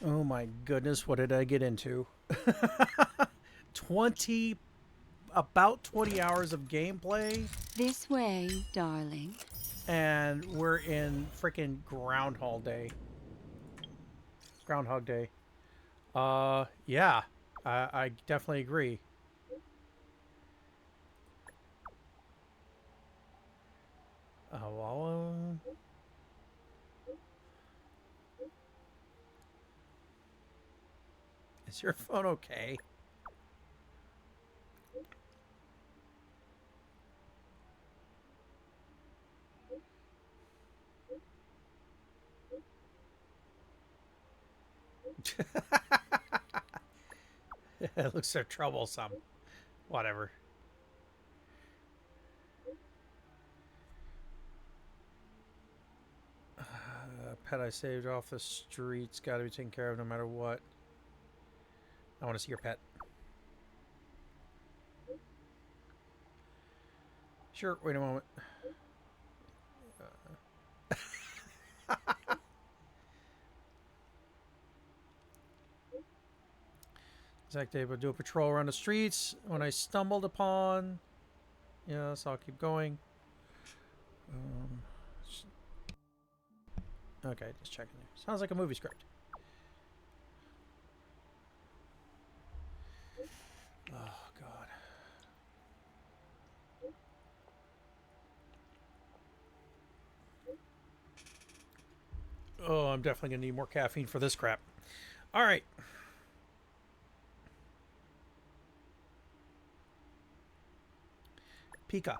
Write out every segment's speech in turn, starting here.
Oh my goodness, what did I get into? 20, about 20 hours of gameplay, This way, darling. and we're in freaking Groundhog Day. Groundhog Day. Yeah, I definitely agree. Well, is your phone okay? It looks so troublesome. Whatever. Pet I saved off the streets got to be taken care of no matter what. I want to see your pet. Sure, wait a moment. Exact able to do a patrol around the streets when I stumbled upon. Yes, I'll keep going. Um, okay, just checking. Sounds like a movie script. Oh god. Oh, I'm definitely gonna need more caffeine for this crap. All right. Pika.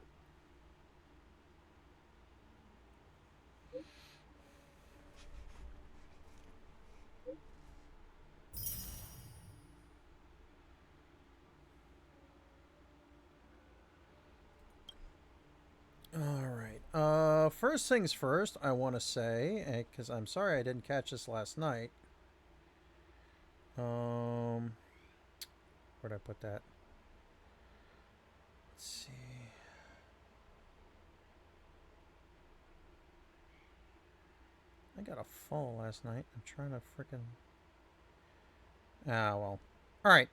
All right. First things first, I want to say, because I'm sorry I didn't catch this last night. Where'd I put that? Let's see. I got a fall last night. I'm trying to frickin'. Ah, well. All right.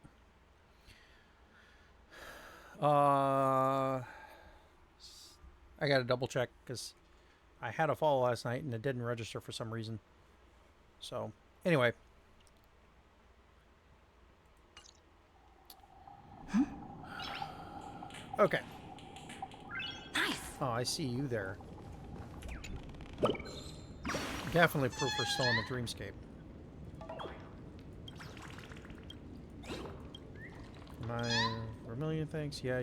I got to double check because I had a fall last night and it didn't register for some reason. So, anyway. Okay. Nice. Oh, I see you there. Definitely proof we're still in the dreamscape. My Vermilion thanks. Yeah.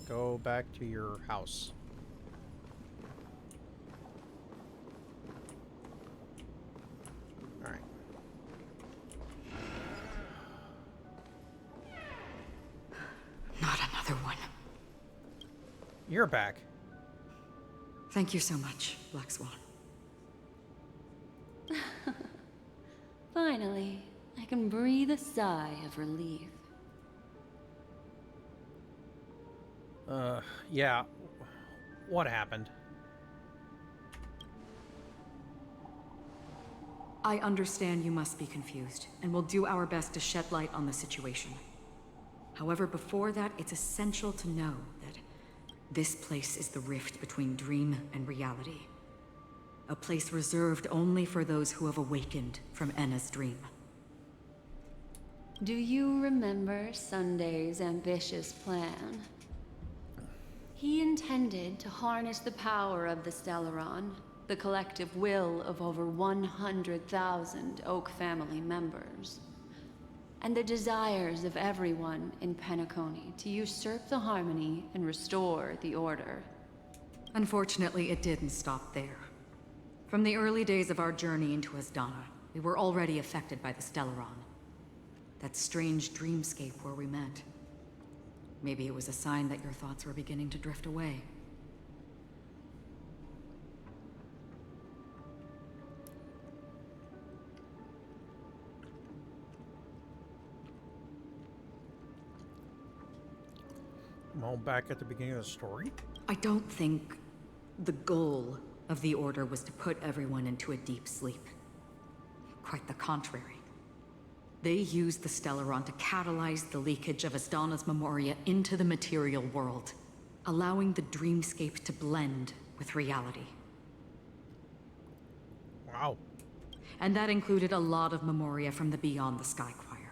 Go back to your house. All right. Not another one. You're back. Thank you so much, Black Swan. Finally, I can breathe a sigh of relief. Yeah. What happened? I understand you must be confused, and we'll do our best to shed light on the situation. However, before that, it's essential to know that this place is the rift between dream and reality. A place reserved only for those who have awakened from Enna's dream. Do you remember Sunday's ambitious plan? He intended to harness the power of the Stellaron, the collective will of over 100,000 Oak family members, and the desires of everyone in Penacony to usurp the harmony and restore the order. Unfortunately, it didn't stop there. From the early days of our journey into Asdana, we were already affected by the Stellaron. That strange dreamscape where we met. Maybe it was a sign that your thoughts were beginning to drift away. I'm all back at the beginning of the story. I don't think the goal of the Order was to put everyone into a deep sleep. Quite the contrary. They used the Stellaron to catalyze the leakage of Asdana's memoria into the material world, allowing the dreamscape to blend with reality. Wow. And that included a lot of memoria from the Beyond the Sky Choir.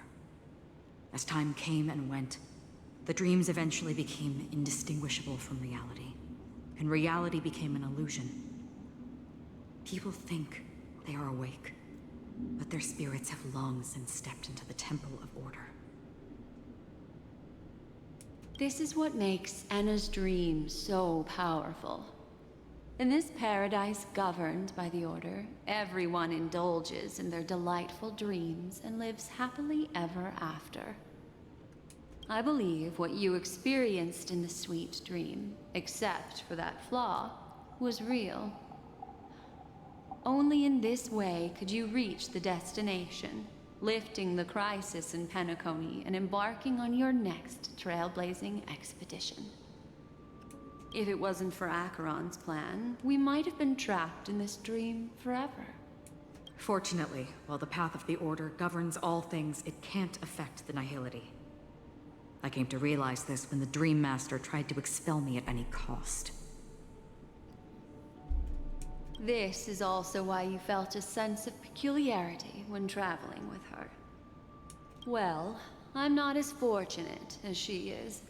As time came and went, the dreams eventually became indistinguishable from reality, and reality became an illusion. People think they are awake, but their spirits have long since stepped into the Temple of Order. This is what makes Anna's dream so powerful. In this paradise governed by the Order, everyone indulges in their delightful dreams and lives happily ever after. I believe what you experienced in the sweet dream, except for that flaw, was real. Only in this way could you reach the destination, lifting the crisis in Penacony and embarking on your next trailblazing expedition. If it wasn't for Acheron's plan, we might have been trapped in this dream forever. Fortunately, while the path of the Order governs all things, it can't affect the Nihility. I came to realize this when the Dream Master tried to expel me at any cost. This is also why you felt a sense of peculiarity when traveling with her. Well, I'm not as fortunate as she is.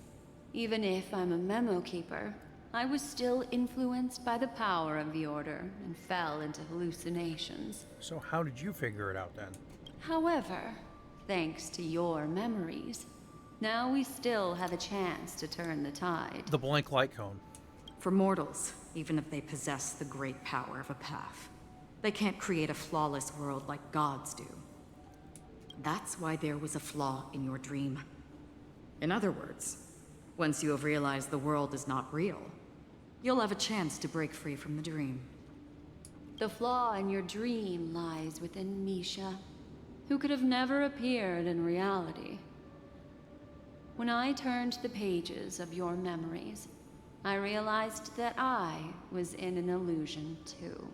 Even if I'm a memo keeper, I was still influenced by the power of the Order and fell into hallucinations. So how did you figure it out then? However, thanks to your memories, now we still have a chance to turn the tide. The blank light cone. For mortals, even if they possess the great power of a path, they can't create a flawless world like gods do. That's why there was a flaw in your dream. In other words, once you have realized the world is not real, you'll have a chance to break free from the dream. The flaw in your dream lies within Misha, who could have never appeared in reality. When I turned the pages of your memories, I realized that I was in an illusion too.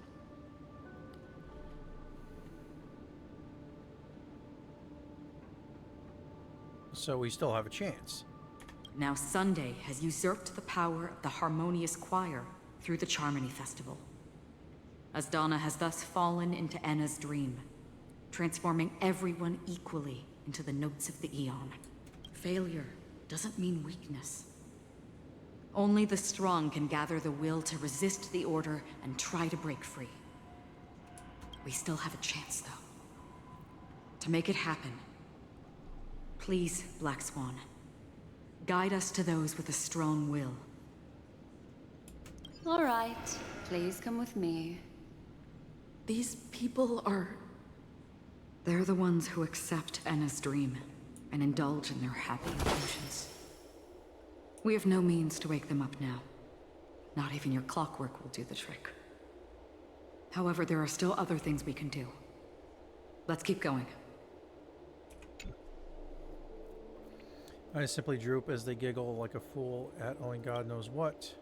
So we still have a chance. Now Sunday has usurped the power of the Harmonious Choir through the Charmony Festival. Asdana has thus fallen into Anna's dream, transforming everyone equally into the notes of the Aeon. Failure doesn't mean weakness. Only the strong can gather the will to resist the Order and try to break free. We still have a chance, though. To make it happen, please, Black Swan, guide us to those with a strong will. All right, please come with me. These people are... They're the ones who accept Anna's dream and indulge in their happy illusions. We have no means to wake them up now. Not even your clockwork will do the trick. However, there are still other things we can do. Let's keep going. I simply droop as they giggle like a fool at only God knows what.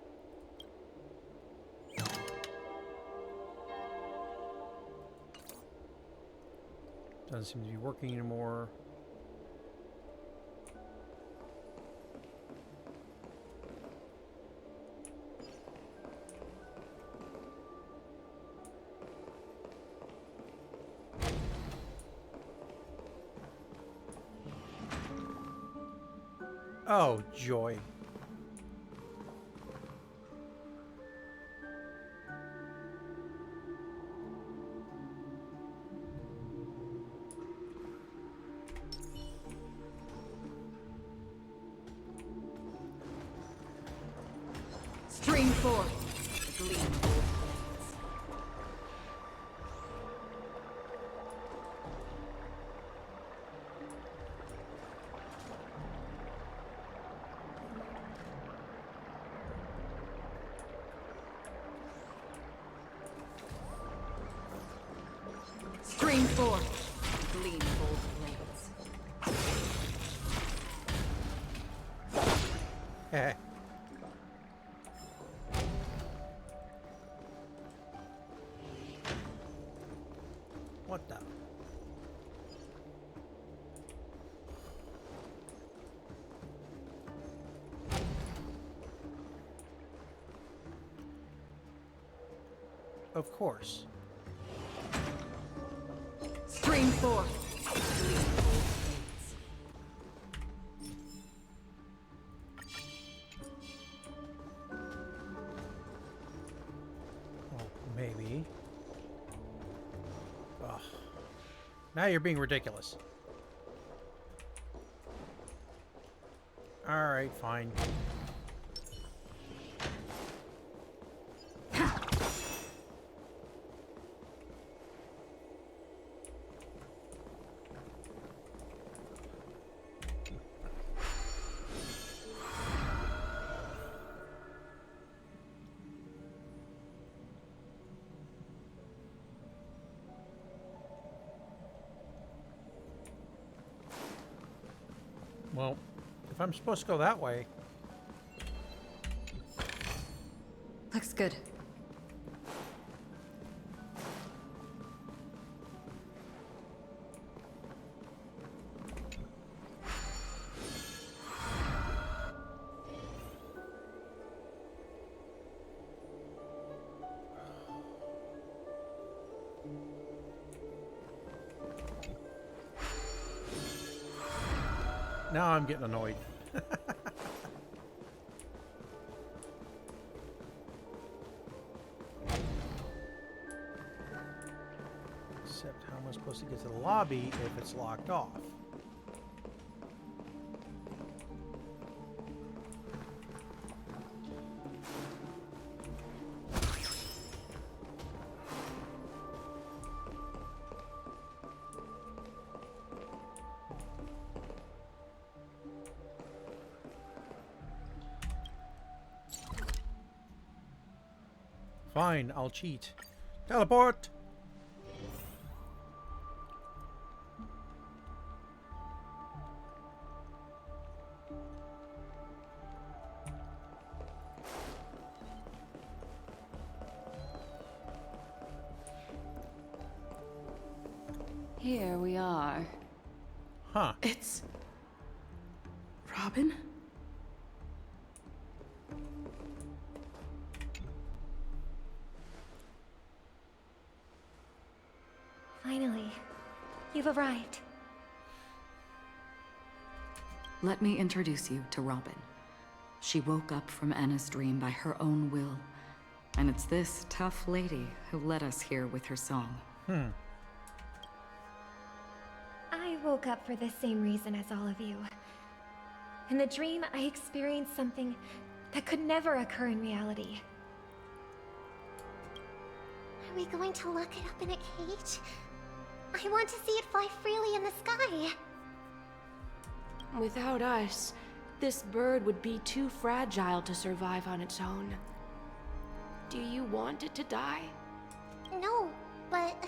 Doesn't seem to be working anymore. Oh, joy. Stream forth, the gleam. Stream forth, gleam bold blades. Heh. What the? Of course. Stream forth. Oh, maybe. Ugh. Now you're being ridiculous. Alright, fine. Well, if I'm supposed to go that way, Looks good. now I'm getting annoyed. Except how am I supposed to get to the lobby if it's locked off? Fine, I'll cheat. Teleport! Here we are. Huh. It's... Robin? Finally, you've arrived. Let me introduce you to Robin. She woke up from Anna's dream by her own will. And it's this tough lady who led us here with her song. I woke up for the same reason as all of you. In the dream, I experienced something that could never occur in reality. Are we going to lock it up in a cage? I want to see it fly freely in the sky. Without us, this bird would be too fragile to survive on its own. Do you want it to die? No, but...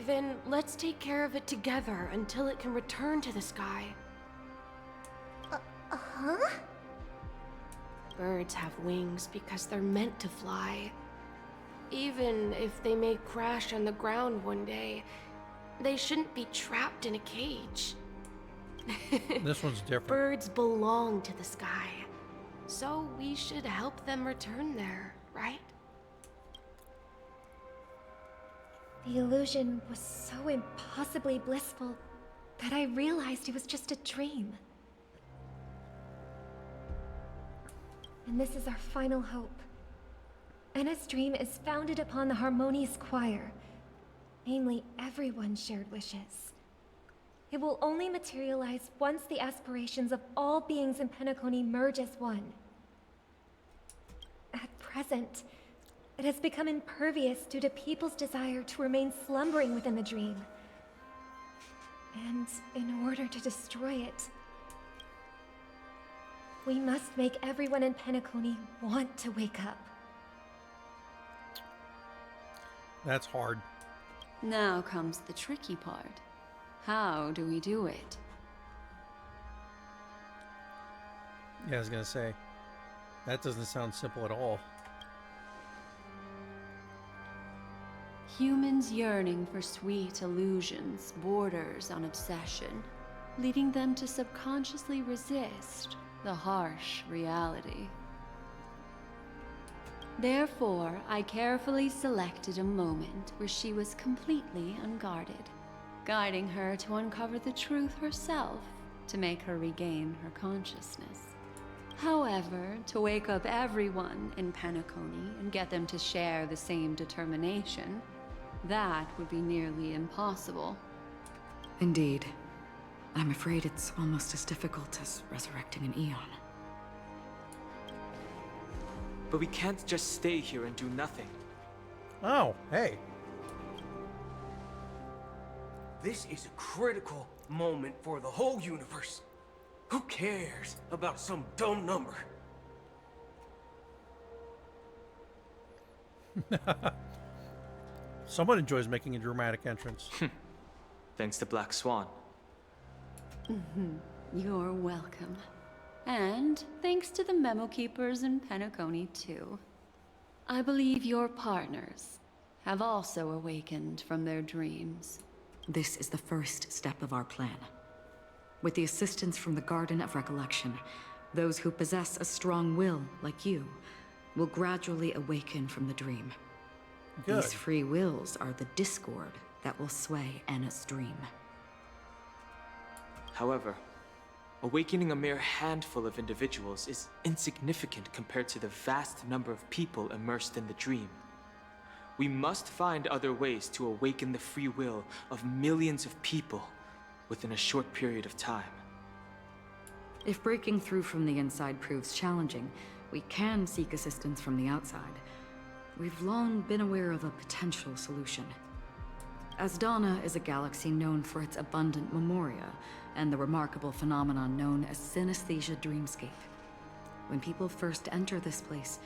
Then let's take care of it together until it can return to the sky. Huh? Birds have wings because they're meant to fly. Even if they may crash on the ground one day, they shouldn't be trapped in a cage. This one's different. Birds belong to the sky, so we should help them return there, right? The illusion was so impossibly blissful that I realized it was just a dream. And this is our final hope. Anna's dream is founded upon the harmonious choir, namely everyone's shared wishes. It will only materialize once the aspirations of all beings in Penacony merge as one. At present, it has become impervious due to people's desire to remain slumbering within the dream. And in order to destroy it, we must make everyone in Penacony want to wake up. That's hard. Now comes the tricky part. How do we do it? Yeah, I was gonna say, that doesn't sound simple at all. Humans yearning for sweet illusions borders on obsession, leading them to subconsciously resist the harsh reality. Therefore, I carefully selected a moment where she was completely unguarded, guiding her to uncover the truth herself to make her regain her consciousness. However, to wake up everyone in Penacony and get them to share the same determination, that would be nearly impossible. Indeed. I'm afraid it's almost as difficult as resurrecting an Eon. But we can't just stay here and do nothing. Oh, hey. This is a critical moment for the whole universe. Who cares about some dumb number? Someone enjoys making a dramatic entrance. Thanks to Black Swan. You're welcome. And thanks to the memo keepers in Penacony, too. I believe your partners have also awakened from their dreams. This is the first step of our plan. With the assistance from the Garden of Recollection, those who possess a strong will, like you, will gradually awaken from the dream. Good. These free wills are the discord that will sway Anna's dream. However, awakening a mere handful of individuals is insignificant compared to the vast number of people immersed in the dream. We must find other ways to awaken the free will of millions of people within a short period of time. If breaking through from the inside proves challenging, we can seek assistance from the outside. We've long been aware of a potential solution. Asdana is a galaxy known for its abundant memoria and the remarkable phenomenon known as synesthesia dreamscape. When people first enter this place,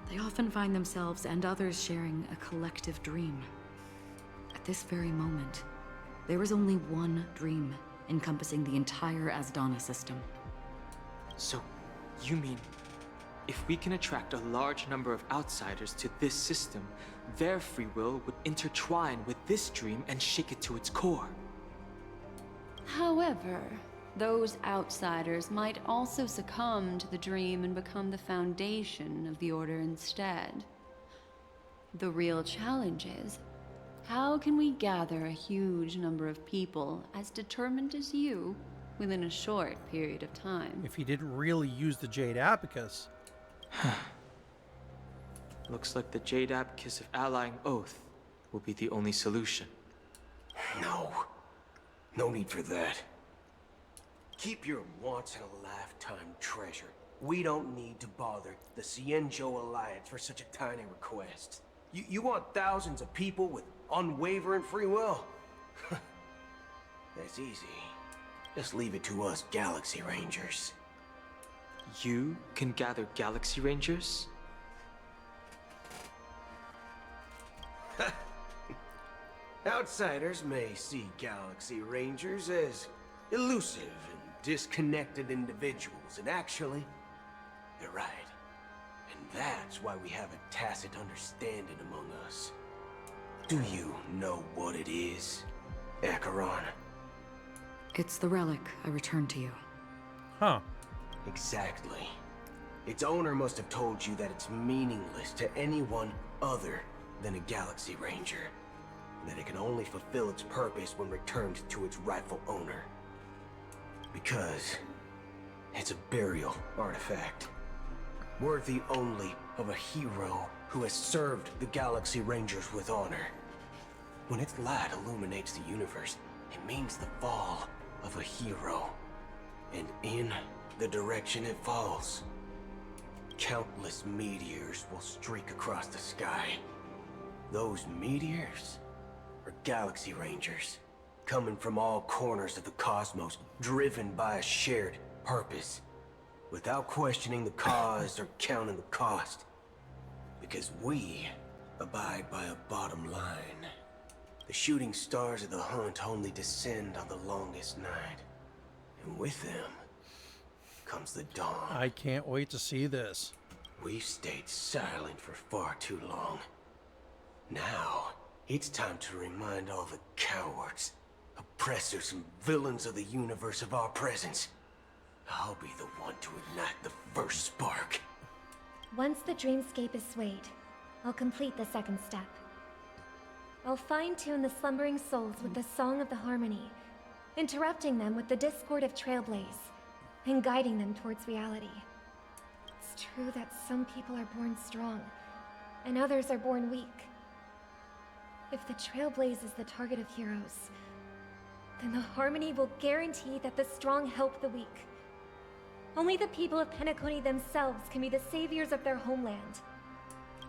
they often find themselves and others sharing a collective dream. At this very moment, there is only one dream encompassing the entire Asdana system. So, you mean, if we can attract a large number of outsiders to this system, their free will would intertwine with this dream and shake it to its core? However, those outsiders might also succumb to the dream and become the foundation of the Order instead. The real challenge is, how can we gather a huge number of people as determined as you within a short period of time? If he didn't really use the Jade Abacus. Looks like the Jade Abacus of Allying Oath will be the only solution. No need for that. Keep your once-in-a-lifetime treasure. We don't need to bother the Cienjo Alliance for such a tiny request. You want thousands of people with unwavering free will? That's easy. Just leave it to us Galaxy Rangers. You can gather Galaxy Rangers? Outsiders may see Galaxy Rangers as elusive and disconnected individuals, and actually, they're right. And that's why we have a tacit understanding among us. Do you know what it is, Acheron? It's the relic I returned to you. Huh. Exactly. Its owner must have told you that it's meaningless to anyone other than a Galaxy Ranger. That it can only fulfill its purpose when returned to its rightful owner. Because it's a burial artifact, worthy only of a hero who has served the Galaxy Rangers with honor. When its light illuminates the universe, it means the fall of a hero. And in the direction it falls, countless meteors will streak across the sky. Those meteors are Galaxy Rangers, coming from all corners of the cosmos, driven by a shared purpose, without questioning the cause or counting the cost. Because we abide by a bottom line. The shooting stars of the hunt only descend on the longest night, and with them comes the dawn. I can't wait to see this. We've stayed silent for far too long. Now, it's time to remind all the cowards, oppressors, and villains of the universe of our presence. I'll be the one to ignite the first spark. Once the dreamscape is swayed, I'll complete the second step. I'll fine-tune the slumbering souls with the Song of the Harmony, interrupting them with the discord of Trailblaze, and guiding them towards reality. It's true that some people are born strong, and others are born weak. If the Trailblaze is the target of heroes, then the Harmony will guarantee that the strong help the weak. Only the people of Penacony themselves can be the saviors of their homeland.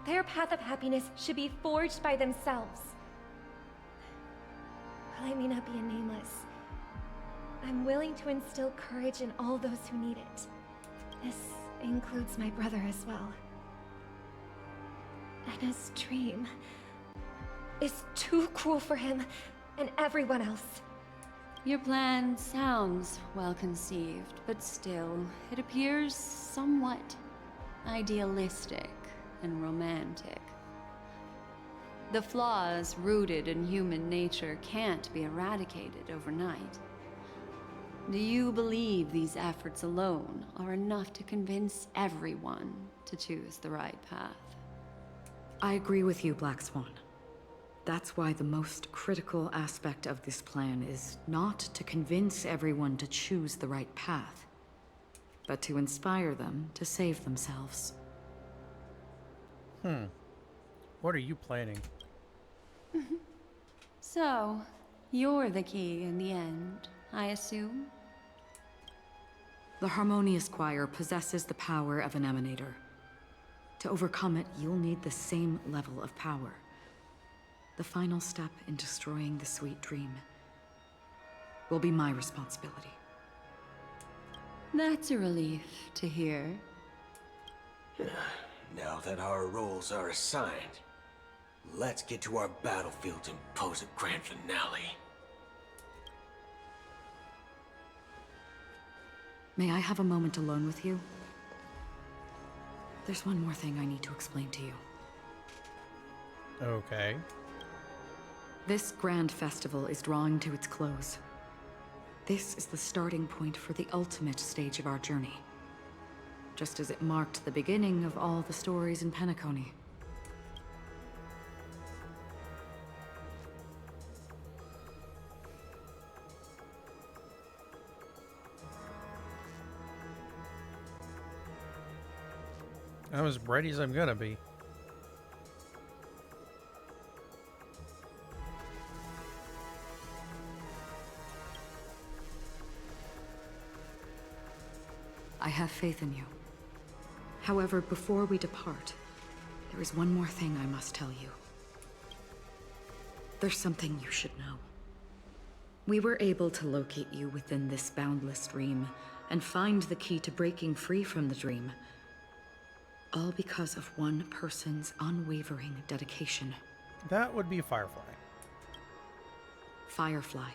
Their path of happiness should be forged by themselves. While I may not be a nameless, I'm willing to instill courage in all those who need it. This includes my brother as well. And his dream is too cruel for him and everyone else. Your plan sounds well conceived, but still, it appears somewhat idealistic and romantic. The flaws rooted in human nature can't be eradicated overnight. Do you believe these efforts alone are enough to convince everyone to choose the right path? I agree with you, Black Swan. That's why the most critical aspect of this plan is not to convince everyone to choose the right path, but to inspire them to save themselves. What are you planning? So, you're the key in the end, I assume? The Harmonious Choir possesses the power of an emanator. To overcome it, you'll need the same level of power. The final step in destroying the sweet dream will be my responsibility. That's a relief to hear. Now that our roles are assigned, let's get to our battlefield and pose a grand finale. May I have a moment alone with you? There's one more thing I need to explain to you. Okay. This grand festival is drawing to its close. This is the starting point for the ultimate stage of our journey. Just as it marked the beginning of all the stories in Penacony. I'm as ready as I'm gonna be. I have faith in you. However, before we depart, there is one more thing I must tell you. There's something you should know. We were able to locate you within this boundless dream and find the key to breaking free from the dream. All because of one person's unwavering dedication. That would be Firefly. Firefly.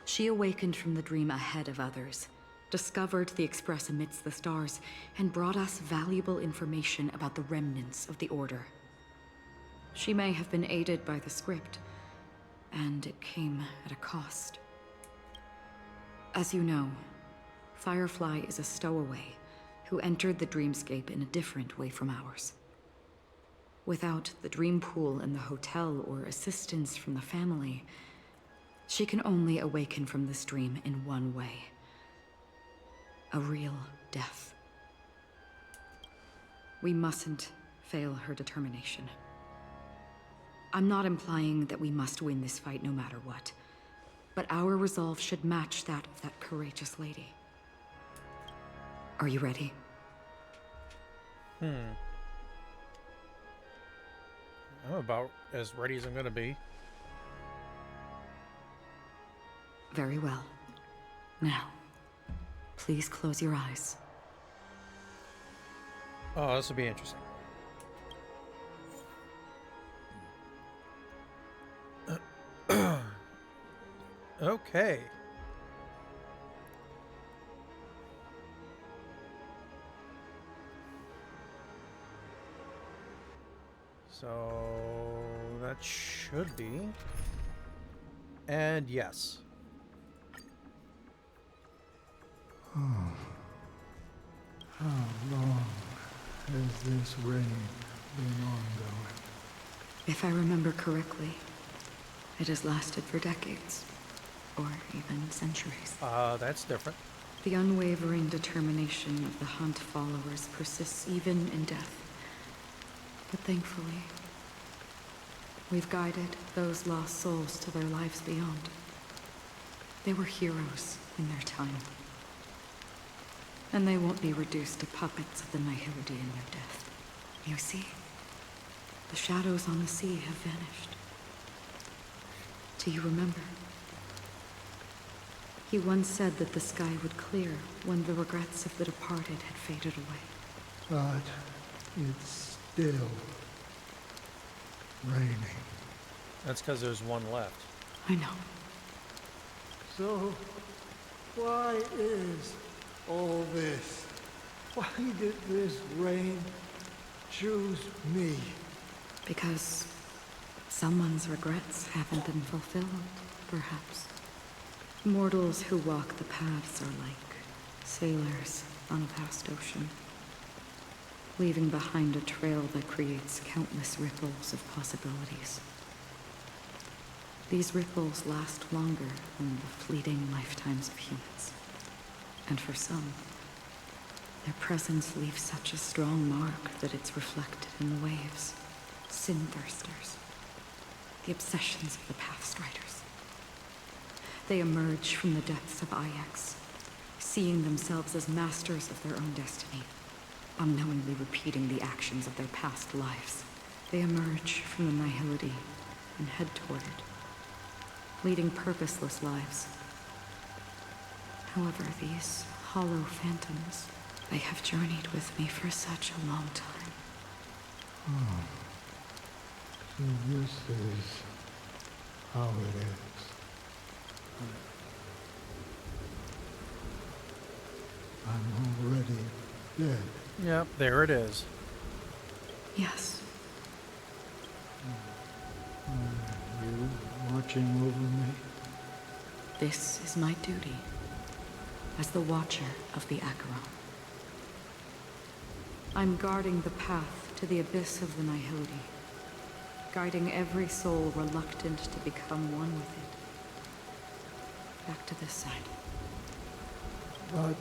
She awakened from the dream ahead of others, discovered the Express amidst the stars, and brought us valuable information about the remnants of the Order. She may have been aided by the script, and it came at a cost. As you know, Firefly is a stowaway who entered the dreamscape in a different way from ours. Without the dream pool in the hotel or assistance from the family, she can only awaken from this dream in one way. A real death. We mustn't fail her determination. I'm not implying that we must win this fight no matter what, but our resolve should match that of that courageous lady. Are you ready? I'm about as ready as I'm gonna be. Very well. Now, please close your eyes. Oh, this will be interesting. Okay. So that should be. And yes. How long has this rain been ongoing. If I remember correctly, it has lasted for decades, or even centuries. That's different. The unwavering determination of the Hunt followers persists even in death. But thankfully, we've guided those lost souls to their lives beyond. They were heroes in their time. And they won't be reduced to puppets of the Nihility in their death. You see, the shadows on the sea have vanished. Do you remember? He once said that the sky would clear when the regrets of the departed had faded away. But it's still raining. That's because there's one left. I know. So, why is all this? Why did this rain choose me? Because someone's regrets haven't been fulfilled, perhaps. Mortals who walk the paths are like sailors on a vast ocean, leaving behind a trail that creates countless ripples of possibilities. These ripples last longer than the fleeting lifetimes of humans. And for some, their presence leaves such a strong mark that it's reflected in the waves. Sin-thirsters. The obsessions of the Pathstriders. They emerge from the depths of Ix, seeing themselves as masters of their own destiny, unknowingly repeating the actions of their past lives. They emerge from the Nihility and head toward it, leading purposeless lives. However, these hollow phantoms, they have journeyed with me for such a long time. Oh. So this is how it is. I'm already dead. Yep, there it is. Yes. Are you watching over me? This is my duty as the Watcher of the Acheron. I'm guarding the path to the abyss of the Nihility, guiding every soul reluctant to become one with it. Back to this side. But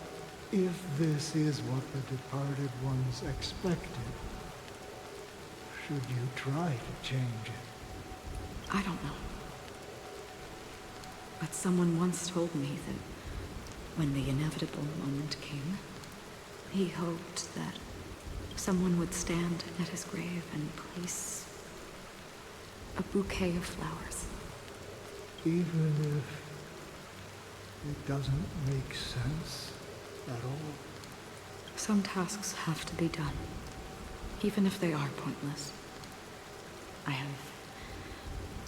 if this is what the departed ones expected, should you try to change it? I don't know. But someone once told me that when the inevitable moment came, he hoped that someone would stand at his grave and place a bouquet of flowers. Even if it doesn't make sense at all? Some tasks have to be done, even if they are pointless. I have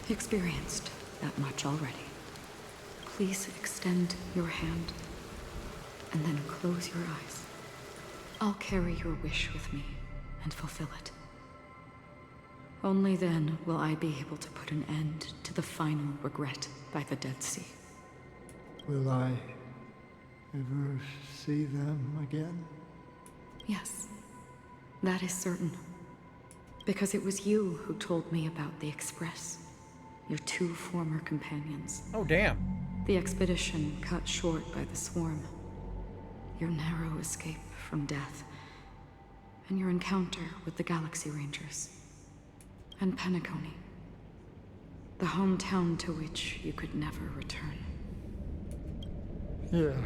experienced that much already. Please extend your hand, and then close your eyes. I'll carry your wish with me and fulfill it. Only then will I be able to put an end to the final regret by the Dead Sea. Will I ever see them again? Yes, that is certain. Because it was you who told me about the Express, your two former companions. Oh, damn. The expedition cut short by the swarm. Your narrow escape from death. And your encounter with the Galaxy Rangers. And Penacony. The hometown to which you could never return. Yeah.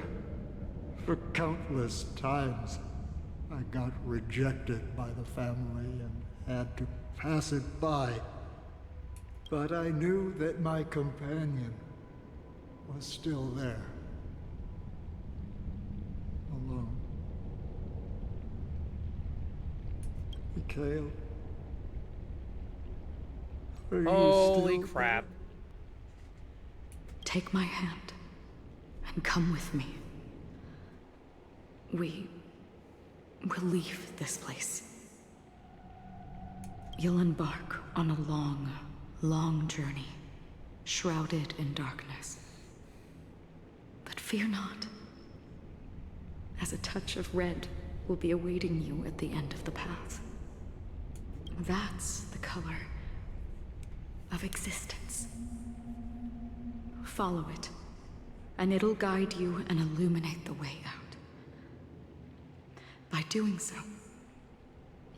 For countless times, I got rejected by the family and had to pass it by. But I knew that my companion was still there. Alone. Mikhail? Are you Holy still crap. Take my hand and come with me. We'll leave this place. You'll embark on a long, long journey, shrouded in darkness. But fear not, as a touch of red will be awaiting you at the end of the path. That's the color of existence. Follow it, and it'll guide you and illuminate the way out. By doing so,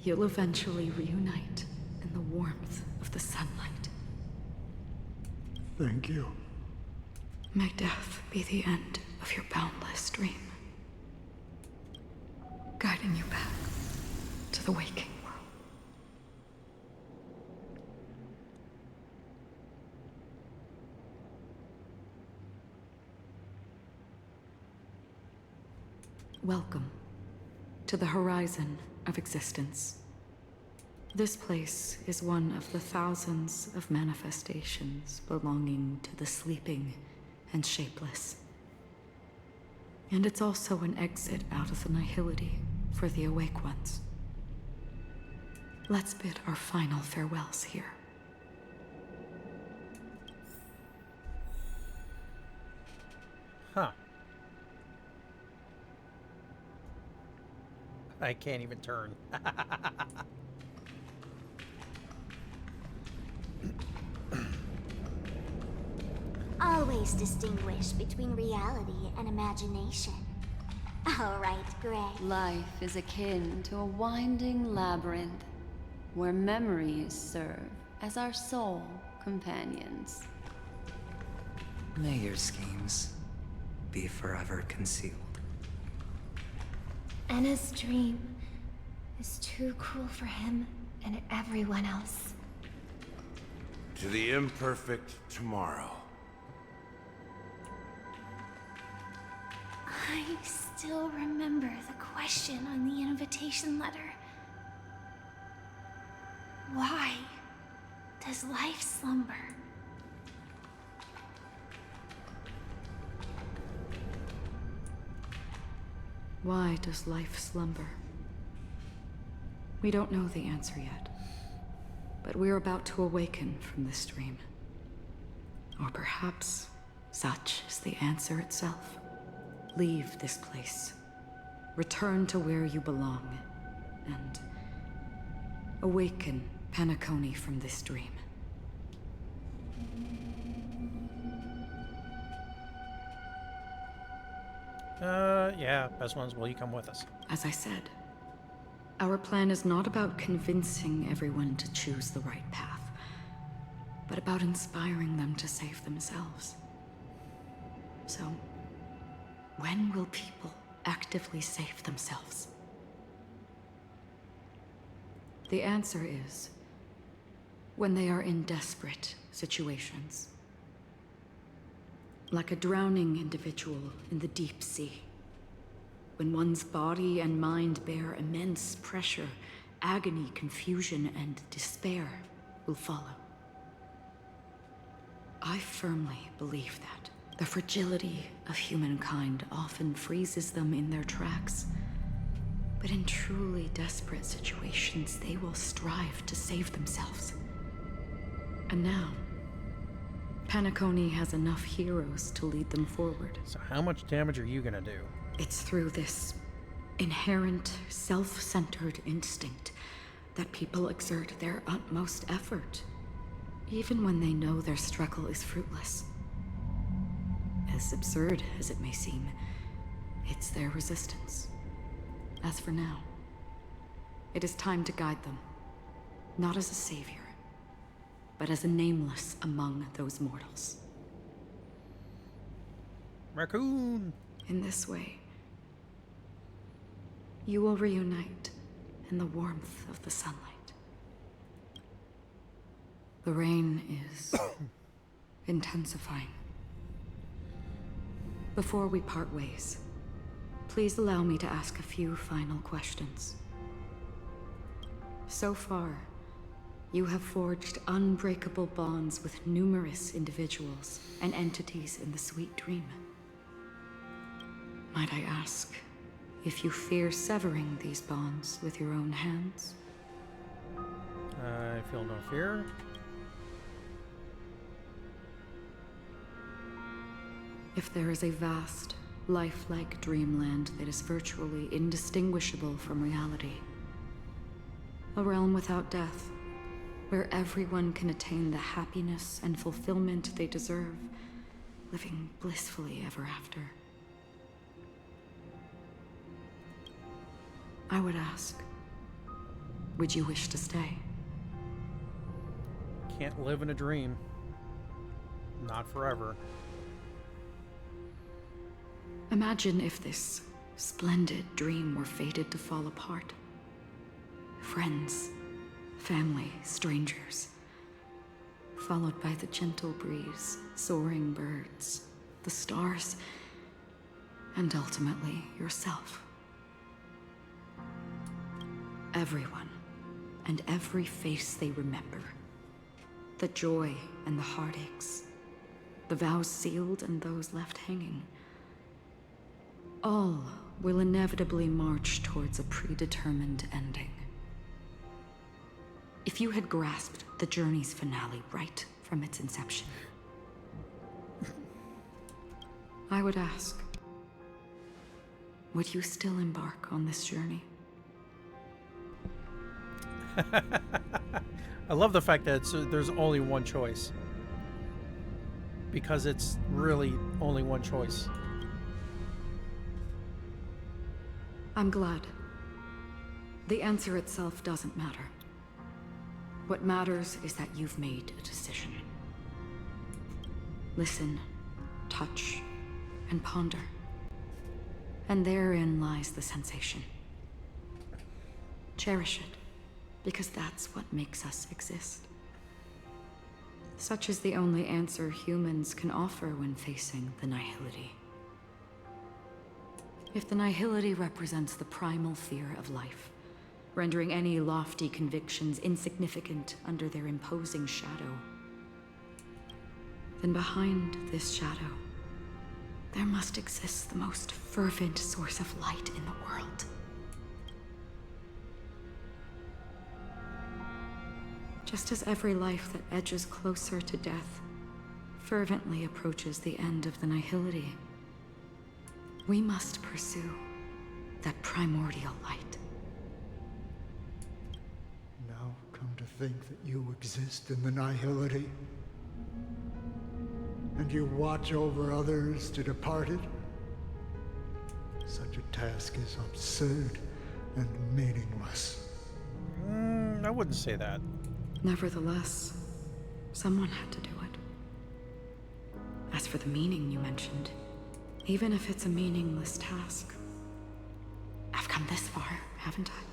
you'll eventually reunite in the warmth of the sunlight. Thank you. May death be the end of your boundless dream, guiding you back to the waking world. Welcome to the horizon of existence. This place is one of the thousands of manifestations belonging to the sleeping and shapeless. And it's also an exit out of the nihility for the awake ones. Let's bid our final farewells here. Huh. I can't even turn. Always distinguish between reality and imagination. All right, Gray. Life is akin to a winding labyrinth where memories serve as our sole companions. May your schemes be forever concealed. Anna's dream is too cruel for him and everyone else. To the imperfect tomorrow. I still remember the question on the invitation letter. Why does life slumber? Why does life slumber? We don't know the answer yet, but we're about to awaken from this dream. Or perhaps such is the answer itself. Leave this place. Return to where you belong, and awaken Penacony from this dream. Yeah, best ones, will you come with us? As I said, our plan is not about convincing everyone to choose the right path, but about inspiring them to save themselves. So, when will people actively save themselves? The answer is when they are in desperate situations. Like a drowning individual in the deep sea. When one's body and mind bear immense pressure, agony, confusion, and despair will follow. I firmly believe that. The fragility of humankind often freezes them in their tracks. But in truly desperate situations, they will strive to save themselves. And now, Penacony has enough heroes to lead them forward. So how much damage are you gonna do? It's through this inherent, self-centered instinct that people exert their utmost effort, even when they know their struggle is fruitless. As absurd as it may seem, it's their resistance. As for now, it is time to guide them, not as a savior, but as a nameless among those mortals. Raccoon! In this way, you will reunite in the warmth of the sunlight. The rain is intensifying. Before we part ways, please allow me to ask a few final questions. So far, you have forged unbreakable bonds with numerous individuals and entities in the Sweet Dream. Might I ask if you fear severing these bonds with your own hands? I feel no fear. If there is a vast, lifelike dreamland that is virtually indistinguishable from reality, A realm without death, where everyone can attain the happiness and fulfillment they deserve, living blissfully ever after. I would ask, would you wish to stay? Can't live in a dream. Not forever. Imagine if this splendid dream were fated to fall apart. Friends, family, strangers, followed by the gentle breeze, soaring birds, the stars, and ultimately yourself. Everyone, and every face they remember. The joy and the heartaches, the vows sealed and those left hanging. All will inevitably march towards a predetermined ending. If you had grasped the journey's finale right from its inception, I would ask, would you still embark on this journey? I love the fact that there's only one choice. Because it's really only one choice. I'm glad. The answer itself doesn't matter. What matters is that you've made a decision. Listen, touch, and ponder. And therein lies the sensation. Cherish it, because that's what makes us exist. Such is the only answer humans can offer when facing the nihility. If the nihility represents the primal fear of life, rendering any lofty convictions insignificant under their imposing shadow, then behind this shadow, there must exist the most fervent source of light in the world. Just as every life that edges closer to death fervently approaches the end of the nihility, we must pursue that primordial light. Now come to think that you exist in the nihility, and you watch over others to depart it. Such a task is absurd and meaningless. I wouldn't say that. Nevertheless, someone had to do it. As for the meaning you mentioned, even if it's a meaningless task, I've come this far, haven't I?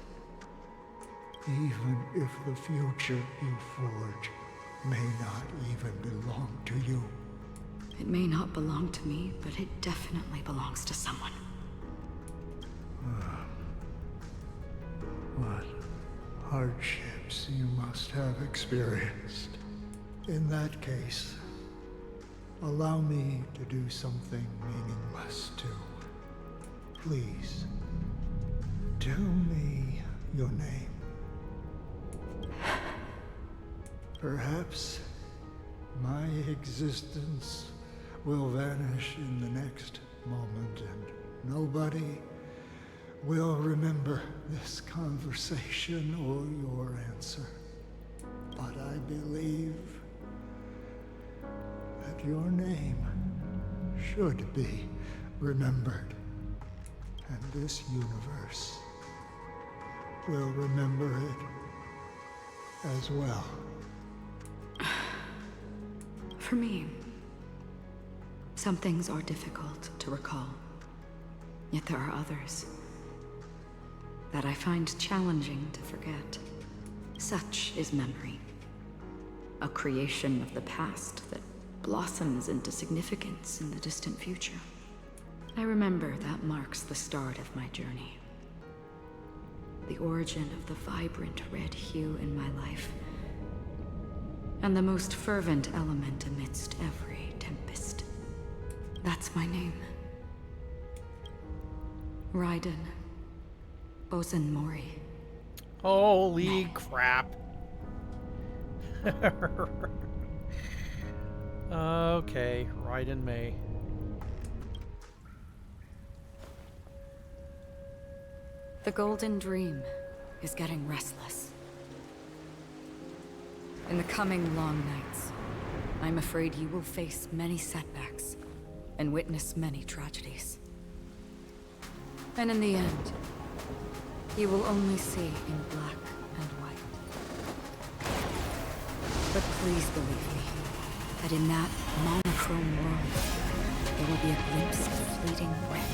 Even if the future you forge may not even belong to you. It may not belong to me, but it definitely belongs to someone. What hardships you must have experienced. In that case, allow me to do something meaningless too. Please, tell me your name. Perhaps my existence will vanish in the next moment and nobody will remember this conversation or your answer. But I believe that your name should be remembered. And this universe will remember it as well. For me, some things are difficult to recall. Yet there are others that I find challenging to forget. Such is memory, a creation of the past that blossoms into significance in the distant future. I remember that marks the start of my journey. The origin of the vibrant red hue in my life, and the most fervent element amidst every tempest. That's my name. Raiden Bozen Mori. Holy crap. Okay, Raiden May. The Golden Dream is getting restless. In the coming long nights, I'm afraid you will face many setbacks and witness many tragedies. And in the end, you will only see in black and white. But please believe me, that in that monochrome world, there will be a glimpse of fleeting red.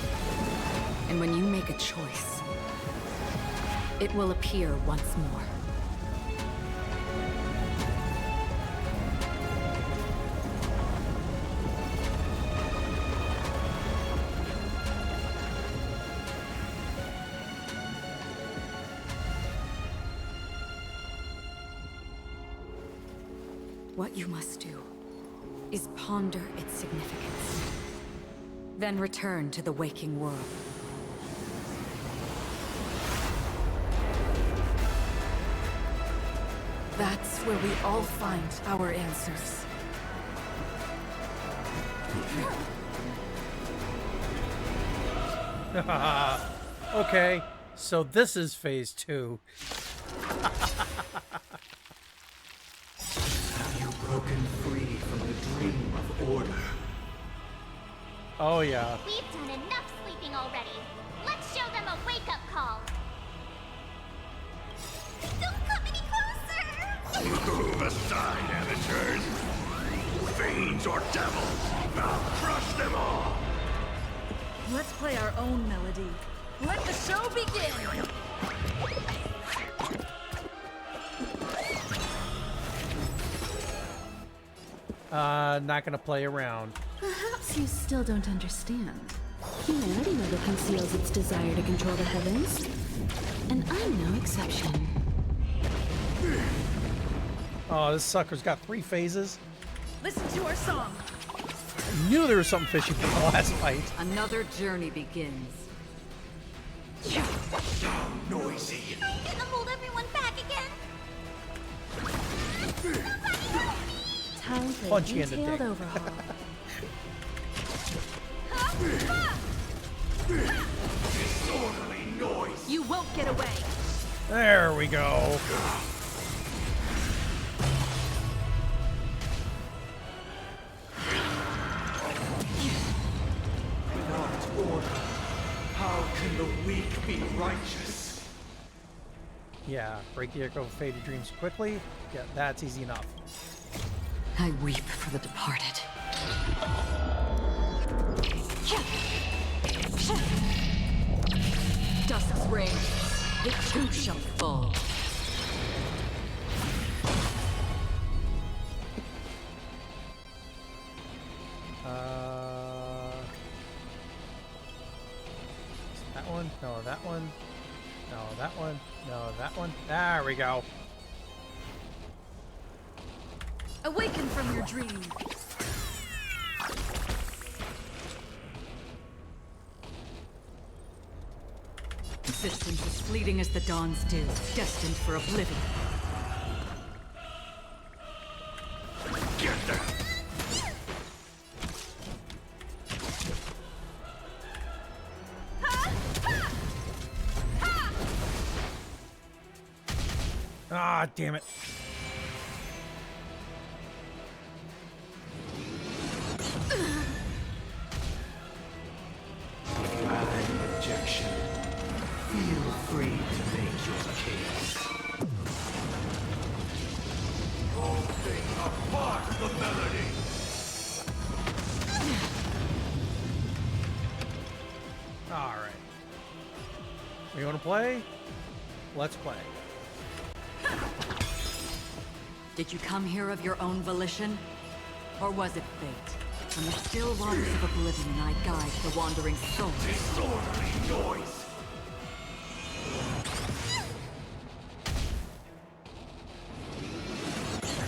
And when you make a choice, it will appear once more. What you must do is ponder its significance, then return to the waking world. That's where we all find our answers. Okay, so this is phase 2. Have you broken free from the dream of order? Oh yeah. We've done enough sleeping already. Let's show them a wake-up call. Don't come any closer! Move aside, amateurs. Fiends or devils, I'll crush them all. Let's play our own melody. Let the show begin! Not gonna play around. Perhaps you still don't understand. Humanity never conceals its desire to control the heavens. And I'm no exception. Oh, this sucker's got 3 phases. Listen to our song. I knew there was something fishy from the last fight. Another journey begins. So noisy. I'm gonna hold everyone back again. Time for a Punch you in the detailed dick. overhaul. Disorderly noise. You won't get away. There we go. Without order, how can the weak be righteous? Yeah, break the echo of faded dreams quickly. Yeah, that's easy enough. I weep for the departed. Dusk's reign, it too shall fall. That one? No, that one. No, that one. No, that one. There we go. Awaken from your dream. Existence is fleeting as the dawn's dew, destined for oblivion. Get them. Ah, damn it. An objection. Feel free to make your case. Whole thing apart the melody. Alright. You want to play? Let's play. Did you come here of your own volition? Or was it fate? From the still waters of oblivion I guide the wandering soul. Disorderly noise.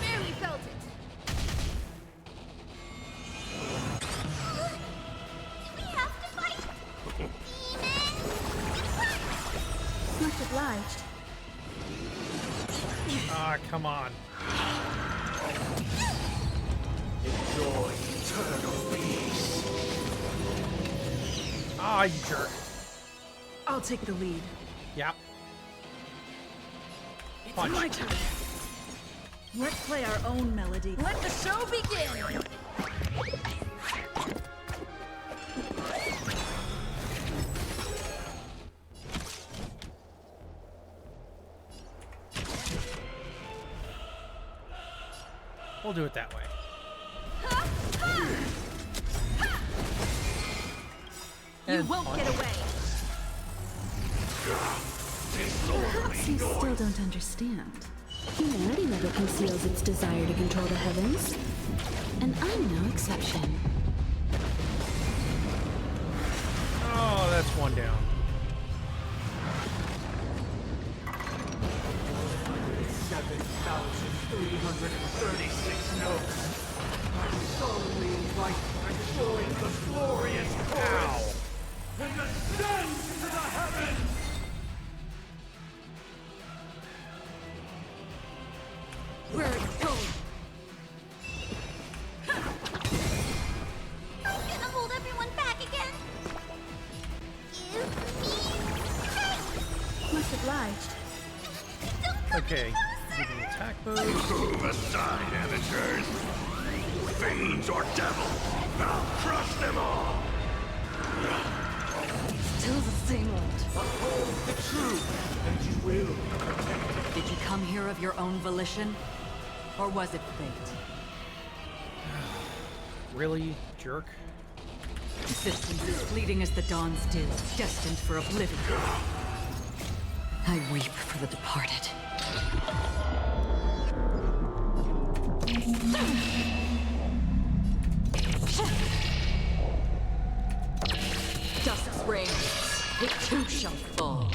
Barely felt it. Do we have to fight? Demons? Much obliged. Ah, come on. Enjoy eternal peace. Ah, you jerk. I'll take the lead. Yep. It's Punch. my turn. Let's play our own melody. Let the show begin! We'll do it that way. You And won't punch. get away! Perhaps you still don't understand. Humanity never conceals its desire to control the heavens. And I'm no exception. Oh, that's one down. 7,336 notes. I solemnly invite to join the glorious chorus and ascend to the heavens! Where are you going? I'm gonna hold everyone back again. Give me strength. Much obliged. Okay. Give me attack boost. Move aside, amateurs. Fiends or devils, I'll crush them all. Still the same old. Uphold the truth, and you will protect it. Did you come here of your own volition? Or was it fate? Really, jerk? Existence is fleeting as the dawn's dew, destined for oblivion. I weep for the departed. Dust's reign, it too shall fall.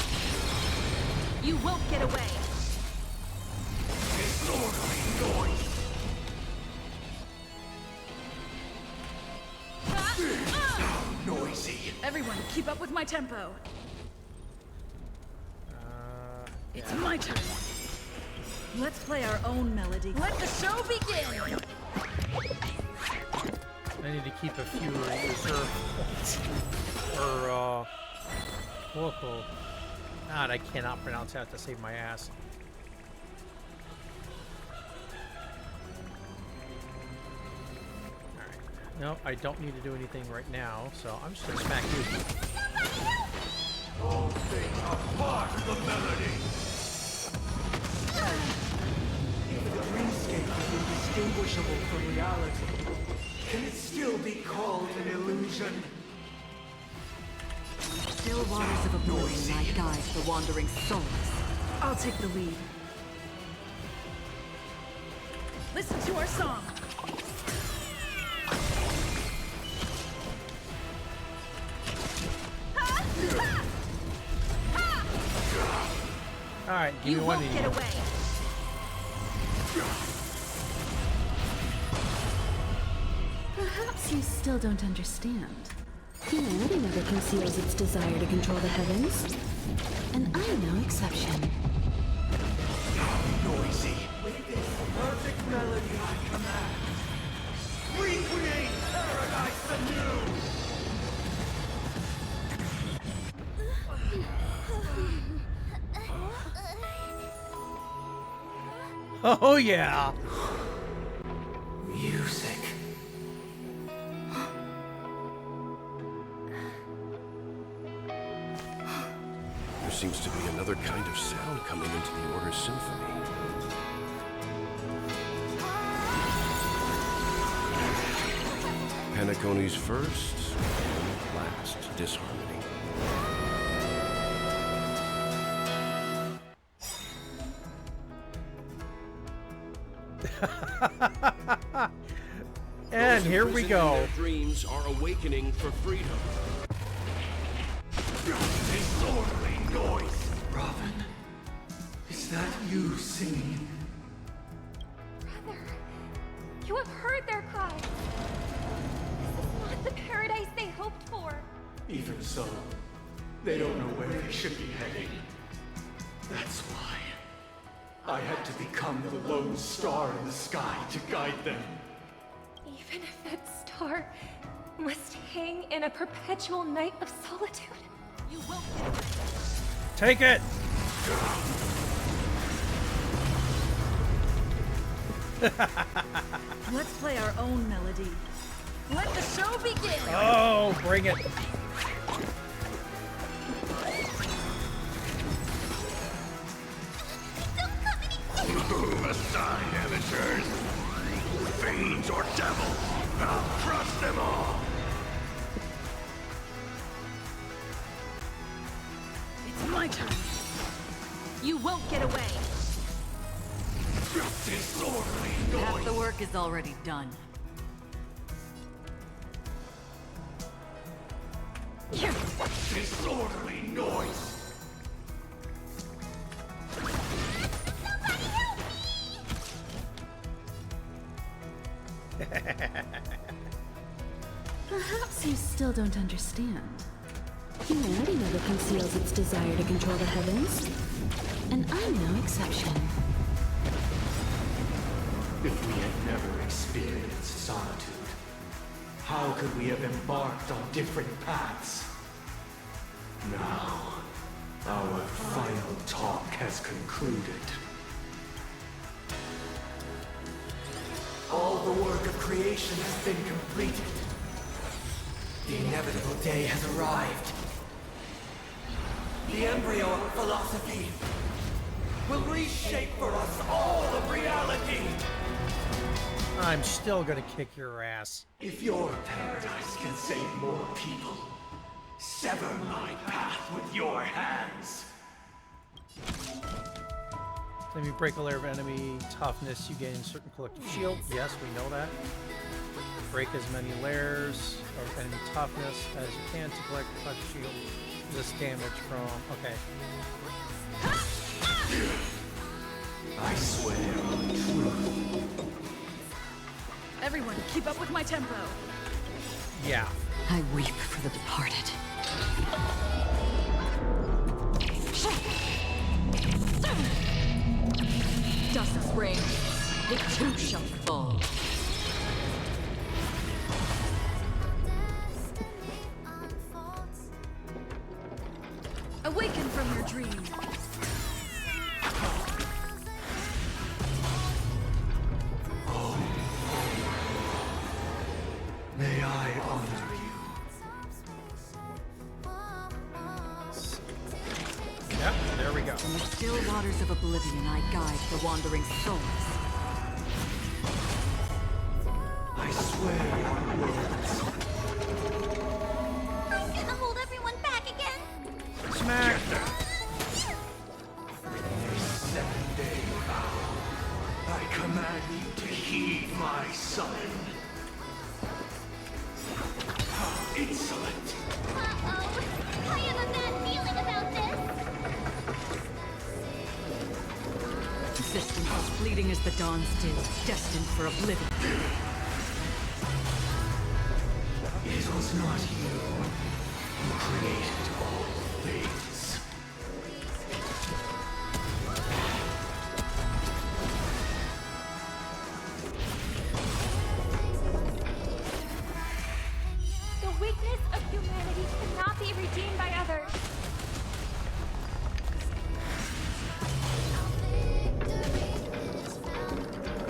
You won't get away! Disorderly noise. Noisy. Everyone, keep up with my tempo. It's my turn. Let's play our own melody. Let the show begin! I need to keep a few reserve points. Or, local. God, I cannot pronounce that to save my ass. Alright. No, I don't need to do anything right now, so I'm just gonna smack you. All things are part of the melody. If the dreamscape is indistinguishable from reality, can it still be called an illusion? Still waters of oblivion I guide the wandering souls. I'll take the lead. Listen to our song. Alright, give You me one won't of get you. away. Perhaps you still don't understand. Humanity never conceals its desire to control the heavens. And I'm no exception. Noisy. With this perfect melody I command, recreate paradise anew! Oh yeah! Music. There seems to be another kind of sound coming into the Order's symphony. Penacony's first and last disharmony. And here we go. Their dreams are awakening for freedom. Disorderly noise. Robin, is that you singing? Brother, you have heard their cries. This is not the paradise they hoped for. Even so, they don't know where they should be heading. That's why I had to become the lone star in the sky to guide them. Even if that star must hang in a perpetual night of solitude. You won't get away. Take it! Let's play our own melody. Let the show begin! Oh, bring it. Aside, amateurs. Fiends or devils, I'll crush them all. It's my turn. You won't get away. Disorderly Half noise. the work is already done. Disorderly noise. Perhaps you still don't understand. Humanity never conceals its desire to control the heavens. And I'm no exception. If we had never experienced solitude, how could we have embarked on different paths? Now, our final talk has concluded. All the work of creation has been completed. The inevitable day has arrived. The embryo of philosophy will reshape for us all of reality. I'm still gonna kick your ass. If your paradise can save more people, sever my path with your hands. When you break a layer of enemy toughness, you gain certain collective shield. Yes, we know that. Break as many layers of enemy toughness as you can to collect collective shield. This damage from... okay. I swear on truth. Everyone, keep up with my tempo. Yeah. I weep for the departed. Dust rings, it too shall fall. Awaken from your dream. May I honor you. Yep, there we go. In the still waters of oblivion, I guide the wandering souls. I swear on words. I'm gonna hold everyone back again. Smack! This 7-day vow, I command you to heed my summon. How insolent! Uh-oh. I have a bad feeling about this. Existence as fleeting as the dawn's dew, destined for oblivion. It was not you who created all things. The weakness of humanity cannot be redeemed by others.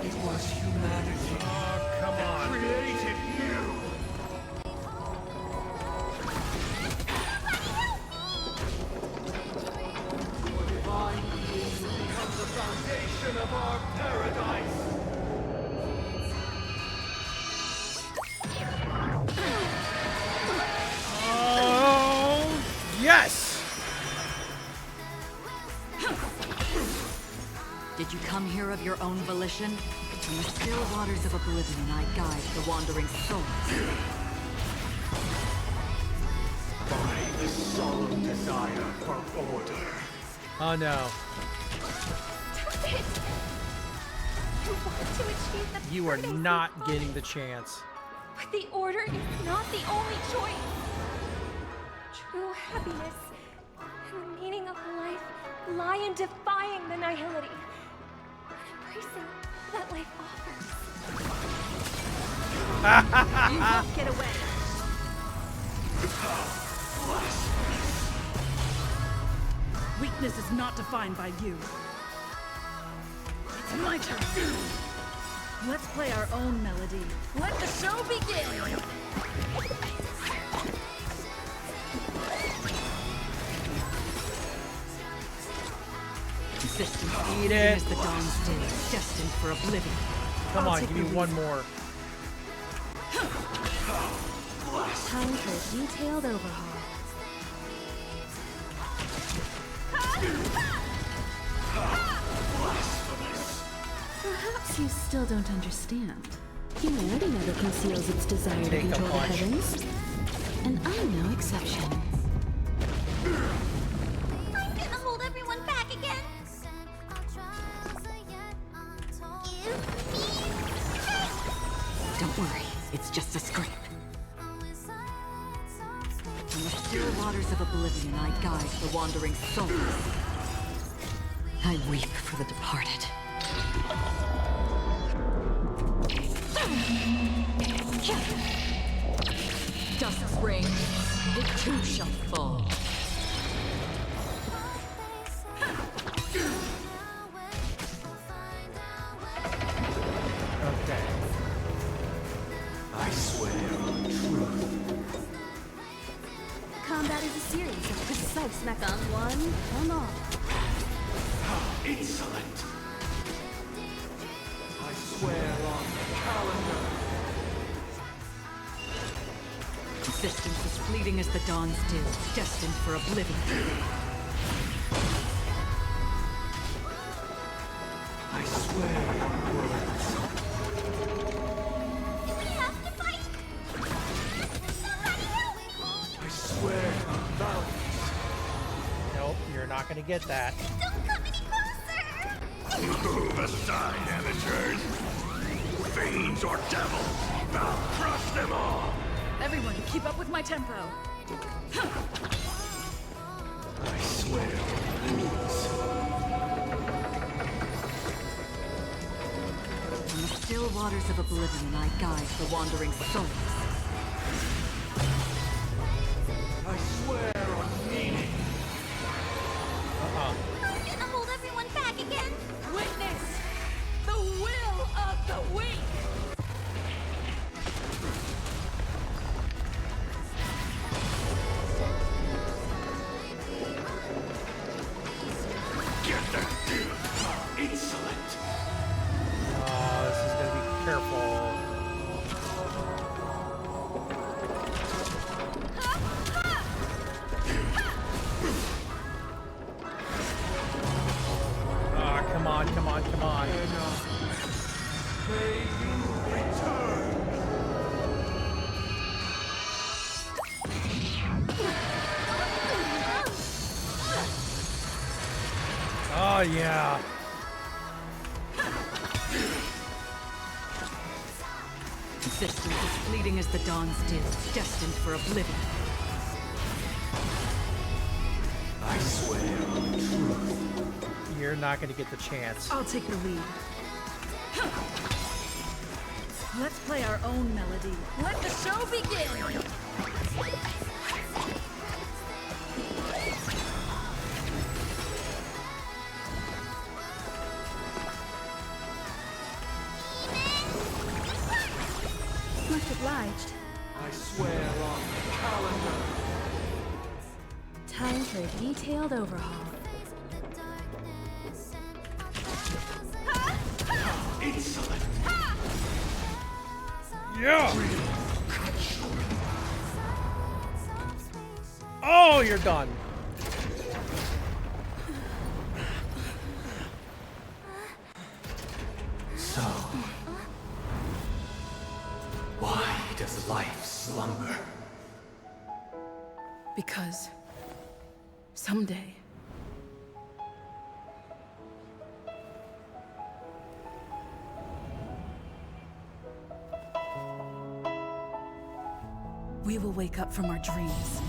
It was humanity that created you. Your divine being becomes the foundation of our paradise. Oh, yes! Did you come here of your own volition? In the still waters of oblivion, I guide the wandering souls. By the solemn desire for order. Oh no. Stop it! You want to achieve the You are paradise not you getting find. the chance. But the order is not the only choice. True happiness and the meaning of life lie in defying the nihility and embracing that life offers. You won't get away. Weakness is not defined by you. It's my turn. Let's play our own melody. Let the show begin! Consistent Eat fleeting it. as the dawn's day, destined for oblivion. Come I'll on, take give me the lead. one more. Time for a detailed overhaul. Perhaps you still don't understand. Humanity never conceals its desire to Take a control the punch. heavens. And I'm no exception. I'm gonna hold everyone back again. Give me strength. Don't worry, it's just a scrape. From the still waters of oblivion, I guide the wandering souls. I weep for the departed. Dusk's reign, it too shall fall. Okay. I swear on truth. Combat is a series of precise smack on one, on all. How insolent! I swear on the calendar. Existence is fleeting as the dawn's dew, destined for oblivion. I swear on words. Do we have to fight? Somebody help! I swear on values. Nope, you're not gonna get that. Don't come any closer! Move aside, amateurs! Fiends or devils! I'll crush them all! Everyone, keep up with my tempo. I swear on rules. From the still waters of oblivion, I guide the wandering souls. I swear on meaning. Uh-uh. I'm gonna hold everyone back again. Witness the will of the weak! Get that dude! Insolent. Oh, this is gonna be careful. Ah, come on, come on, come on. May you return. Oh, yeah. Existence is fleeting as the dawn's dew, destined for oblivion. I swear on truth. You're not gonna get the chance. I'll take the lead. Let's play our own melody. Let the show begin! Much obliged. I swear on the calendar. Time for a detailed overhaul. Insolent. Yeah! Oh, you're done. So, why does life slumber? Because someday we will wake up from our dreams.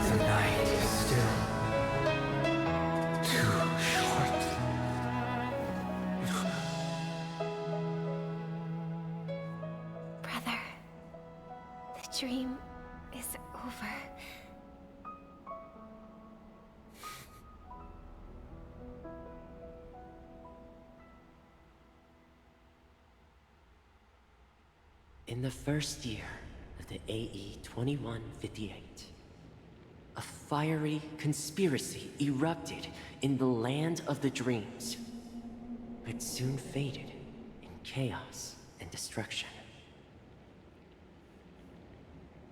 The night is still too short. Brother, the dream is over. In the first year of the AE 2158, a fiery conspiracy erupted in the land of the dreams, but soon faded in chaos and destruction.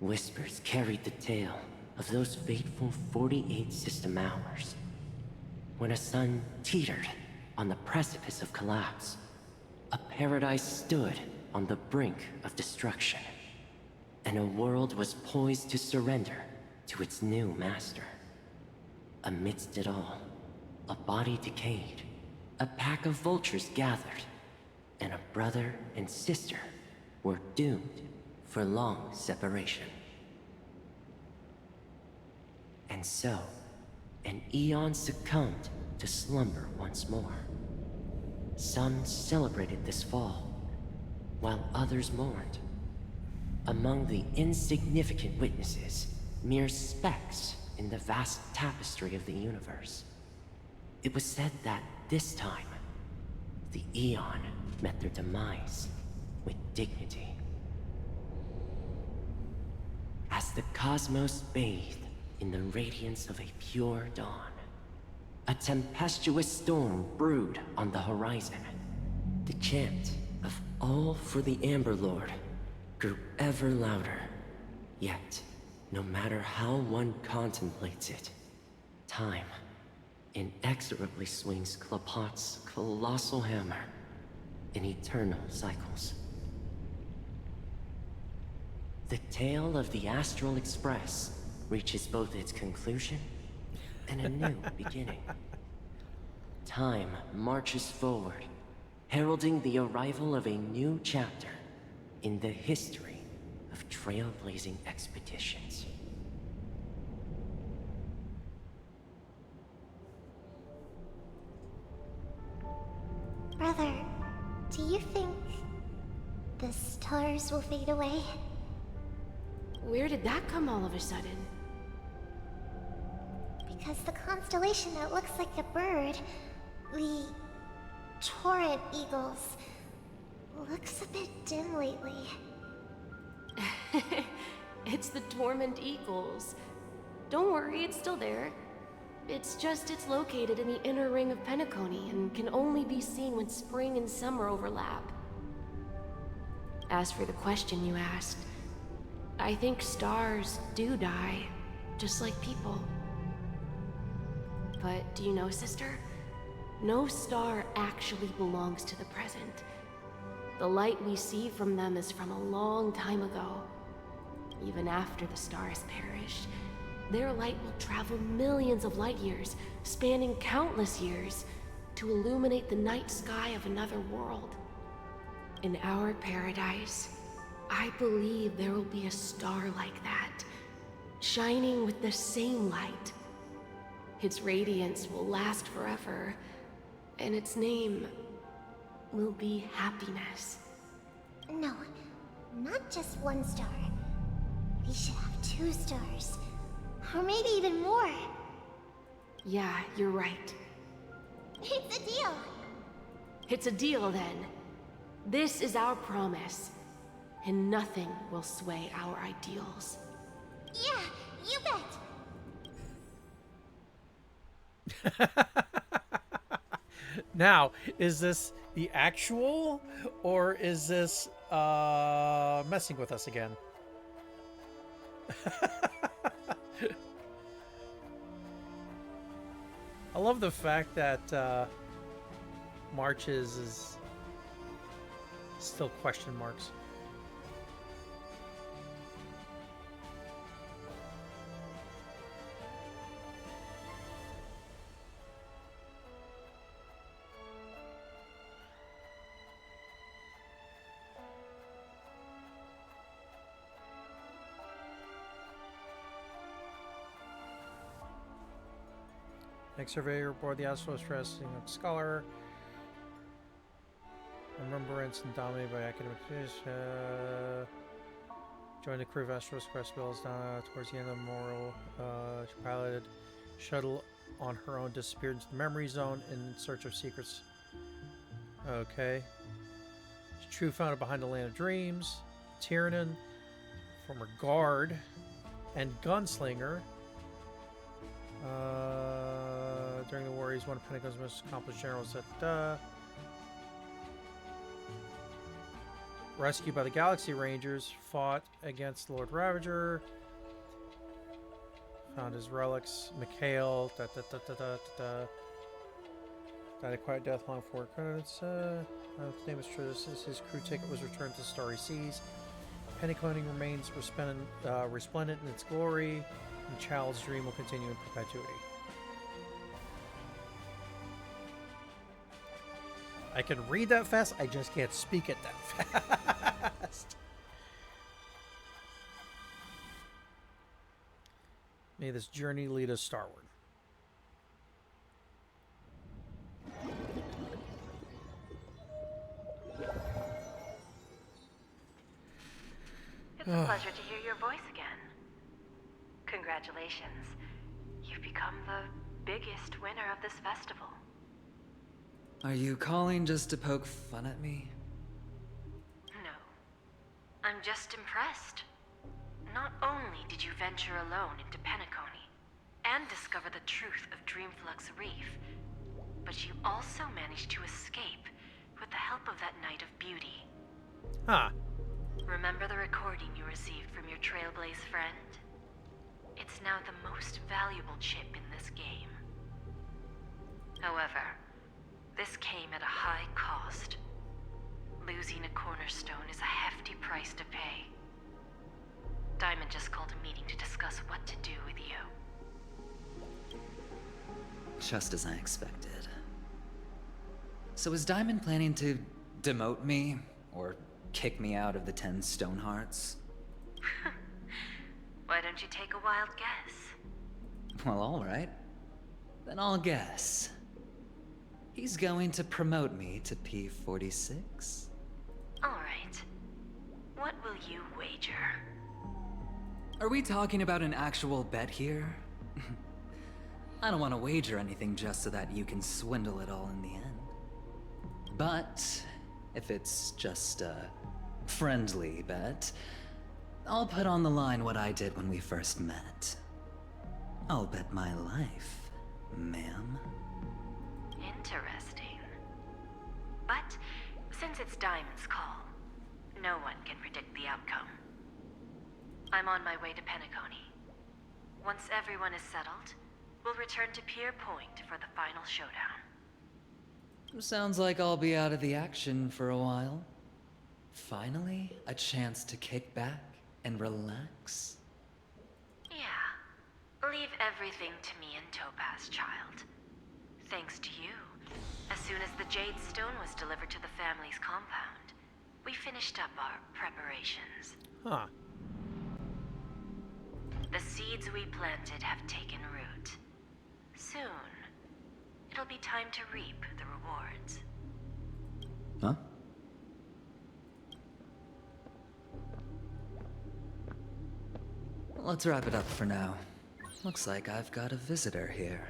Whispers carried the tale of those fateful 48 system hours, when a sun teetered on the precipice of collapse. A paradise stood on the brink of destruction, and a world was poised to surrender to its new master. Amidst it all, a body decayed, a pack of vultures gathered, and a brother and sister were doomed for long separation. And so, an eon succumbed to slumber once more. Some celebrated this fall, while others mourned. Among the insignificant witnesses, mere specks in the vast tapestry of the universe. It was said that this time, the Eon met their demise with dignity. As the cosmos bathed in the radiance of a pure dawn, a tempestuous storm brewed on the horizon. The chant of "All for the Amber Lord" grew ever louder. Yet, no matter how one contemplates it, time inexorably swings Klapot's colossal hammer in eternal cycles. The tale of the Astral Express reaches both its conclusion and a new beginning. Time marches forward, heralding the arrival of a new chapter in the history of trailblazing expeditions. Brother, do you think the stars will fade away? Where did that come all of a sudden? Because the constellation that looks like a bird, the Torrent Eagles, looks a bit dim lately. It's the Torment Eagles. Don't worry, it's still there. It's just it's located in the inner ring of Penacony and can only be seen when spring and summer overlap. As for the question you asked, I think stars do die, just like people. But do you know, sister? No star actually belongs to the present. The light we see from them is from a long time ago. Even after the stars perished, their light will travel millions of light years, spanning countless years, to illuminate the night sky of another world. In our paradise, I believe there will be a star like that, shining with the same light. Its radiance will last forever, and its name will be happiness. No, not just one star. We should have 2 stars. Or maybe even more. Yeah, you're right. It's a deal. It's a deal then. This is our promise, and nothing will sway our ideals. Yeah, you bet. Now, is this the actual, or is this messing with us again? I love the fact that March is still question marks. Next surveyor aboard the Astral Express, scholar. Remembrance and dominated by academic fish. Join the crew of Astros Quest Bills towards the end of the memorial. She piloted shuttle on her own, disappeared into the memory zone in search of secrets. Okay. True founded behind the Land of Dreams. Tyrannon, former guard and gunslinger. During the war, he's one of Pentagon's most accomplished generals. Rescued by the Galaxy Rangers, fought against Lord Ravager. Found his relics. Mikhail. Died a quiet death long before credits. If the name is true, his crew ticket was returned to Starry Seas. Penacony remains resplendent in its glory, and Child's dream will continue in perpetuity. I can read that fast, I just can't speak it that fast. May this journey lead us starward. It's a pleasure to hear your voice again. Congratulations. You've become the biggest winner of this festival. Are you calling just to poke fun at me? No. I'm just impressed. Not only did you venture alone into Penacony and discover the truth of Dreamflux Reef, but you also managed to escape with the help of that Knight of Beauty. Huh. Remember the recording you received from your Trailblaze friend? It's now the most valuable chip in this game. However, this came at a high cost. Losing a cornerstone is a hefty price to pay. Diamond just called a meeting to discuss what to do with you. Just as I expected. So is Diamond planning to demote me, or kick me out of the 10 Stonehearts? Why don't you take a wild guess? Well, alright. Then I'll guess. He's going to promote me to P46? Alright. What will you wager? Are we talking about an actual bet here? I don't want to wager anything just so that you can swindle it all in the end. But if it's just a friendly bet, I'll put on the line what I did when we first met. I'll bet my life, ma'am. Interesting. But since it's Diamond's call, no one can predict the outcome. I'm on my way to Penacony. Once everyone is settled, we'll return to Pier Point for the final showdown. Sounds like I'll be out of the action for a while. Finally, a chance to kick back and relax. Yeah. Leave everything to me and Topaz, child. Thanks to you, as soon as the Jade Stone was delivered to the family's compound, we finished up our preparations. Huh. The seeds we planted have taken root. Soon, it'll be time to reap the rewards. Huh? Let's wrap it up for now. Looks like I've got a visitor here.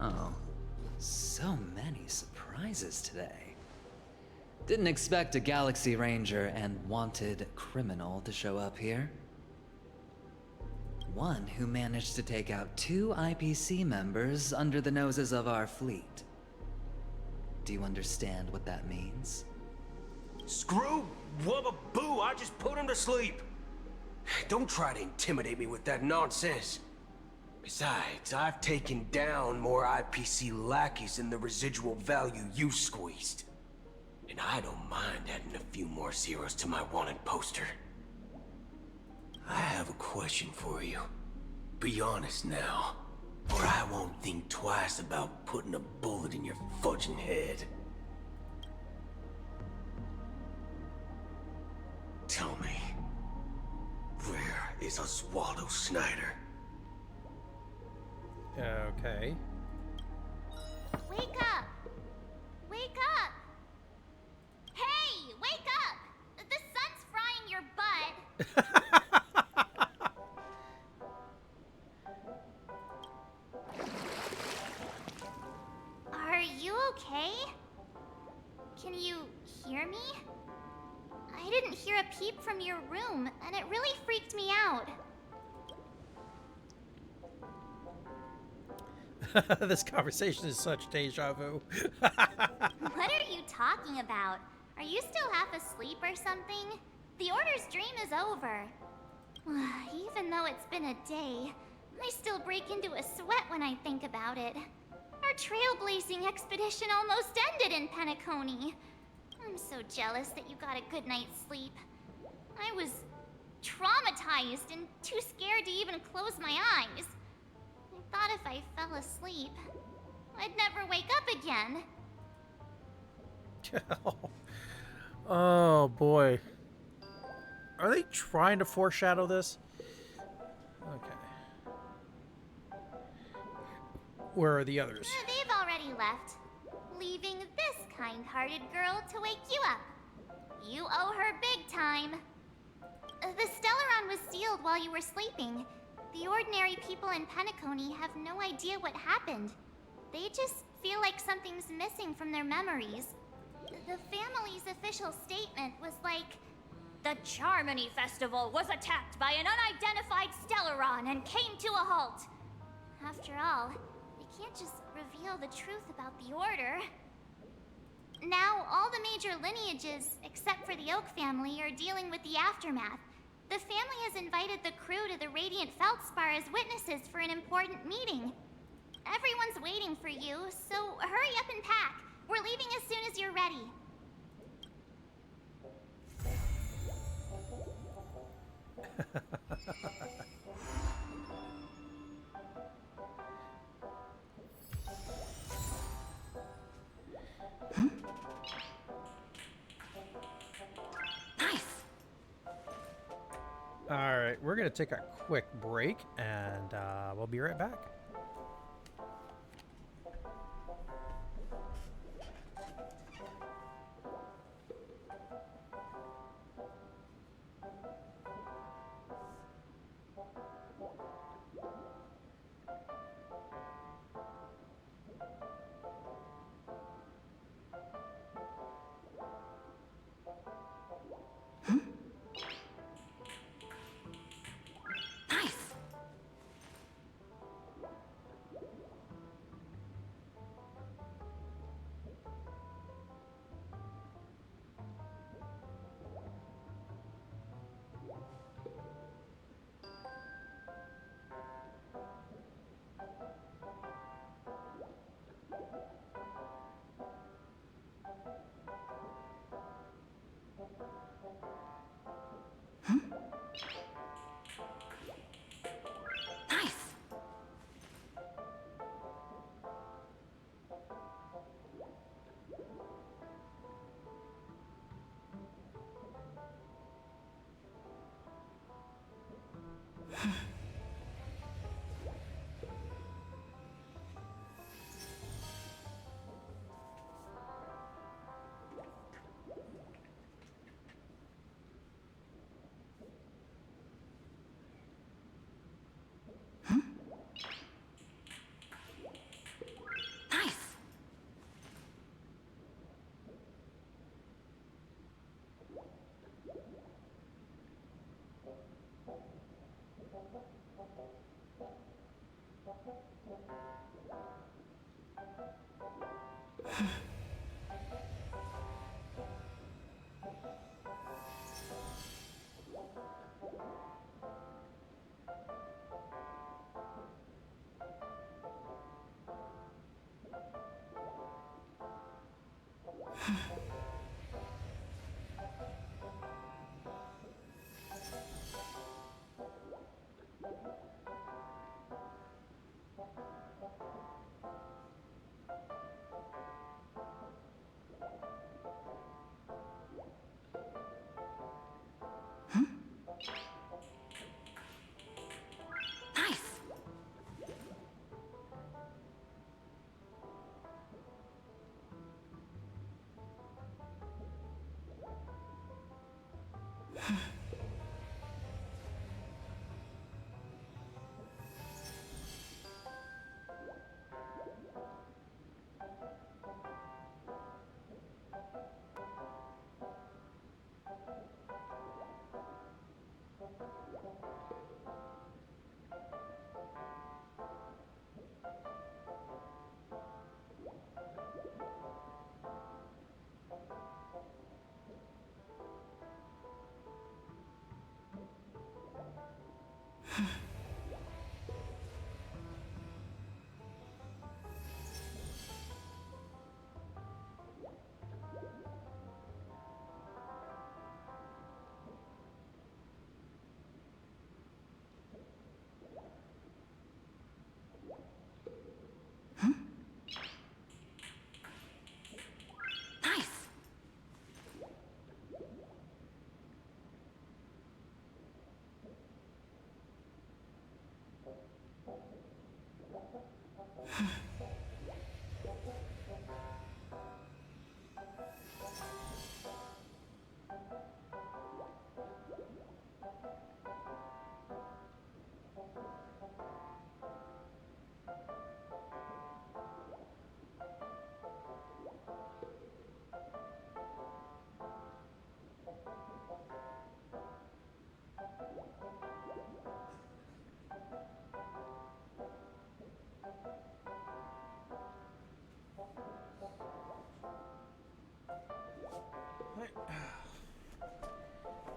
Oh, so many surprises today. Didn't expect a Galaxy Ranger and wanted criminal to show up here. One who managed to take out 2 IPC members under the noses of our fleet. Do you understand what that means? Screw wubba boo, I just put him to sleep. Don't try to intimidate me with that nonsense. Besides, I've taken down more IPC lackeys than the residual value you squeezed. And I don't mind adding a few more zeros to my wanted poster. I have a question for you. Be honest now, or I won't think twice about putting a bullet in your fudging head. Tell me, where is Oswaldo Snyder? Okay. Wake up! Wake wake up! Hey, wake up! The sun's frying your butt. Are you okay? Can you hear me? I didn't hear a peep from your room, and it really freaked me out. This conversation is such deja vu. What are you talking about? Are you still half asleep or something? The Order's dream is over. Even though it's been a day, I still break into a sweat when I think about it. Our trailblazing expedition almost ended in Penacony. I'm so jealous that you got a good night's sleep. I was traumatized and too scared to even close my eyes. I thought if I fell asleep, I'd never wake up again. Oh boy. Are they trying to foreshadow this? Okay. Where are the others? They've already left, leaving this kind-hearted girl to wake you up. You owe her big time. The Stellaron was sealed while you were sleeping. The ordinary people in Penacony have no idea what happened. They just feel like something's missing from their memories. The family's official statement was like, "The Charmony Festival was attacked by an unidentified Stellaron and came to a halt." After all, they can't just reveal the truth about the Order. Now, all the major lineages, except for the Oak family, are dealing with the aftermath. The family has invited the crew to the Radiant Feldspar as witnesses for an important meeting. Everyone's waiting for you, so hurry up and pack. We're leaving as soon as you're ready. All right, we're going to take a quick break, and we'll be right back.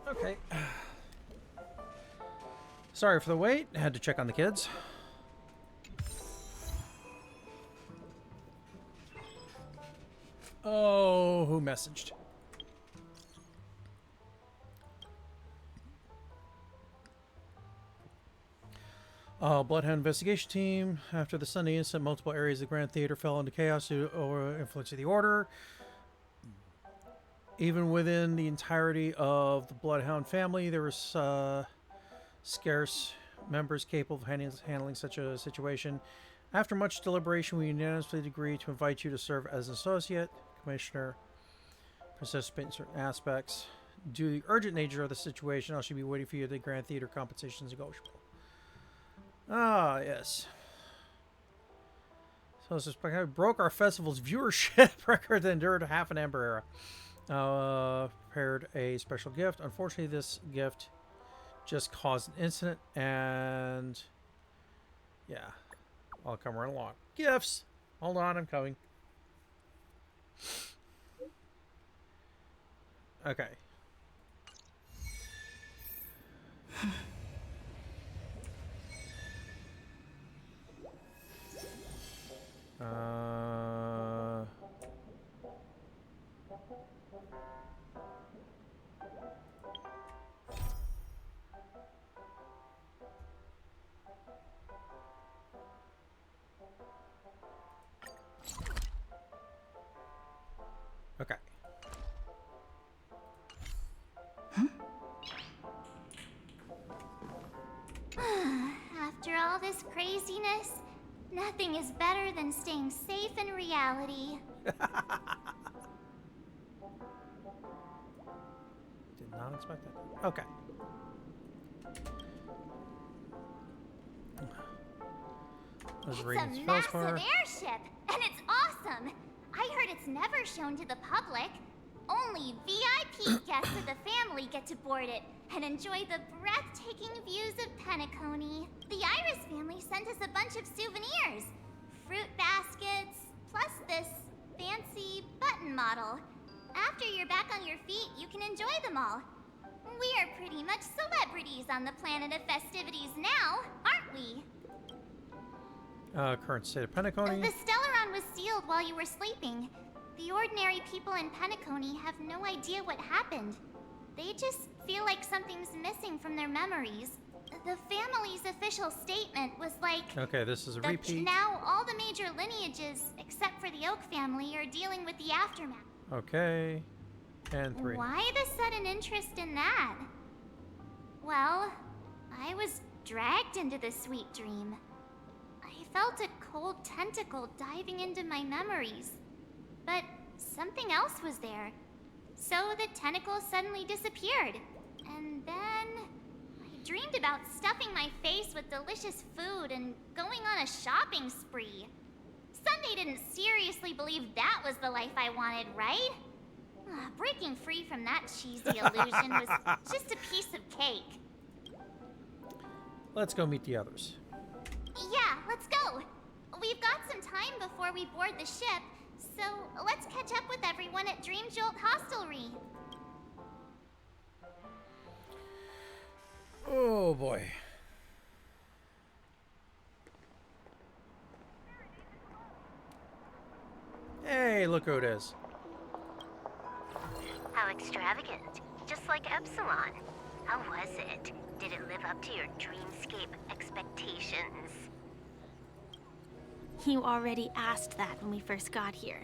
Okay. Sorry for the wait. I had to check on the kids. Oh, who messaged? Bloodhound investigation team. After the Sunday incident, multiple areas of the Grand Theater fell into chaos due to influence of the Order. Even within the entirety of the Bloodhound family, there was scarce members capable of handling such a situation. After much deliberation, we unanimously agreed to invite you to serve as an associate commissioner, participate in certain aspects. Due to the urgent nature of the situation, I shall be waiting for you at the Grand Theater. Compensation is negotiable. Ah, yes. So this broke our festival's viewership record that endured half an Amber Era. Prepared a special gift. Unfortunately, this gift just caused an incident, and yeah, I'll come right along. Gifts. Hold on, I'm coming. Okay. Okay. After all this craziness, nothing is better than staying safe in reality. Did not expect that. Okay. It's a massive airship, and it's awesome. I heard it's never shown to the public. Only VIP guests of the family get to board it and enjoy the breathtaking views of Penacony. The Iris family sent us a bunch of souvenirs. Fruit baskets, plus this fancy button model. After you're back on your feet, you can enjoy them all. We are pretty much celebrities on the planet of festivities now, aren't we? Current state of Penacony. The Stellaron was sealed while you were sleeping. The ordinary people in Penacony have no idea what happened. They just feel like something's missing from their memories. The family's official statement was like... Okay, this is a repeat. Now all the major lineages, except for the Oak family, are dealing with the aftermath. Okay. And 3. Why the sudden interest in that? Well, I was dragged into the sweet dream. I felt a cold tentacle diving into my memories. But something else was there. So the tentacle suddenly disappeared. And then I dreamed about stuffing my face with delicious food and going on a shopping spree. Sunday didn't seriously believe that was the life I wanted, right? Breaking free from that cheesy illusion was just a piece of cake. Let's go meet the others. Yeah, let's go. We've got some time before we board the ship, so let's catch up with everyone at Dream Jolt Hostelry. Oh boy. Hey, look who it is. How extravagant. Just like Epsilon. How was it? Did it live up to your dreamscape expectations? You already asked that when we first got here.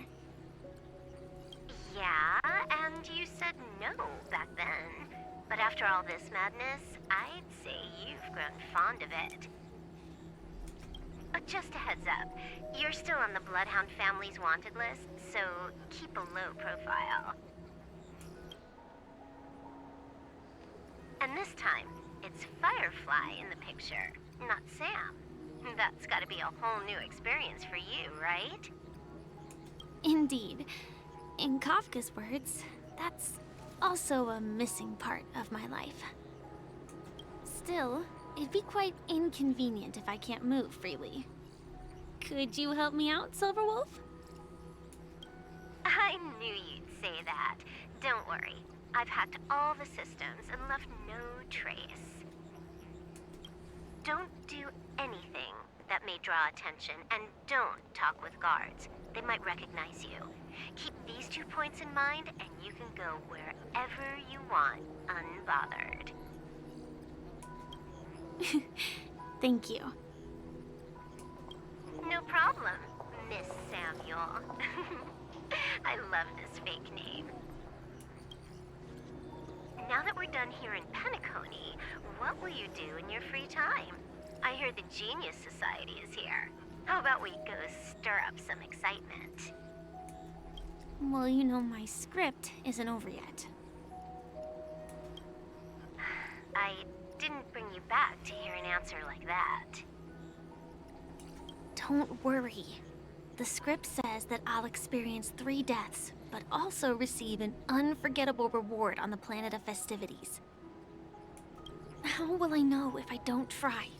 Yeah, and you said no back then. But after all this madness, I'd say you've grown fond of it. Just a heads up, you're still on the Bloodhound family's wanted list, so keep a low profile. And this time, it's Firefly in the picture, not Sam. That's gotta be a whole new experience for you, right? Indeed. In Kafka's words, that's also a missing part of my life. Still, it'd be quite inconvenient if I can't move freely. Could you help me out, Silverwolf? I knew you'd say that. Don't worry. I've hacked all the systems and left no trace. Don't do anything that may draw attention, and don't talk with guards. They might recognize you. Keep these 2 points in mind, and you can go wherever you want, unbothered. Thank you. No problem, Miss Samuel. I love this fake name. Now that we're done here in Penacony, what will you do in your free time? I hear the Genius Society is here. How about we go stir up some excitement? Well, you know my script isn't over yet. I didn't bring you back to hear an answer like that. Don't worry. The script says that I'll experience 3 deaths, but also receive an unforgettable reward on the planet of festivities. How will I know if I don't try?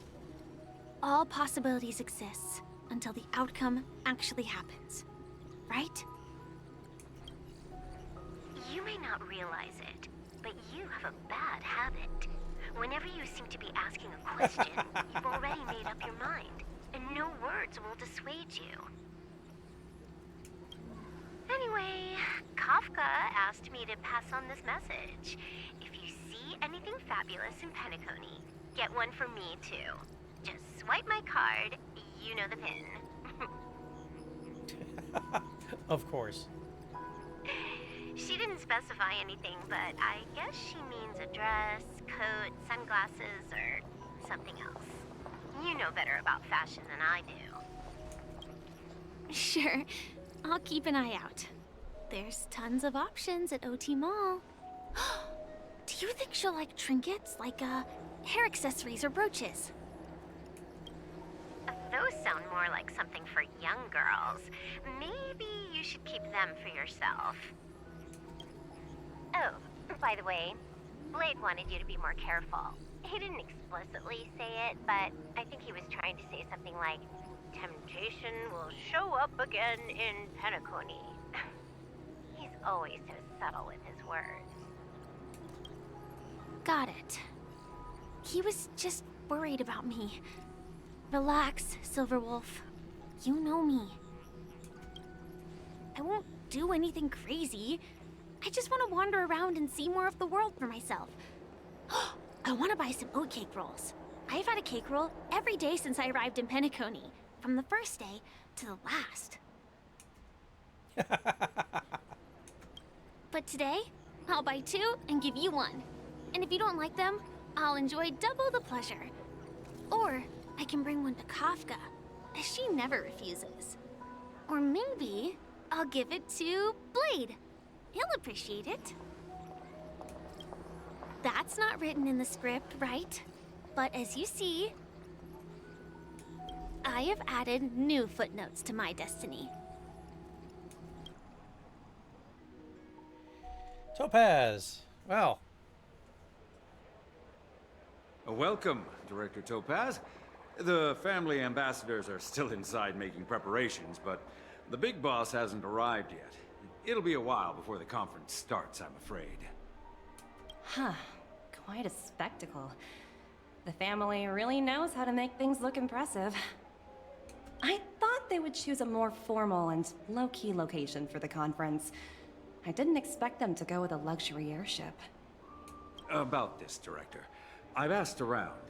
All possibilities exist until the outcome actually happens, right? You may not realize it, but you have a bad habit. Whenever you seem to be asking a question, you've already made up your mind, and no words will dissuade you. Anyway, Kafka asked me to pass on this message. If you see anything fabulous in Penacony, get one for me too. Just swipe my card, you know the pin. Of course. She didn't specify anything, but I guess she means a dress, coat, sunglasses, or something else. You know better about fashion than I do. Sure. I'll keep an eye out. There's tons of options at OT Mall. Do you think she'll like trinkets, like hair accessories or brooches? Those sound more like something for young girls. Maybe you should keep them for yourself. Oh, by the way, Blade wanted you to be more careful. He didn't explicitly say it, but I think he was trying to say something like, temptation will show up again in Penacony. He's always so subtle with his words. Got it. He was just worried about me. Relax, Silverwolf. You know me. I won't do anything crazy. I just want to wander around and see more of the world for myself. I want to buy some oat cake rolls. I've had a cake roll every day since I arrived in Penacony, from the first day to the last. But today, I'll buy 2 and give you 1. And if you don't like them, I'll enjoy double the pleasure. Or I can bring one to Kafka, as she never refuses. Or maybe I'll give it to Blade. He'll appreciate it. That's not written in the script, right? But as you see, I have added new footnotes to my destiny. Topaz. Well. Welcome, Director Topaz. The family ambassadors are still inside making preparations, but the big boss hasn't arrived yet. It'll be a while before the conference starts, I'm afraid. Huh. Quite a spectacle. The family really knows how to make things look impressive. I thought they would choose a more formal and low-key location for the conference. I didn't expect them to go with a luxury airship. About this, Director. I've asked around.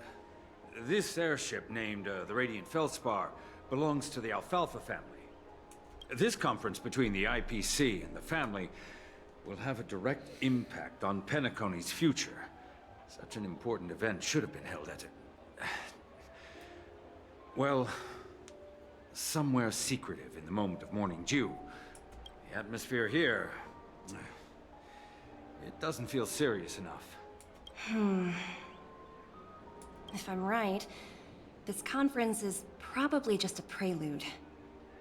This airship, named the Radiant Feldspar, belongs to the Alfalfa family. This conference between the IPC and the family will have a direct impact on Penacony's future. Such an important event should have been held at well, somewhere secretive in the moment of morning dew. The atmosphere here, it doesn't feel serious enough. If I'm right, this conference is probably just a prelude.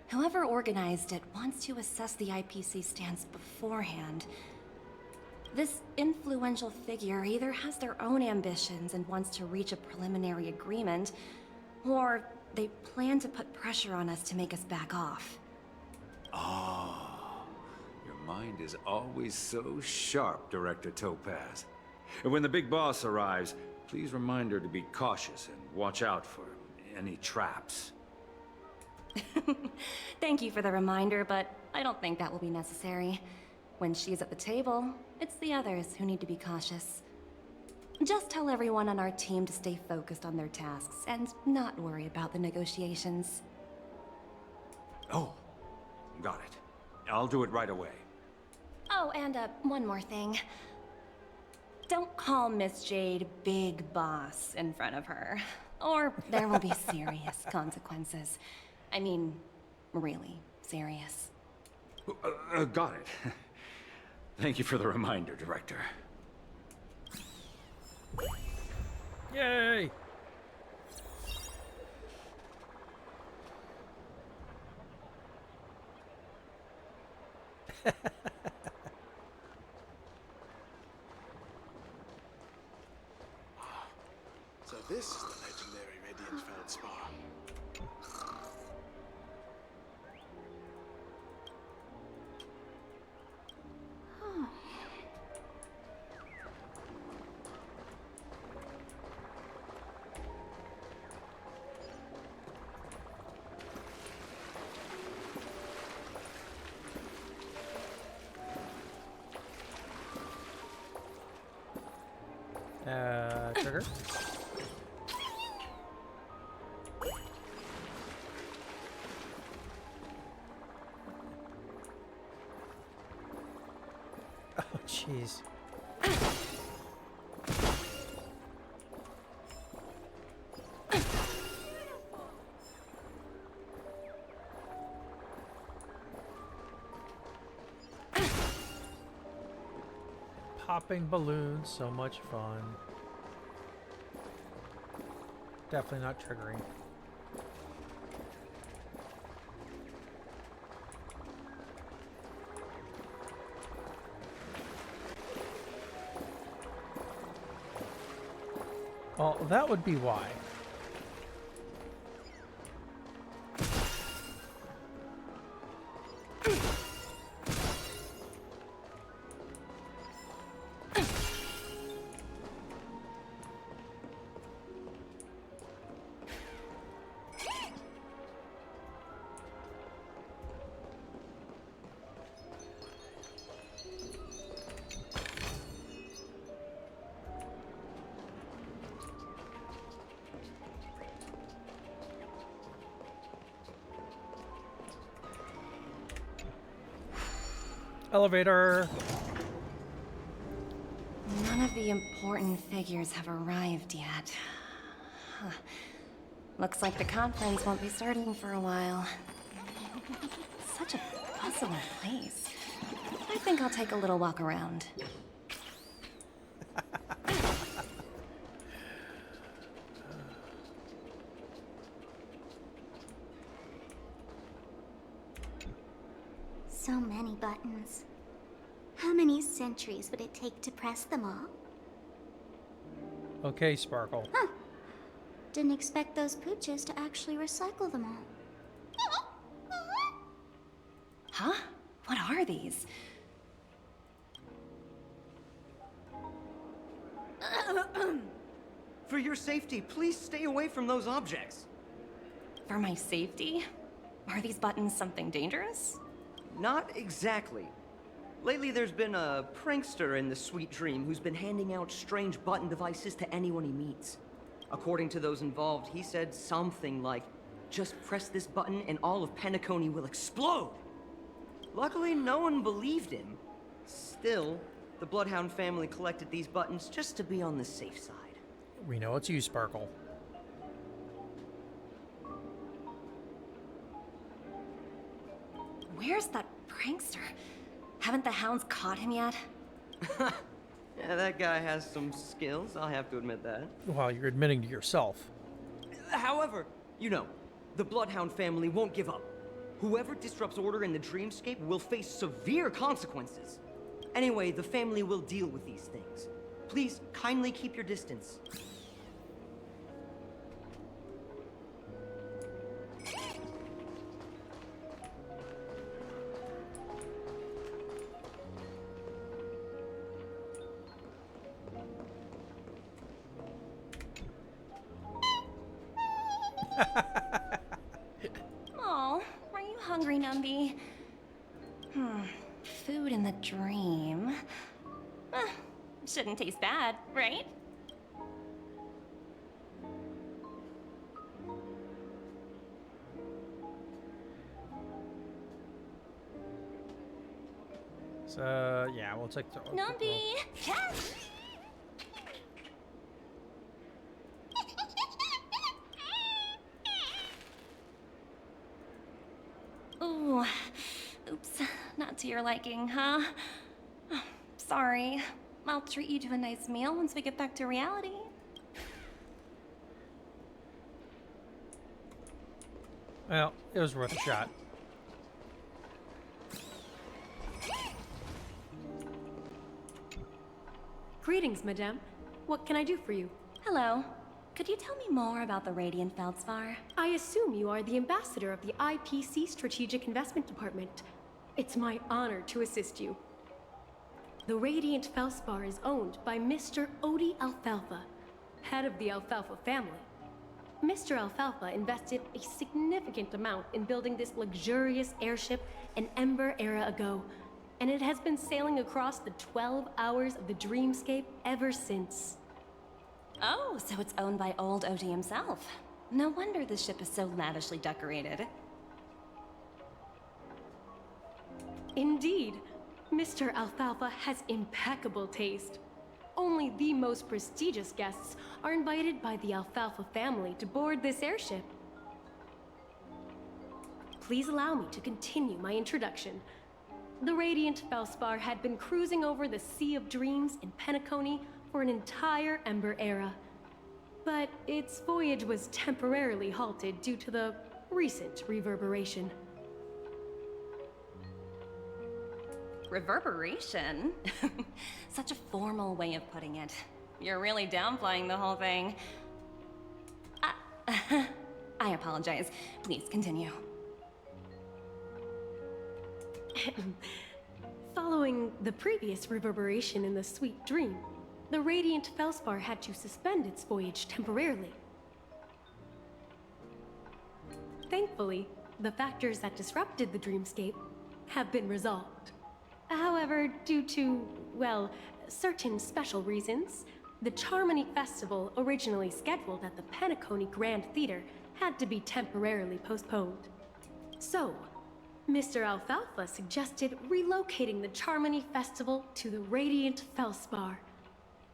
Whoever organized it wants to assess the IPC stance beforehand. This influential figure either has their own ambitions and wants to reach a preliminary agreement, or they plan to put pressure on us to make us back off. Ah, your mind is always so sharp, Director Topaz. And when the big boss arrives, please remind her to be cautious and watch out for any traps. Thank you for the reminder, but I don't think that will be necessary. When she's at the table, it's the others who need to be cautious. Just tell everyone on our team to stay focused on their tasks and not worry about the negotiations. Oh, got it. I'll do it right away. Oh, and one more thing. Don't call Miss Jade Big Boss in front of her, or there will be serious consequences. I mean, really serious. Got it. Thank you for the reminder, Director. Yay! So this is the legendary Radiant Feldspar. Trigger. Oh, jeez. Popping balloons, so much fun. Definitely not triggering. Well, that would be why. Elevator. None of the important figures have arrived yet. Huh. Looks like the conference won't be starting for a while. Such a bustling place. I think I'll take a little walk around. So many buttons. How many centuries would it take to press them all? Okay, Sparkle. Huh. Didn't expect those pooches to actually recycle them all. Huh? What are these? For your safety, please stay away from those objects. For my safety? Are these buttons something dangerous? Not exactly. Lately, there's been a prankster in the Sweet Dream who's been handing out strange button devices to anyone he meets. According to those involved, he said something like, "Just press this button and all of Penacony will explode!" Luckily, no one believed him. Still, the Bloodhound family collected these buttons just to be on the safe side. We know it's you, Sparkle. Where's that prankster? Haven't the hounds caught him yet? Yeah, that guy has some skills, I'll have to admit that. Well, you're admitting to yourself. However, you know, the Bloodhound family won't give up. Whoever disrupts order in the dreamscape will face severe consequences. Anyway, the family will deal with these things. Please kindly keep your distance. Oh, are you hungry, Numby? Food in the dream. Shouldn't taste bad, right? So, yeah, we'll take the... Numby! Ooh, oops, not to your liking, huh? Sorry. I'll treat you to a nice meal once we get back to reality. Well, it was worth a shot. Greetings, madame. What can I do for you? Hello. Could you tell me more about the Radiant Feldspar? I assume you are the ambassador of the IPC Strategic Investment Department. It's my honor to assist you. The Radiant Feldspar is owned by Mr. Odie Alfalfa, head of the Alfalfa family. Mr. Alfalfa invested a significant amount in building this luxurious airship an Ember era ago, and it has been sailing across the 12 hours of the dreamscape ever since. Oh, so it's owned by old Odie himself. No wonder the ship is so lavishly decorated. Indeed. Mr. Alfalfa has impeccable taste. Only the most prestigious guests are invited by the Alfalfa family to board this airship. Please allow me to continue my introduction. The Radiant Feldspar had been cruising over the Sea of Dreams in Penacony for an entire Ember era. But its voyage was temporarily halted due to the recent reverberation. Reverberation? Such a formal way of putting it. You're really downplaying the whole thing. I apologize. Please continue. Following the previous reverberation in the Sweet Dream, the Radiant Feldspar had to suspend its voyage temporarily. Thankfully, the factors that disrupted the dreamscape have been resolved. However, due to, well, certain special reasons, the Charmony Festival, originally scheduled at the Penacony Grand Theater, had to be temporarily postponed. So, Mr. Alfalfa suggested relocating the Charmony Festival to the Radiant Feldspar,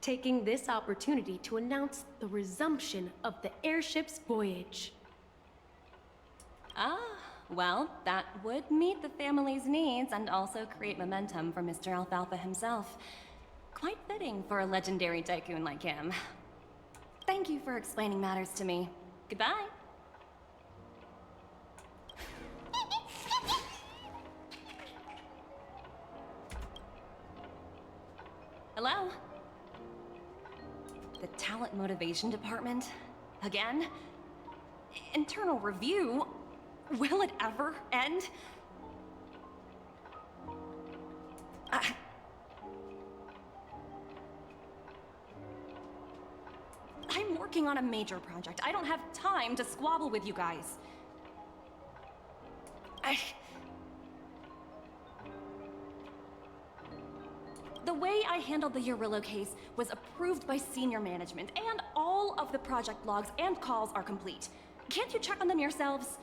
taking this opportunity to announce the resumption of the airship's voyage. Ah, well, that would meet the family's needs and also create momentum for Mr. Alfalfa himself. Quite fitting for a legendary tycoon like him. Thank you for explaining matters to me. Goodbye. Hello? The Talent Motivation Department? Again? Internal review? Will it ever end? I'm working on a major project. I don't have time to squabble with you guys. The way I handled the Urillo case was approved by senior management, and all of the project logs and calls are complete. Can't you check on them yourselves?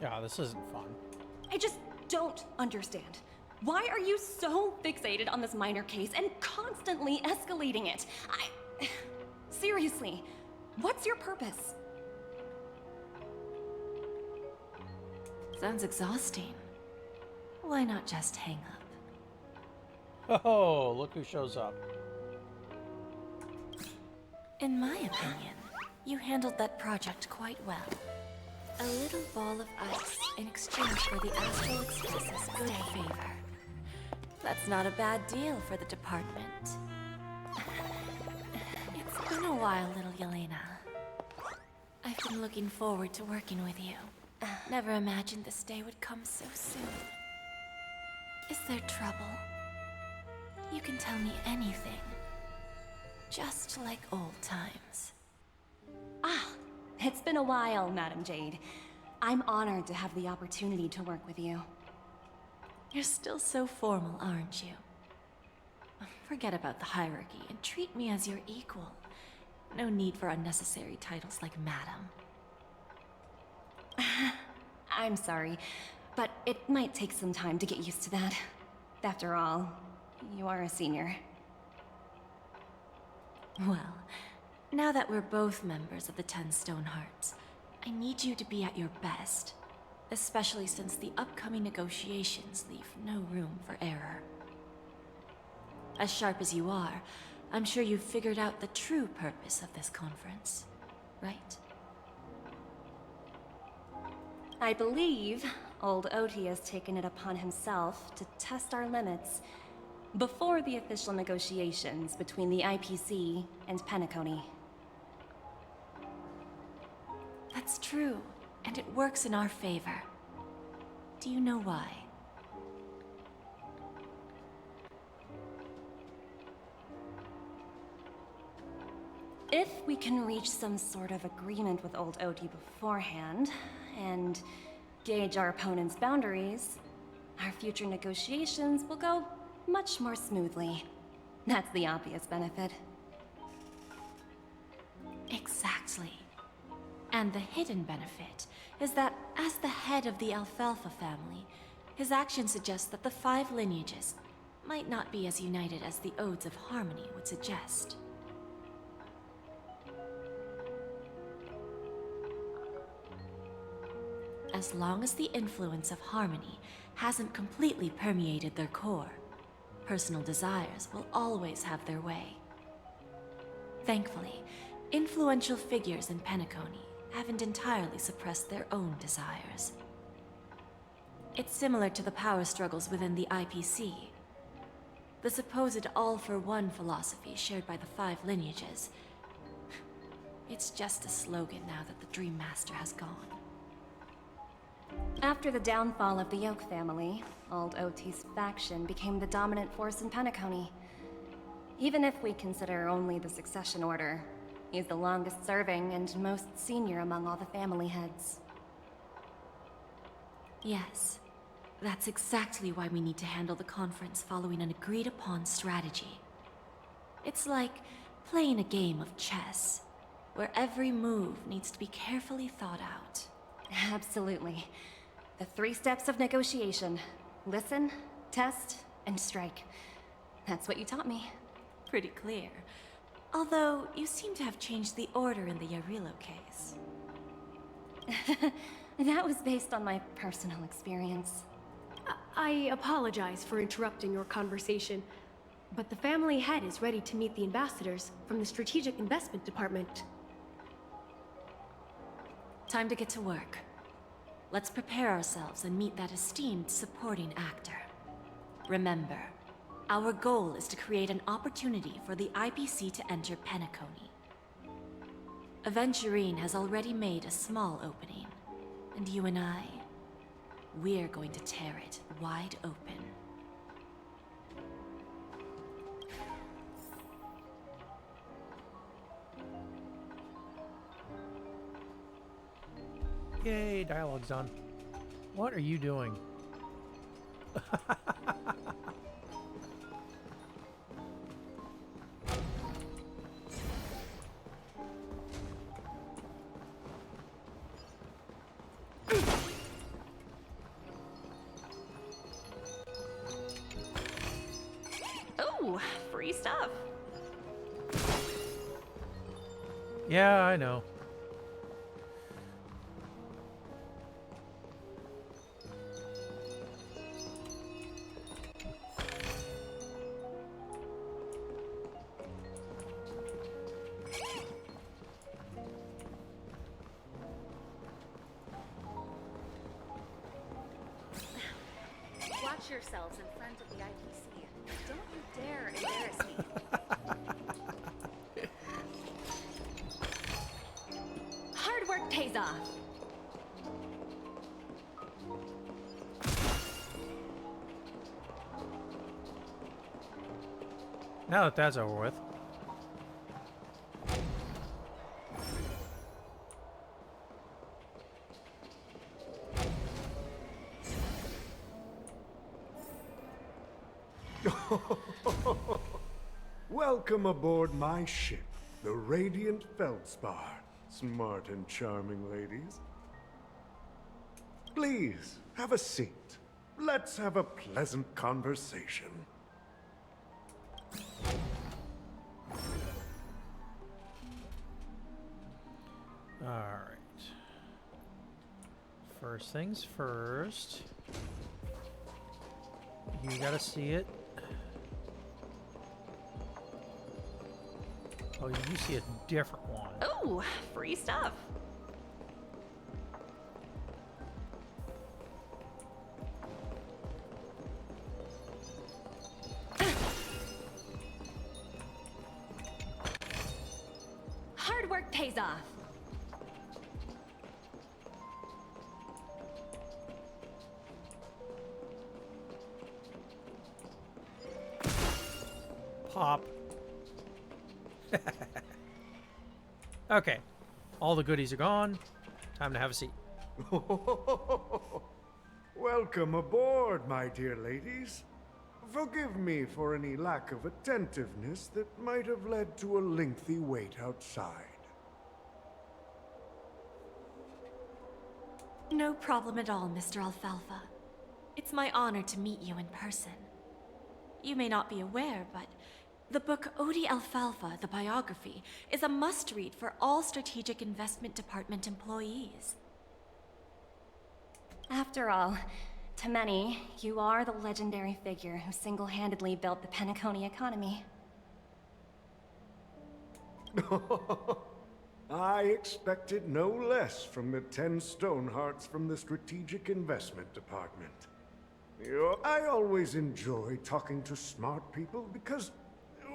Yeah, this isn't fun. I just don't understand. Why are you so fixated on this minor case and constantly escalating it? Seriously, what's your purpose? Sounds exhausting. Why not just hang up? Oh, look who shows up. In my opinion, you handled that project quite well. A little ball of ice in exchange for the Astral Express's good favor. That's not a bad deal for the department. It's been a while, little Yelena. I've been looking forward to working with you. Never imagined this day would come so soon. Is there trouble? You can tell me anything. Just like old times. It's been a while, Madam Jade. I'm honored to have the opportunity to work with you. You're still so formal, aren't you? Forget about the hierarchy and treat me as your equal. No need for unnecessary titles like Madam. I'm sorry, but it might take some time to get used to that. After all, you are a senior. Well, now that we're both members of the 10 Stonehearts, I need you to be at your best. Especially since the upcoming negotiations leave no room for error. As sharp as you are, I'm sure you've figured out the true purpose of this conference, right? I believe old Oti has taken it upon himself to test our limits before the official negotiations between the IPC and Penacony. That's true, and it works in our favor. Do you know why? If we can reach some sort of agreement with old Oti beforehand, and gauge our opponent's boundaries, our future negotiations will go much more smoothly. That's the obvious benefit. Exactly. And the hidden benefit is that as the head of the Alfalfa family, his actions suggest that the 5 lineages might not be as united as the Odes of Harmony would suggest. As long as the influence of Harmony hasn't completely permeated their core, personal desires will always have their way. Thankfully, influential figures in Penacony haven't entirely suppressed their own desires. It's similar to the power struggles within the IPC. The supposed all-for-one philosophy shared by the 5 lineages. It's just a slogan now that the Dream Master has gone. After the downfall of the Yoke family, old Oti's faction became the dominant force in Penacony. Even if we consider only the succession order, he's the longest serving and most senior among all the family heads. Yes, that's exactly why we need to handle the conference following an agreed-upon strategy. It's like playing a game of chess, where every move needs to be carefully thought out. Absolutely. The 3 steps of negotiation. Listen, test, and strike. That's what you taught me. Pretty clear. Although, you seem to have changed the order in the Yarillo case. That was based on my personal experience. I apologize for interrupting your conversation, but the family head is ready to meet the ambassadors from the Strategic Investment Department. Time to get to work. Let's prepare ourselves and meet that esteemed supporting actor. Remember, our goal is to create an opportunity for the IPC to enter Penacony. Aventurine has already made a small opening, and you and I, we're going to tear it wide open. Yay, dialogue's done. What are you doing? Oh, free stuff. Yeah, I know. Watch yourselves in front of the IPC. Don't you dare embarrass me. Hard work pays off. Now that that's over with. Welcome aboard my ship, the Radiant Feldspar. Smart and charming ladies. Please, have a seat. Let's have a pleasant conversation. Alright. First things first. You gotta see it. Oh, you see a different one. Oh, free stuff. Hard work pays off. Pop. Okay. All the goodies are gone. Time to have a seat. Welcome aboard, my dear ladies. Forgive me for any lack of attentiveness that might have led to a lengthy wait outside. No problem at all, Mr. Alfalfa. It's my honor to meet you in person. You may not be aware, but the book Odie Alfalfa, the biography, is a must-read for all Strategic Investment Department employees. After all, to many, you are the legendary figure who single-handedly built the Penacony economy. I expected no less from the 10 Stonehearts from the Strategic Investment Department. I always enjoy talking to smart people because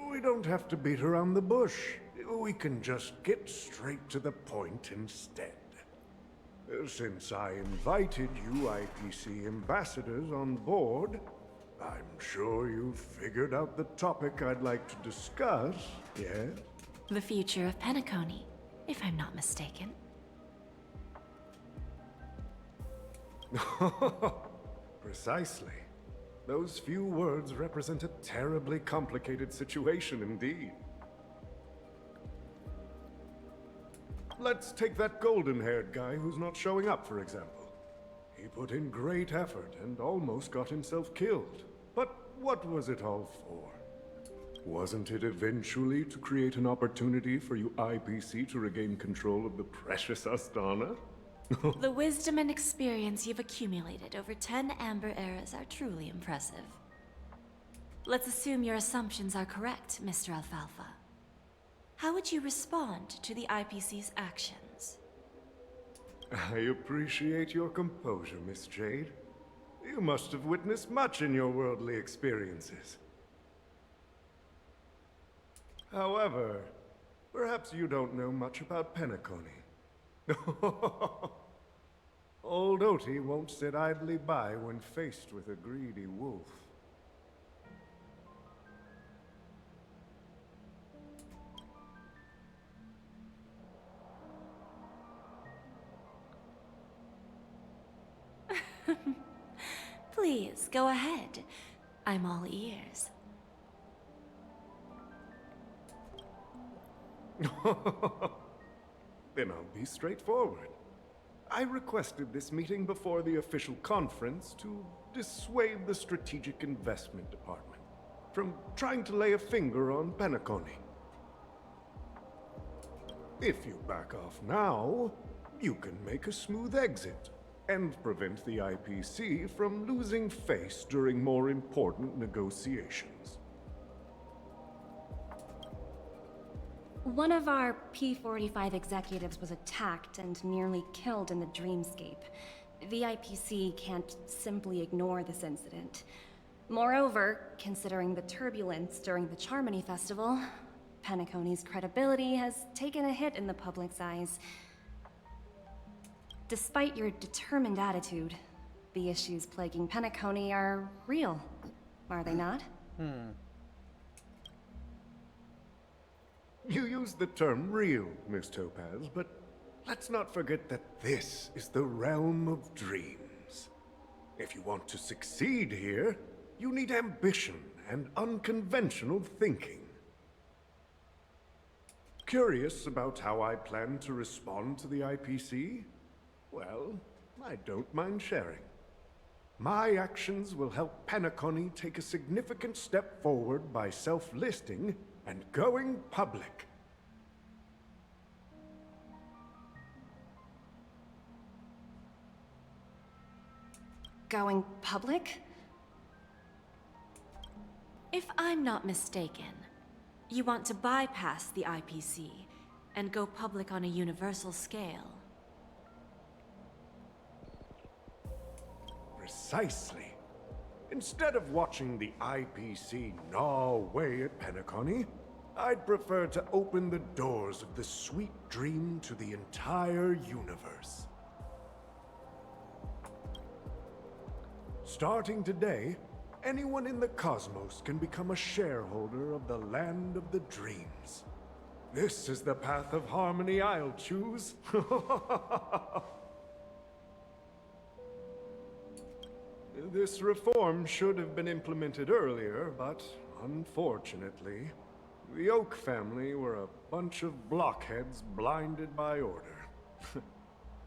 we don't have to beat around the bush. We can just get straight to the point instead. Since I invited you IPC ambassadors on board, I'm sure you've figured out the topic I'd like to discuss, yes? The future of Penacony, if I'm not mistaken. Precisely. Those few words represent a terribly complicated situation indeed. Let's take that golden-haired guy who's not showing up, for example. He put in great effort and almost got himself killed. But what was it all for? Wasn't it eventually to create an opportunity for you IPC to regain control of the precious Astana? The wisdom and experience you've accumulated over 10 Amber Eras are truly impressive. Let's assume your assumptions are correct, Mr. Alfalfa. How would you respond to the IPC's actions? I appreciate your composure, Miss Jade. You must have witnessed much in your worldly experiences. However, perhaps you don't know much about Penacony. Old Oti won't sit idly by when faced with a greedy wolf. Please, go ahead. I'm all ears. Then I'll be straightforward. I requested this meeting before the official conference to dissuade the Strategic Investment Department from trying to lay a finger on Penacony. If you back off now, you can make a smooth exit and prevent the IPC from losing face during more important negotiations. One of our P-45 executives was attacked and nearly killed in the Dreamscape. The IPC can't simply ignore this incident. Moreover, considering the turbulence during the Charmony Festival, Penacony's credibility has taken a hit in the public's eyes. Despite your determined attitude, the issues plaguing Penacony are real, are they not? You use the term real, Miss Topaz, but let's not forget that this is the realm of dreams. If you want to succeed here, you need ambition and unconventional thinking. Curious about how I plan to respond to the IPC? Well, I don't mind sharing. My actions will help Penacony take a significant step forward by self-listing and going public. Going public? If I'm not mistaken, you want to bypass the IPC and go public on a universal scale. Precisely. Instead of watching the IPC gnaw away at Penacony, I'd prefer to open the doors of the sweet dream to the entire universe. Starting today, anyone in the cosmos can become a shareholder of the land of the dreams. This is the path of harmony I'll choose. This reform should have been implemented earlier, but unfortunately, the Oak family were a bunch of blockheads blinded by order.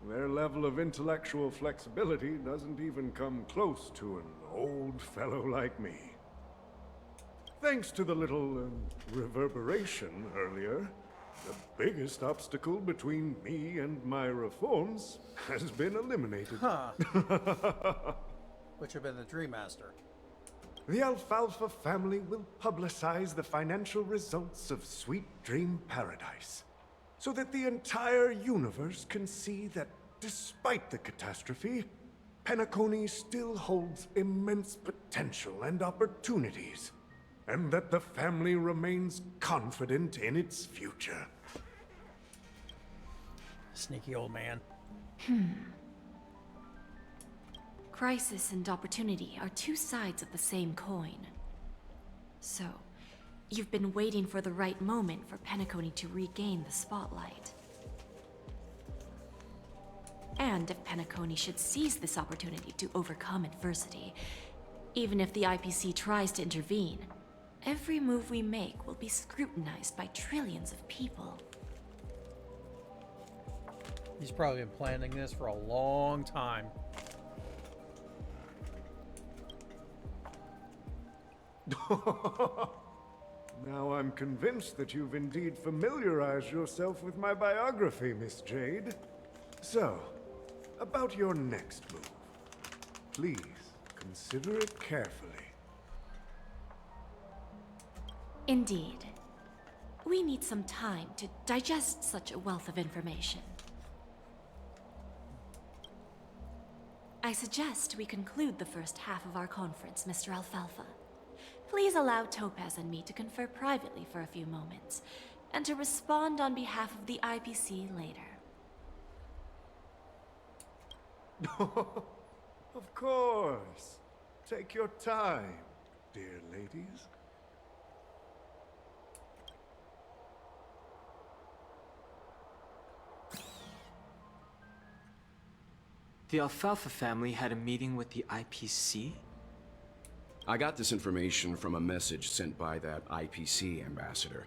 Their level of intellectual flexibility doesn't even come close to an old fellow like me. Thanks to the little reverberation earlier, the biggest obstacle between me and my reforms has been eliminated. Which have been the Dream Master. The Alfalfa family will publicize the financial results of Sweet Dream Paradise, so that the entire universe can see that despite the catastrophe, Penacony still holds immense potential and opportunities, and that the family remains confident in its future. Sneaky old man. Crisis and opportunity are two sides of the same coin. So, you've been waiting for the right moment for Penacony to regain the spotlight. And if Penacony should seize this opportunity to overcome adversity, even if the IPC tries to intervene, every move we make will be scrutinized by trillions of people. He's probably been planning this for a long time. Now I'm convinced that you've indeed familiarized yourself with my biography, Miss Jade. So, about your next move. Please, consider it carefully. Indeed. We need some time to digest such a wealth of information. I suggest we conclude the first half of our conference, Mr. Alfalfa. Please allow Topaz and me to confer privately for a few moments, and to respond on behalf of the IPC later. Of course. Take your time, dear ladies. The Alfalfa family had a meeting with the IPC? I got this information from a message sent by that IPC ambassador.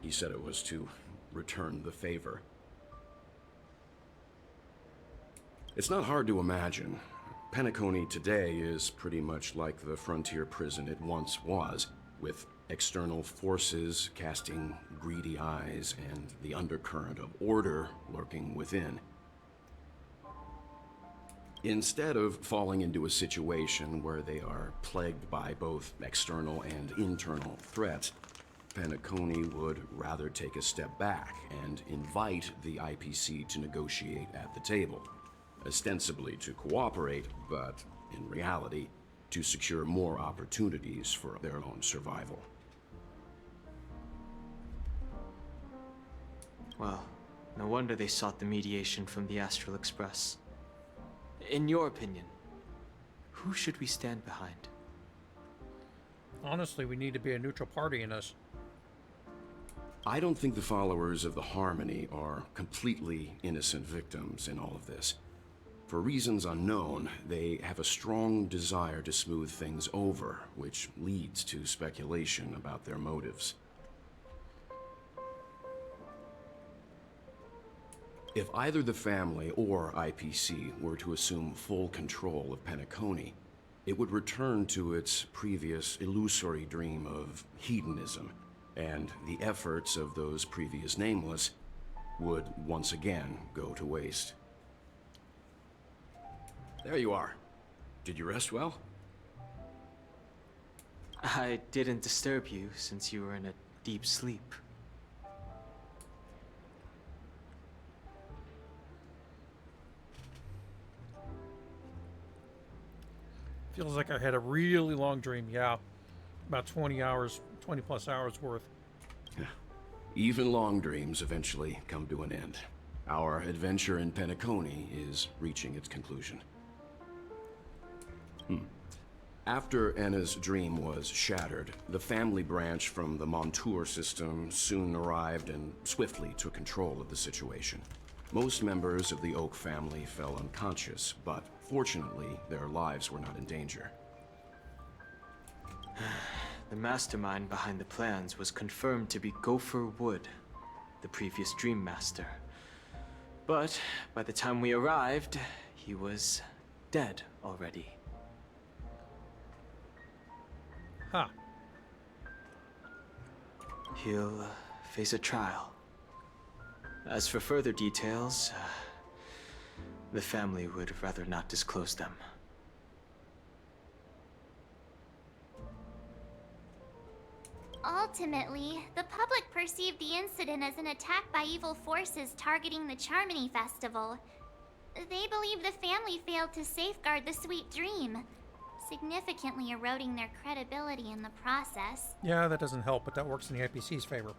He said it was to return the favor. It's not hard to imagine. Penacony today is pretty much like the frontier prison it once was, with external forces casting greedy eyes and the undercurrent of order lurking within. Instead of falling into a situation where they are plagued by both external and internal threats, Penacony would rather take a step back and invite the IPC to negotiate at the table, ostensibly to cooperate, but in reality, to secure more opportunities for their own survival. Well, no wonder they sought the mediation from the Astral Express. In your opinion, who should we stand behind? Honestly, we need to be a neutral party in this. I don't think the followers of the Harmony are completely innocent victims in all of this. For reasons unknown, they have a strong desire to smooth things over, which leads to speculation about their motives. If either the family or IPC were to assume full control of Penacony, it would return to its previous illusory dream of hedonism, and the efforts of those previous nameless would once again go to waste. There you are. Did you rest well? I didn't disturb you since you were in a deep sleep. Feels like I had a really long dream, yeah. About 20 hours, 20 plus hours worth. Even long dreams eventually come to an end. Our adventure in Penacony is reaching its conclusion. After Enna's dream was shattered, the family branch from the Montour system soon arrived and swiftly took control of the situation. Most members of the Oak family fell unconscious, but fortunately, their lives were not in danger. The mastermind behind the plans was confirmed to be Gopher Wood, the previous Dream Master. But by the time we arrived, he was dead already. Huh. He'll face a trial. As for further details, the family would rather not disclose them. Ultimately, the public perceived the incident as an attack by evil forces targeting the Charmony Festival. They believe the family failed to safeguard the sweet dream, significantly eroding their credibility in the process. Yeah, that doesn't help, but that works in the IPC's favor.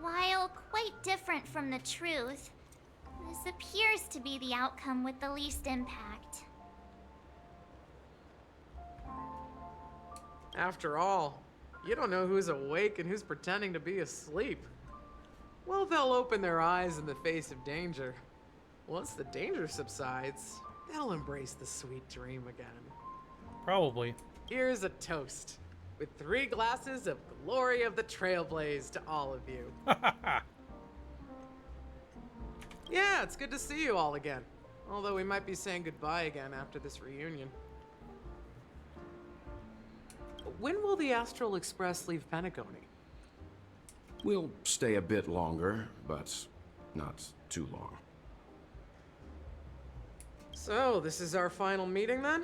While quite different from the truth, this appears to be the outcome with the least impact. After all, you don't know who's awake and who's pretending to be asleep. Well, they'll open their eyes in the face of danger. Once the danger subsides, they'll embrace the sweet dream again. Probably. Here's a toast, with 3 glasses of glory of the Trailblaze to all of you. Yeah, it's good to see you all again. Although we might be saying goodbye again after this reunion. When will the Astral Express leave Penacony? We'll stay a bit longer, but not too long. So, this is our final meeting then?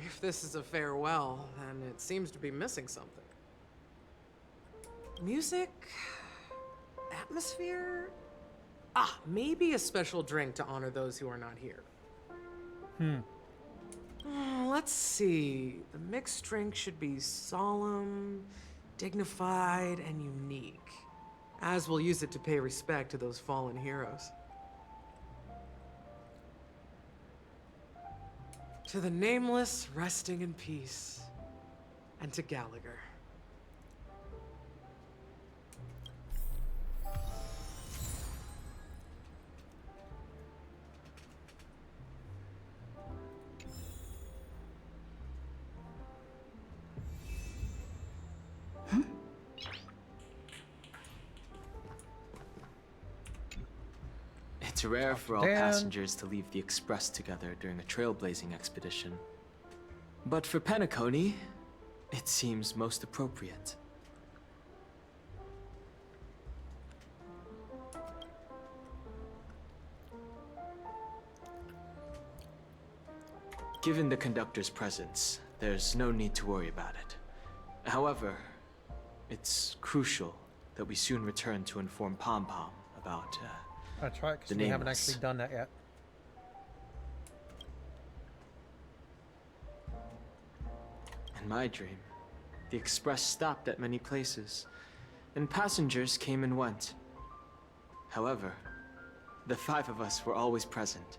If this is a farewell, then it seems to be missing something. Music? Atmosphere? Ah, maybe a special drink to honor those who are not here. Let's see. The mixed drink should be solemn, dignified, and unique, as we'll use it to pay respect to those fallen heroes. To the nameless, resting in peace, and to Gallagher. It's rare for all Dan. passengers to leave the Express together during a trailblazing expedition. But for Penacony, it seems most appropriate. Given the conductor's presence, there's no need to worry about it. However, it's crucial that we soon return to inform Pom Pom about That's right, because the we haven't nameless. actually done that yet. In my dream, the Express stopped at many places, and passengers came and went. However, the 5 of us were always present,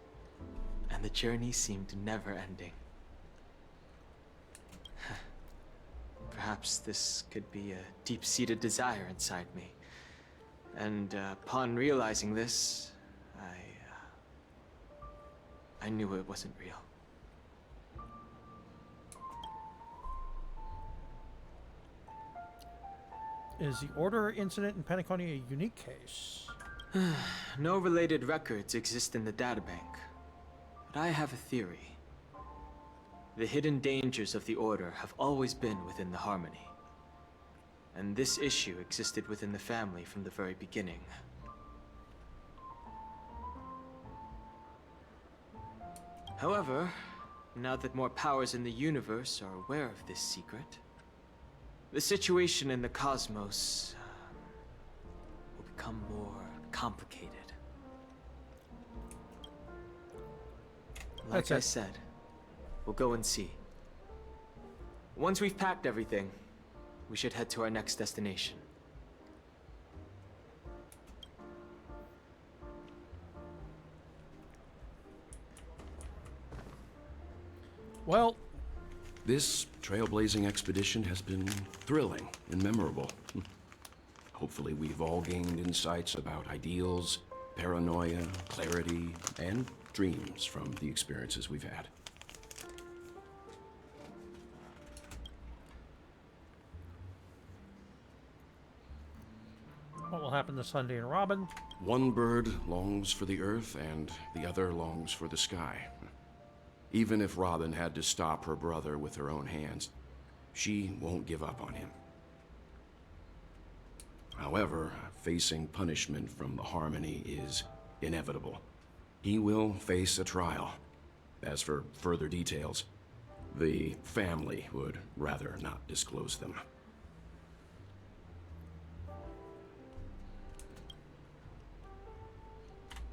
and the journey seemed never ending. Perhaps this could be a deep-seated desire inside me. And upon realizing this, I knew it wasn't real. Is the Order incident in Penacony a unique case? No related records exist in the databank, but I have a theory. The hidden dangers of the Order have always been within the Harmony. And this issue existed within the family from the very beginning. However, now that more powers in the universe are aware of this secret, the situation in the cosmos will become more complicated. Like I said, we'll go and see. Once we've packed everything, we should head to our next destination. Well, this trailblazing expedition has been thrilling and memorable. Hopefully we've all gained insights about ideals, paranoia, clarity, and dreams from the experiences we've had. what will happen to Sunday and Robin? One bird longs for the earth, and the other longs for the sky. Even if Robin had to stop her brother with her own hands, she won't give up on him. However, facing punishment from the Harmony is inevitable. He will face a trial. As for further details, the family would rather not disclose them.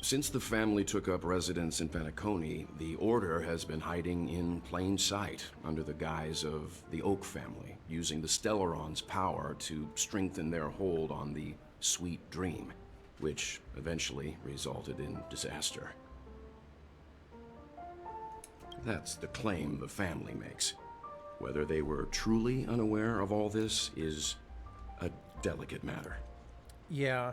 Since the family took up residence in Penacony, the Order has been hiding in plain sight under the guise of the Oak family, using the Stellaron's power to strengthen their hold on the Sweet Dream, which eventually resulted in disaster. That's the claim the family makes. Whether they were truly unaware of all this is a delicate matter. Yeah.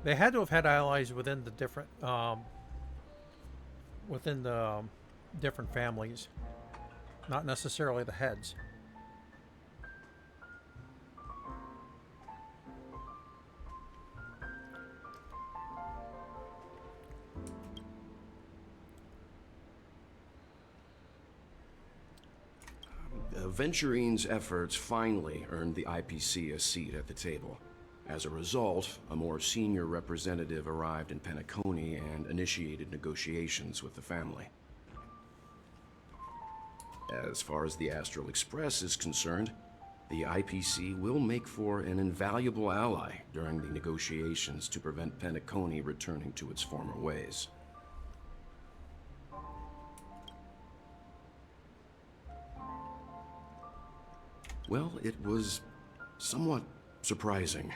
They had to have had allies within the different different families, not necessarily the heads. Venturine's efforts finally earned the IPC a seat at the table. As a result, a more senior representative arrived in Penacony and initiated negotiations with the family. As far as the Astral Express is concerned, the IPC will make for an invaluable ally during the negotiations to prevent Penacony returning to its former ways. Well, it was somewhat surprising.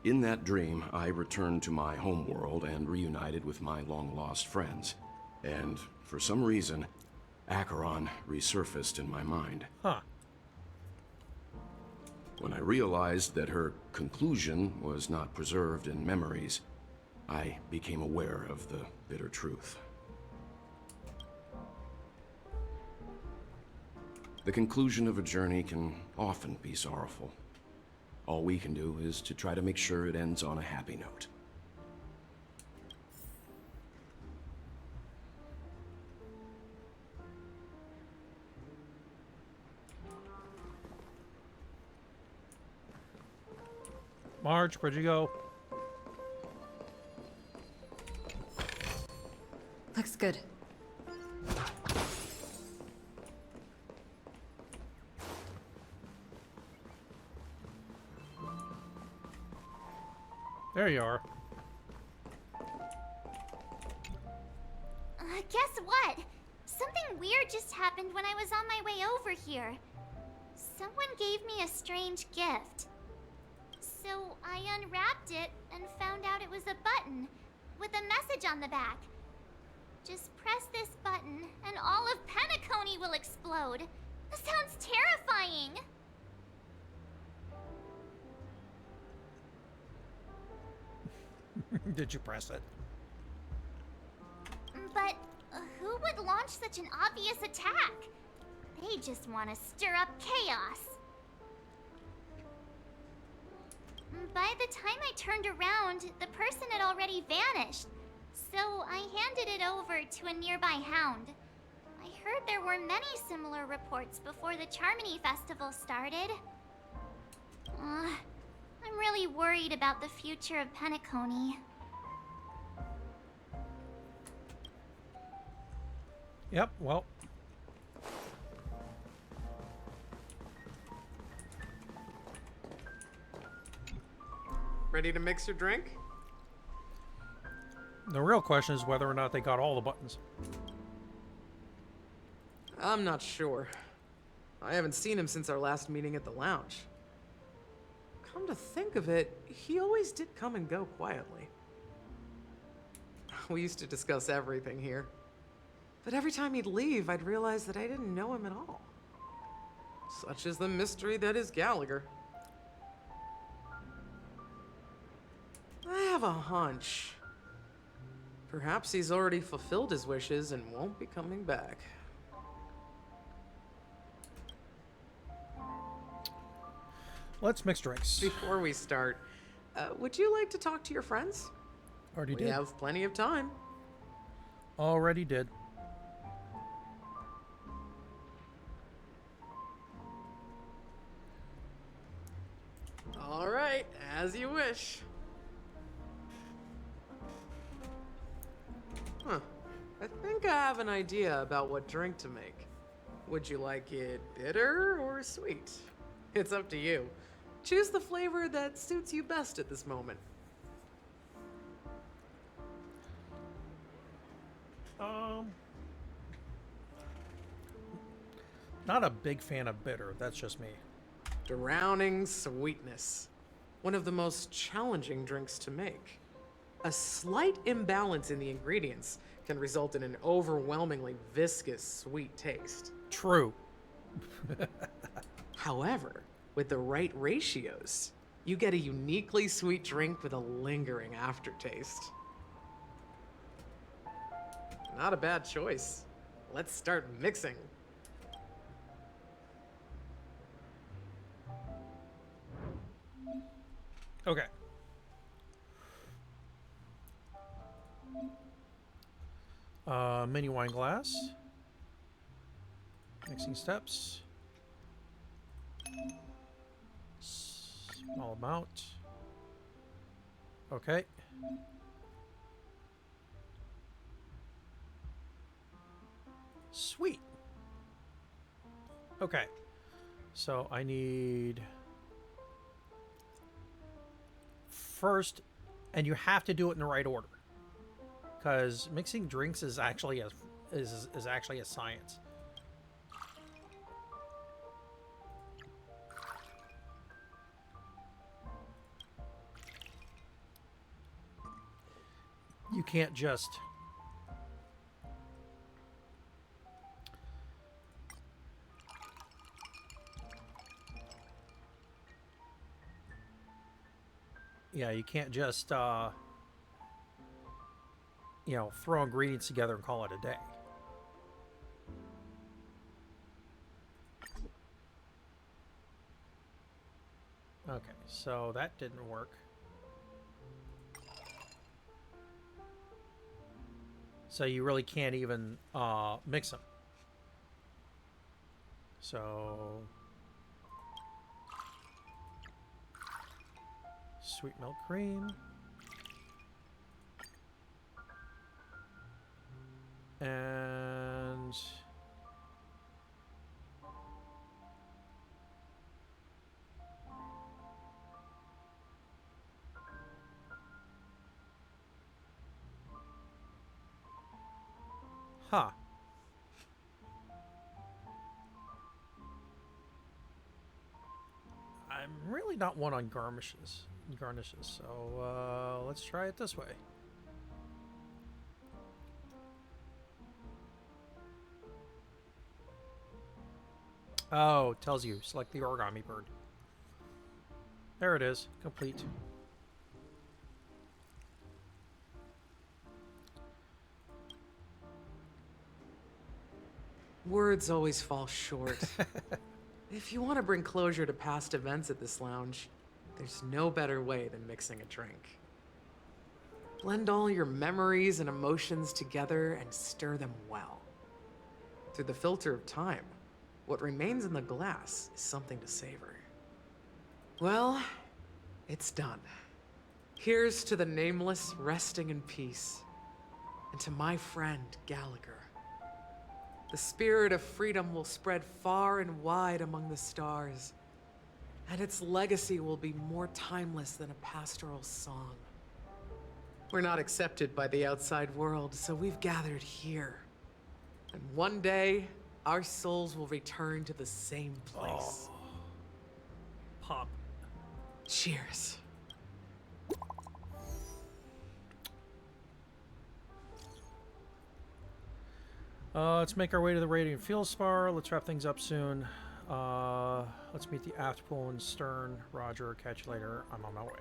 In that dream, I returned to my homeworld and reunited with my long-lost friends. And for some reason, Acheron resurfaced in my mind. Huh. When I realized that her conclusion was not preserved in memories, I became aware of the bitter truth. The conclusion of a journey can often be sorrowful. All we can do is to try to make sure it ends on a happy note. Marge, where'd you go? Looks good. There you are. Guess what? Something weird just happened when I was on my way over here. Someone gave me a strange gift. So I unwrapped it and found out it was a button with a message on the back. Just press this button and all of Penacony will explode. This sounds terrifying. Did you press it? But who would launch such an obvious attack? They just want to stir up chaos. By the time I turned around, the person had already vanished. So I handed it over to a nearby hound. I heard there were many similar reports before the Charmony Festival started. I'm really worried about the future of Penacony. Yep, well. Ready to mix your drink? The real question is whether or not they got all the buttons. I'm not sure. I haven't seen him since our last meeting at the lounge. Come to think of it, he always did come and go quietly. We used to discuss everything here. But every time he'd leave, I'd realize that I didn't know him at all. Such is the mystery that is Gallagher. I have a hunch. Perhaps he's already fulfilled his wishes and won't be coming back. Let's mix drinks. Before we start, would you like to talk to your friends? Already We did. have plenty of time. Already did. All right, as you wish. Huh. I think I have an idea about what drink to make. Would you like it bitter or sweet? It's up to you. Choose the flavor that suits you best at this moment. Not a big fan of bitter. That's just me. Drowning sweetness. One of the most challenging drinks to make. A slight imbalance in the ingredients can result in an overwhelmingly viscous sweet taste. True. However, with the right ratios, you get a uniquely sweet drink with a lingering aftertaste. Not a bad choice. Let's start mixing. Okay. Mini wine glass. Mixing steps. Small amount. Okay. Sweet. Okay. So I need first, and you have to do it in the right order, because mixing drinks is actually a science. You can't just you can't just throw ingredients together and call it a day. Okay, so that didn't work. So you really can't even mix them. So sweet milk cream. And huh. I'm really not one on garnishes, so let's try it this way. Oh, it tells you, select the origami bird. There it is, complete. Words always fall short. If you want to bring closure to past events at this lounge, there's no better way than mixing a drink. Blend all your memories and emotions together and stir them well. Through the filter of time, what remains in the glass is something to savor. Well, it's done. Here's to the nameless resting in peace, and to my friend Gallagher. The spirit of freedom will spread far and wide among the stars, and its legacy will be more timeless than a pastoral song. We're not accepted by the outside world, so we've gathered here. And one day, our souls will return to the same place. Oh. Pop. Cheers. Let's make our way to the Radiant Fuel Spar. Let's wrap things up soon. Let's meet the aft pool and stern. Roger, catch you later. I'm on my way.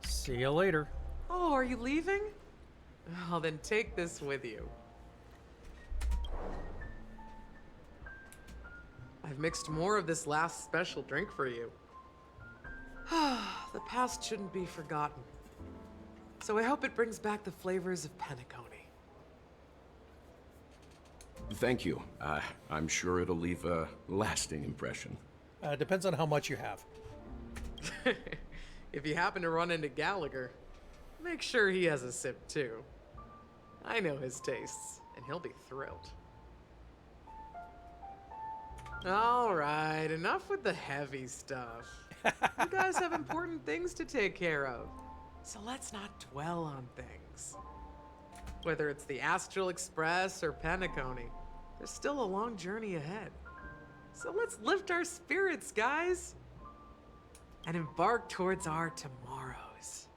See you later. Oh, are you leaving? Oh, then take this with you. I've mixed more of this last special drink for you. The past shouldn't be forgotten. So I hope it brings back the flavors of Penacony. Thank you. I'm sure it'll leave a lasting impression. Depends on how much you have. If you happen to run into Gallagher, make sure he has a sip too. I know his tastes, and he'll be thrilled. All right, enough with the heavy stuff. You guys have important things to take care of, so let's not dwell on things. Whether it's the Astral Express or Penacony, there's still a long journey ahead. So let's lift our spirits, guys, and embark towards our tomorrows.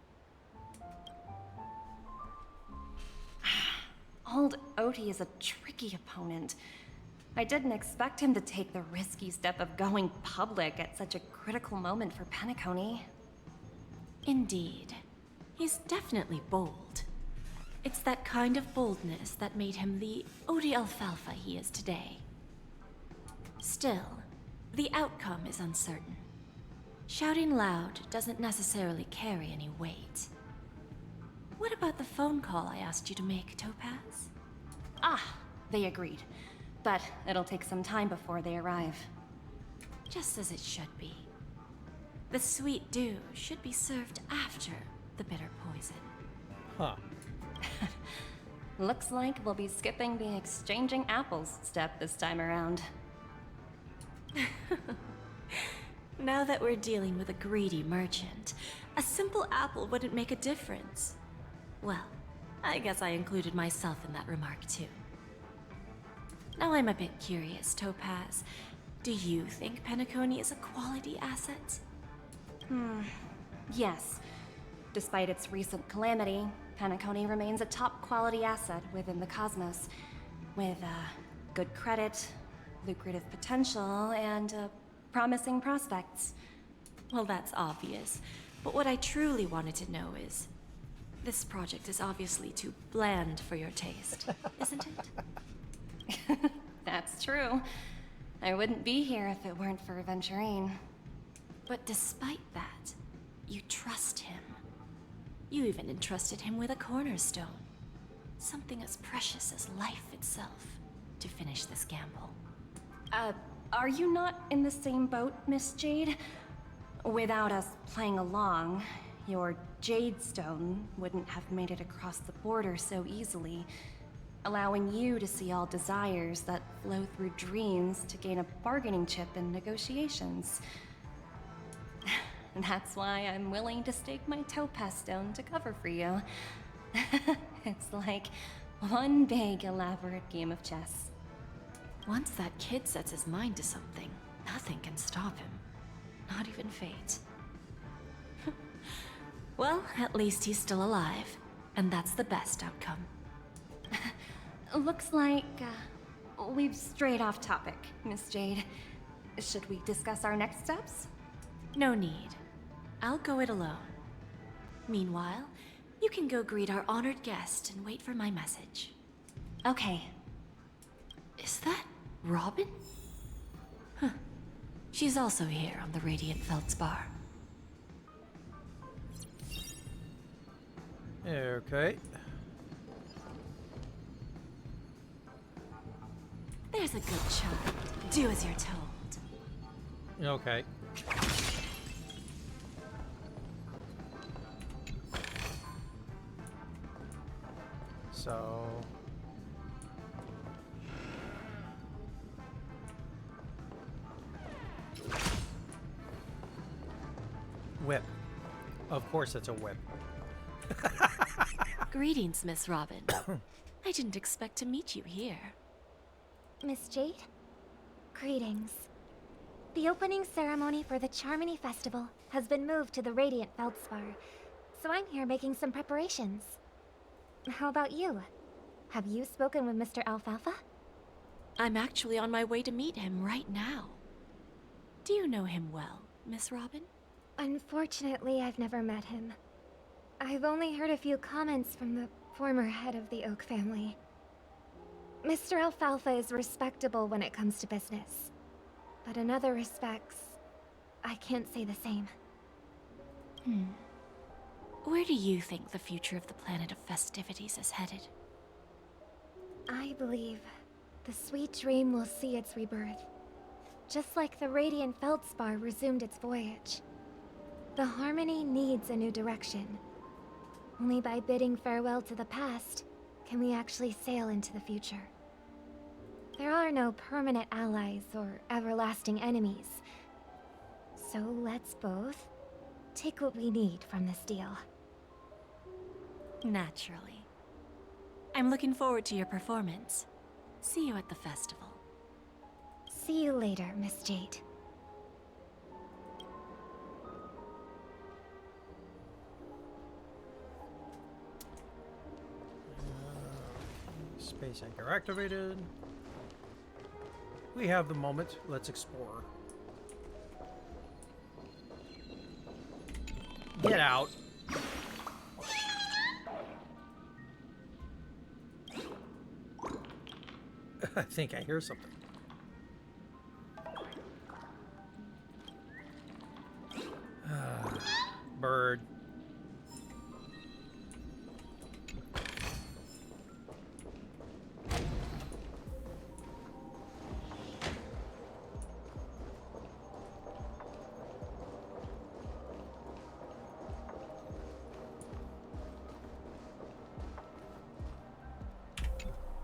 Old Odie is a tricky opponent. I didn't expect him to take the risky step of going public at such a critical moment for Penacony. Indeed. He's definitely bold. It's that kind of boldness that made him the Odie Alfalfa he is today. Still, the outcome is uncertain. Shouting loud doesn't necessarily carry any weight. What about the phone call I asked you to make, Topaz? Ah, they agreed. But it'll take some time before they arrive. Just as it should be. The sweet dew should be served after the bitter poison. Huh. Looks like we'll be skipping the exchanging apples step this time around. Now that we're dealing with a greedy merchant, a simple apple wouldn't make a difference. Well, I guess I included myself in that remark too. Now I'm a bit curious, Topaz. Do you think Penacony is a quality asset? Yes. Despite its recent calamity, Penacony remains a top-quality asset within the cosmos, with good credit, lucrative potential, and promising prospects. Well, that's obvious. But what I truly wanted to know is, this project is obviously too bland for your taste, isn't it? That's true. I wouldn't be here if it weren't for Venturine. But despite that, you trust him. You even entrusted him with a cornerstone. Something as precious as life itself, to finish this gamble. Are you not in the same boat, Miss Jade? Without us playing along, your Jade Stone wouldn't have made it across the border so easily, allowing you to see all desires that flow through dreams to gain a bargaining chip in negotiations. That's why I'm willing to stake my Topaz Stone to cover for you. It's like one big, elaborate game of chess. Once that kid sets his mind to something, nothing can stop him. Not even fate. Well, at least he's still alive, and that's the best outcome. Looks like we've strayed off topic, Miss Jade. Should we discuss our next steps? No need. I'll go it alone. Meanwhile, you can go greet our honored guest and wait for my message. Okay. Is that Robin? Huh. She's also here on the Radiant Feldspar. Okay. There's a good chunk. Do as you're told. Okay. So... whip. Of course it's a whip. Greetings, Miss Robin. I didn't expect to meet you here. Miss Jade? Greetings. The opening ceremony for the Charmony Festival has been moved to the Radiant Feldspar, so I'm here making some preparations. How about you? Have you spoken with Mr. Alfalfa? I'm actually on my way to meet him right now. Do you know him well, Miss Robin? Unfortunately, I've never met him. I've only heard a few comments from the former head of the Oak family. Mr. Alfalfa is respectable when it comes to business. But in other respects, I can't say the same. Where do you think the future of the planet of festivities is headed? I believe the sweet dream will see its rebirth. Just like the Radiant Feldspar resumed its voyage. The Harmony needs a new direction. Only by bidding farewell to the past can we actually sail into the future. There are no permanent allies or everlasting enemies. So let's both take what we need from this deal. Naturally. I'm looking forward to your performance. See you at the festival. See you later, Miss Jade. Space anchor activated. We have the moment. Let's explore. Get out. I think I hear something. Bird.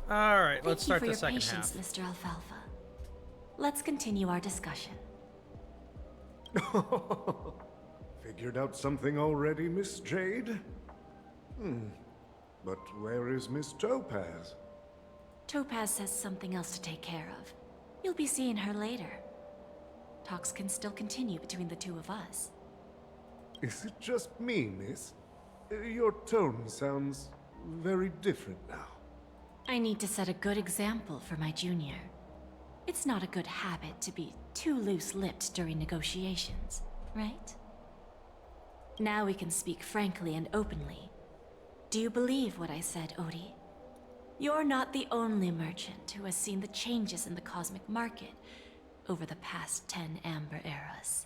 All right, let's start the second half. Thank you for your patience, Mr. Alfalfa. Let's continue our discussion. Figured out something already, Miss Jade? But where is Miss Topaz? Topaz has something else to take care of. You'll be seeing her later. Talks can still continue between the two of us. Is it just me, miss? Your tone sounds very different now. I need to set a good example for my junior. It's not a good habit to be too loose-lipped during negotiations, right? Now we can speak frankly and openly. Do you believe what I said, Odie? You're not the only merchant who has seen the changes in the cosmic market over the past 10 Amber Eras.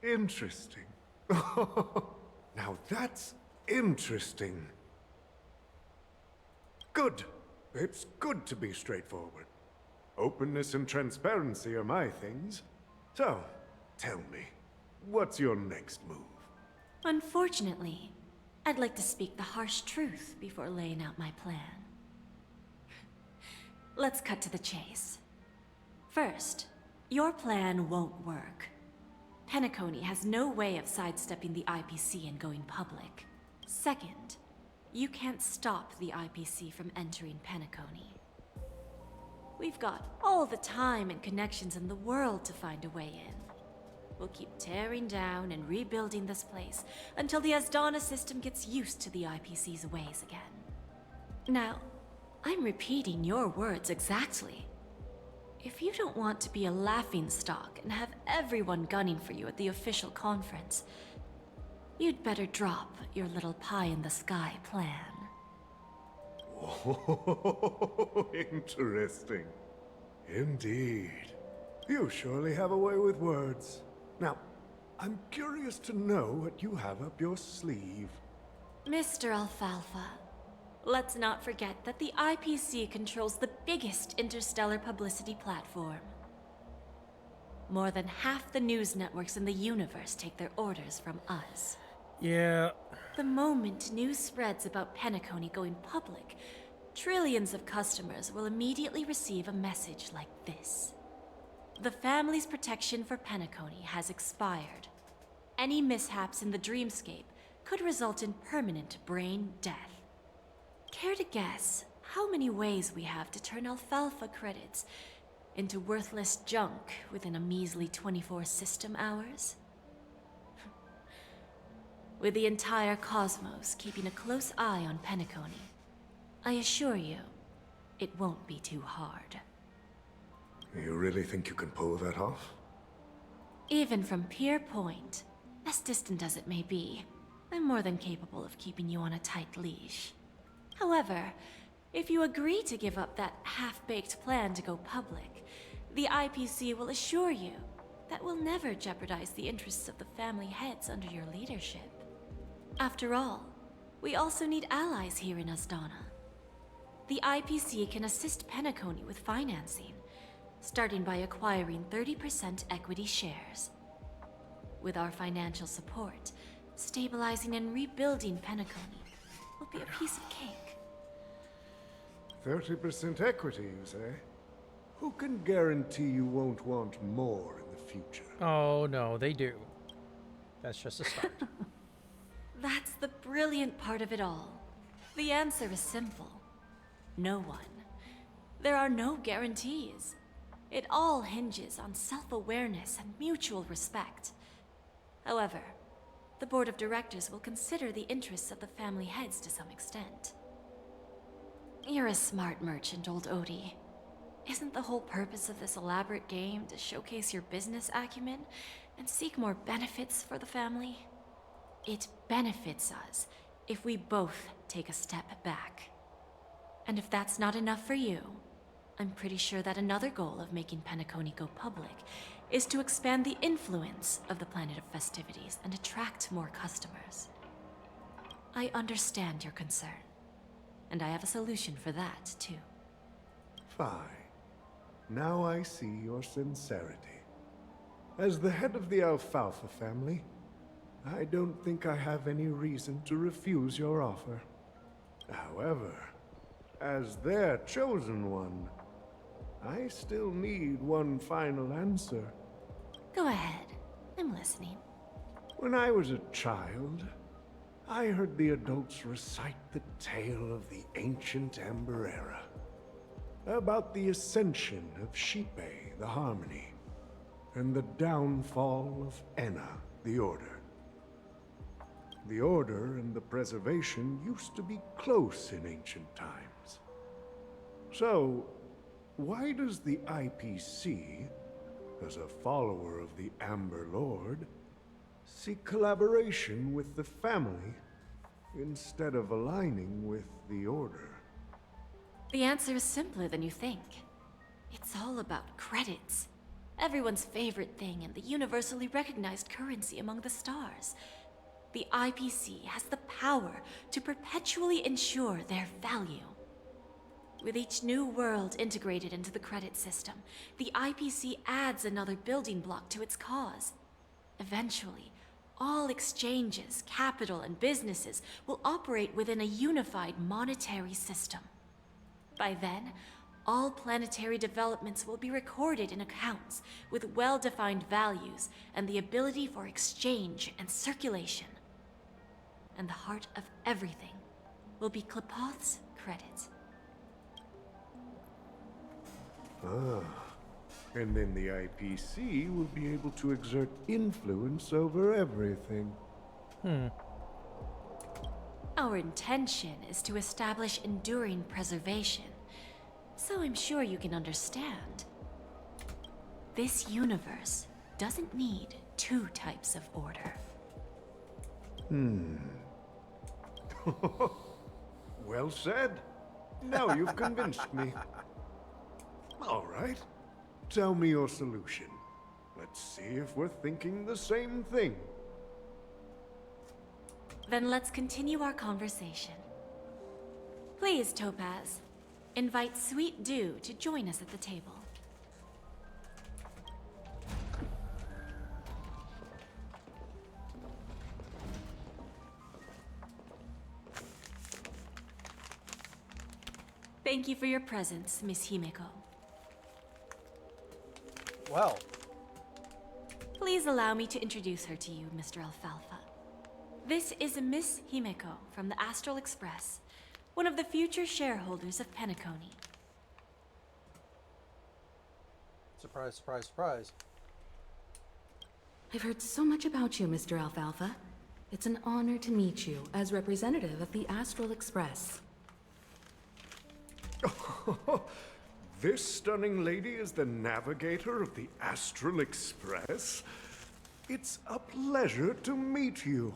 Interesting. Now that's interesting. Good. It's good to be straightforward. Openness and transparency are my things. So, tell me, what's your next move? Unfortunately, I'd like to speak the harsh truth before laying out my plan. Let's cut to the chase. First, your plan won't work. Penacony has no way of sidestepping the IPC and going public. Second, you can't stop the IPC from entering Penacony. We've got all the time and connections in the world to find a way in. We'll keep tearing down and rebuilding this place until the Asdana system gets used to the IPC's ways again. Now, I'm repeating your words exactly. If you don't want to be a laughingstock and have everyone gunning for you at the official conference, you'd better drop your little pie-in-the-sky plan. Oh, interesting. Indeed. You surely have a way with words. Now, I'm curious to know what you have up your sleeve. Mr. Alfalfa, let's not forget that the IPC controls the biggest interstellar publicity platform. More than half the news networks in the universe take their orders from us. Yeah. The moment news spreads about Penacony going public, trillions of customers will immediately receive a message like this. The family's protection for Penacony has expired. Any mishaps in the dreamscape could result in permanent brain death. Care to guess how many ways we have to turn Alfalfa credits into worthless junk within a measly 24 system hours? With the entire cosmos keeping a close eye on Penacony, I assure you, it won't be too hard. You really think you can pull that off? Even from Pier Point, as distant as it may be, I'm more than capable of keeping you on a tight leash. However, if you agree to give up that half-baked plan to go public, the IPC will assure you that we'll never jeopardize the interests of the family heads under your leadership. After all, we also need allies here in Asdana. The IPC can assist Penacony with financing, starting by acquiring 30% equity shares. With our financial support, stabilizing and rebuilding Penacony will be a piece of cake. 30% equity, you say? Who can guarantee you won't want more in the future? Oh, no, they do. That's just a start. That's the brilliant part of it all. The answer is simple. No one. There are no guarantees. It all hinges on self-awareness and mutual respect. However, the board of directors will consider the interests of the family heads to some extent. You're a smart merchant, old Odie. Isn't the whole purpose of this elaborate game to showcase your business acumen and seek more benefits for the family? It benefits us if we both take a step back. And if that's not enough for you, I'm pretty sure that another goal of making Penacony go public is to expand the influence of the Planet of Festivities and attract more customers. I understand your concern, and I have a solution for that, too. Fine. Now I see your sincerity. As the head of the Alfalfa family, I don't think I have any reason to refuse your offer. However, as their chosen one, I still need one final answer. Go ahead. I'm listening. When I was a child, I heard the adults recite the tale of the ancient Amber Era, about the ascension of Shipe, the Harmony, and the downfall of Enna, the Order. The Order and the Preservation used to be close in ancient times. So, why does the IPC, as a follower of the Amber Lord, seek collaboration with the family instead of aligning with the Order? The answer is simpler than you think. It's all about credits. Everyone's favorite thing and the universally recognized currency among the stars. The IPC has the power to perpetually ensure their value. With each new world integrated into the credit system, the IPC adds another building block to its cause. Eventually, all exchanges, capital, and businesses will operate within a unified monetary system. By then, all planetary developments will be recorded in accounts with well-defined values and the ability for exchange and circulation. And the heart of everything will be Klepoth's credit. Ah, and then the IPC will be able to exert influence over everything. Our intention is to establish enduring preservation, so I'm sure you can understand. This universe doesn't need two types of order. Well said. Now you've convinced me. All right. Tell me your solution. Let's see if we're thinking the same thing. Then let's continue our conversation. Please, Topaz, invite Sweet Dew to join us at the table. Thank you for your presence, Miss Himeko. Well. Please allow me to introduce her to you, Mr. Alfalfa. This is Miss Himeko from the Astral Express, one of the future shareholders of Penacony. Surprise, surprise, surprise. I've heard so much about you, Mr. Alfalfa. It's an honor to meet you as representative of the Astral Express. This stunning lady is the navigator of the Astral Express? It's a pleasure to meet you.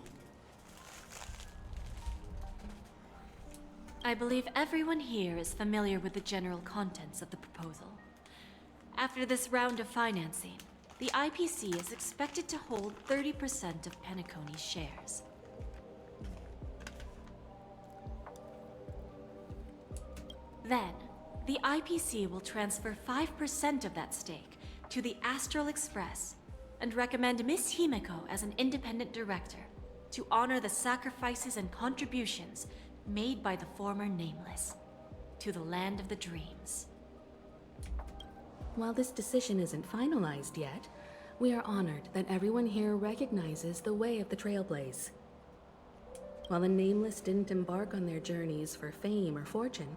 I believe everyone here is familiar with the general contents of the proposal. After this round of financing, the IPC is expected to hold 30% of Penacony's shares. Then, the IPC will transfer 5% of that stake to the Astral Express and recommend Miss Himeko as an independent director to honor the sacrifices and contributions made by the former Nameless to the land of the dreams. While this decision isn't finalized yet, we are honored that everyone here recognizes the way of the Trailblaze. While the Nameless didn't embark on their journeys for fame or fortune,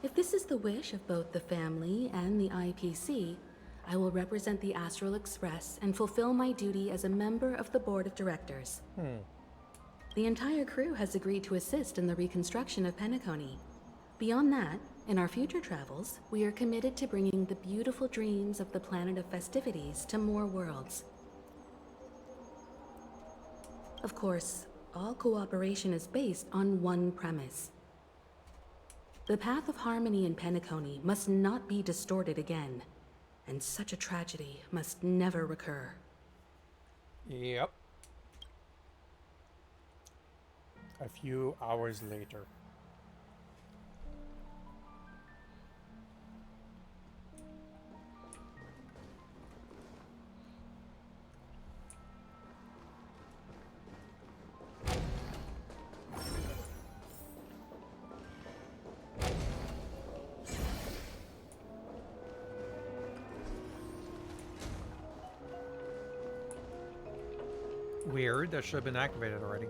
if this is the wish of both the family and the IPC, I will represent the Astral Express and fulfill my duty as a member of the board of directors. The entire crew has agreed to assist in the reconstruction of Penacony. Beyond that, in our future travels, we are committed to bringing the beautiful dreams of the planet of festivities to more worlds. Of course, all cooperation is based on one premise. The path of harmony in Penacony must not be distorted again, and such a tragedy must never recur. Yep. A few hours later. Weird, that should have been activated already.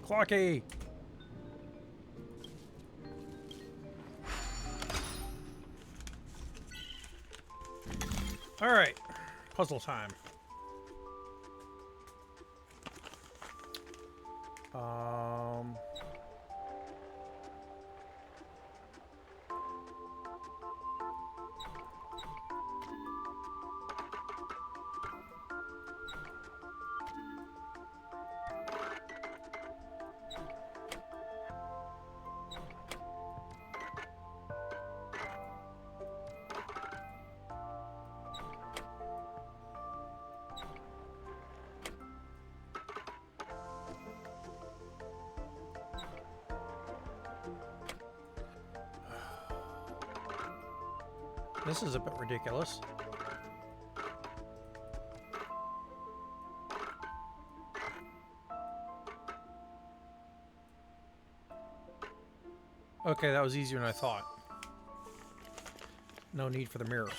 Clocky! Alright. Puzzle time. This is a bit ridiculous. Okay, that was easier than I thought. No need for the mirror.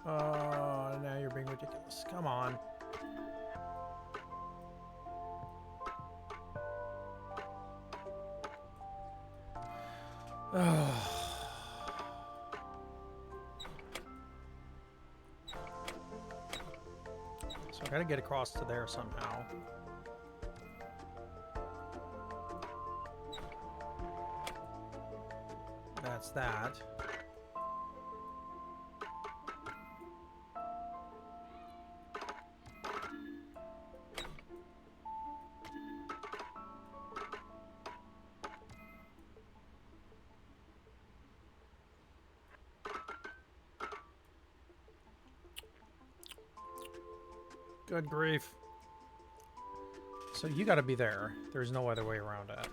Oh, now you're being ridiculous. Come on. So I gotta get across to there somehow. That's that. Good grief. So you gotta be there. There's no other way around it.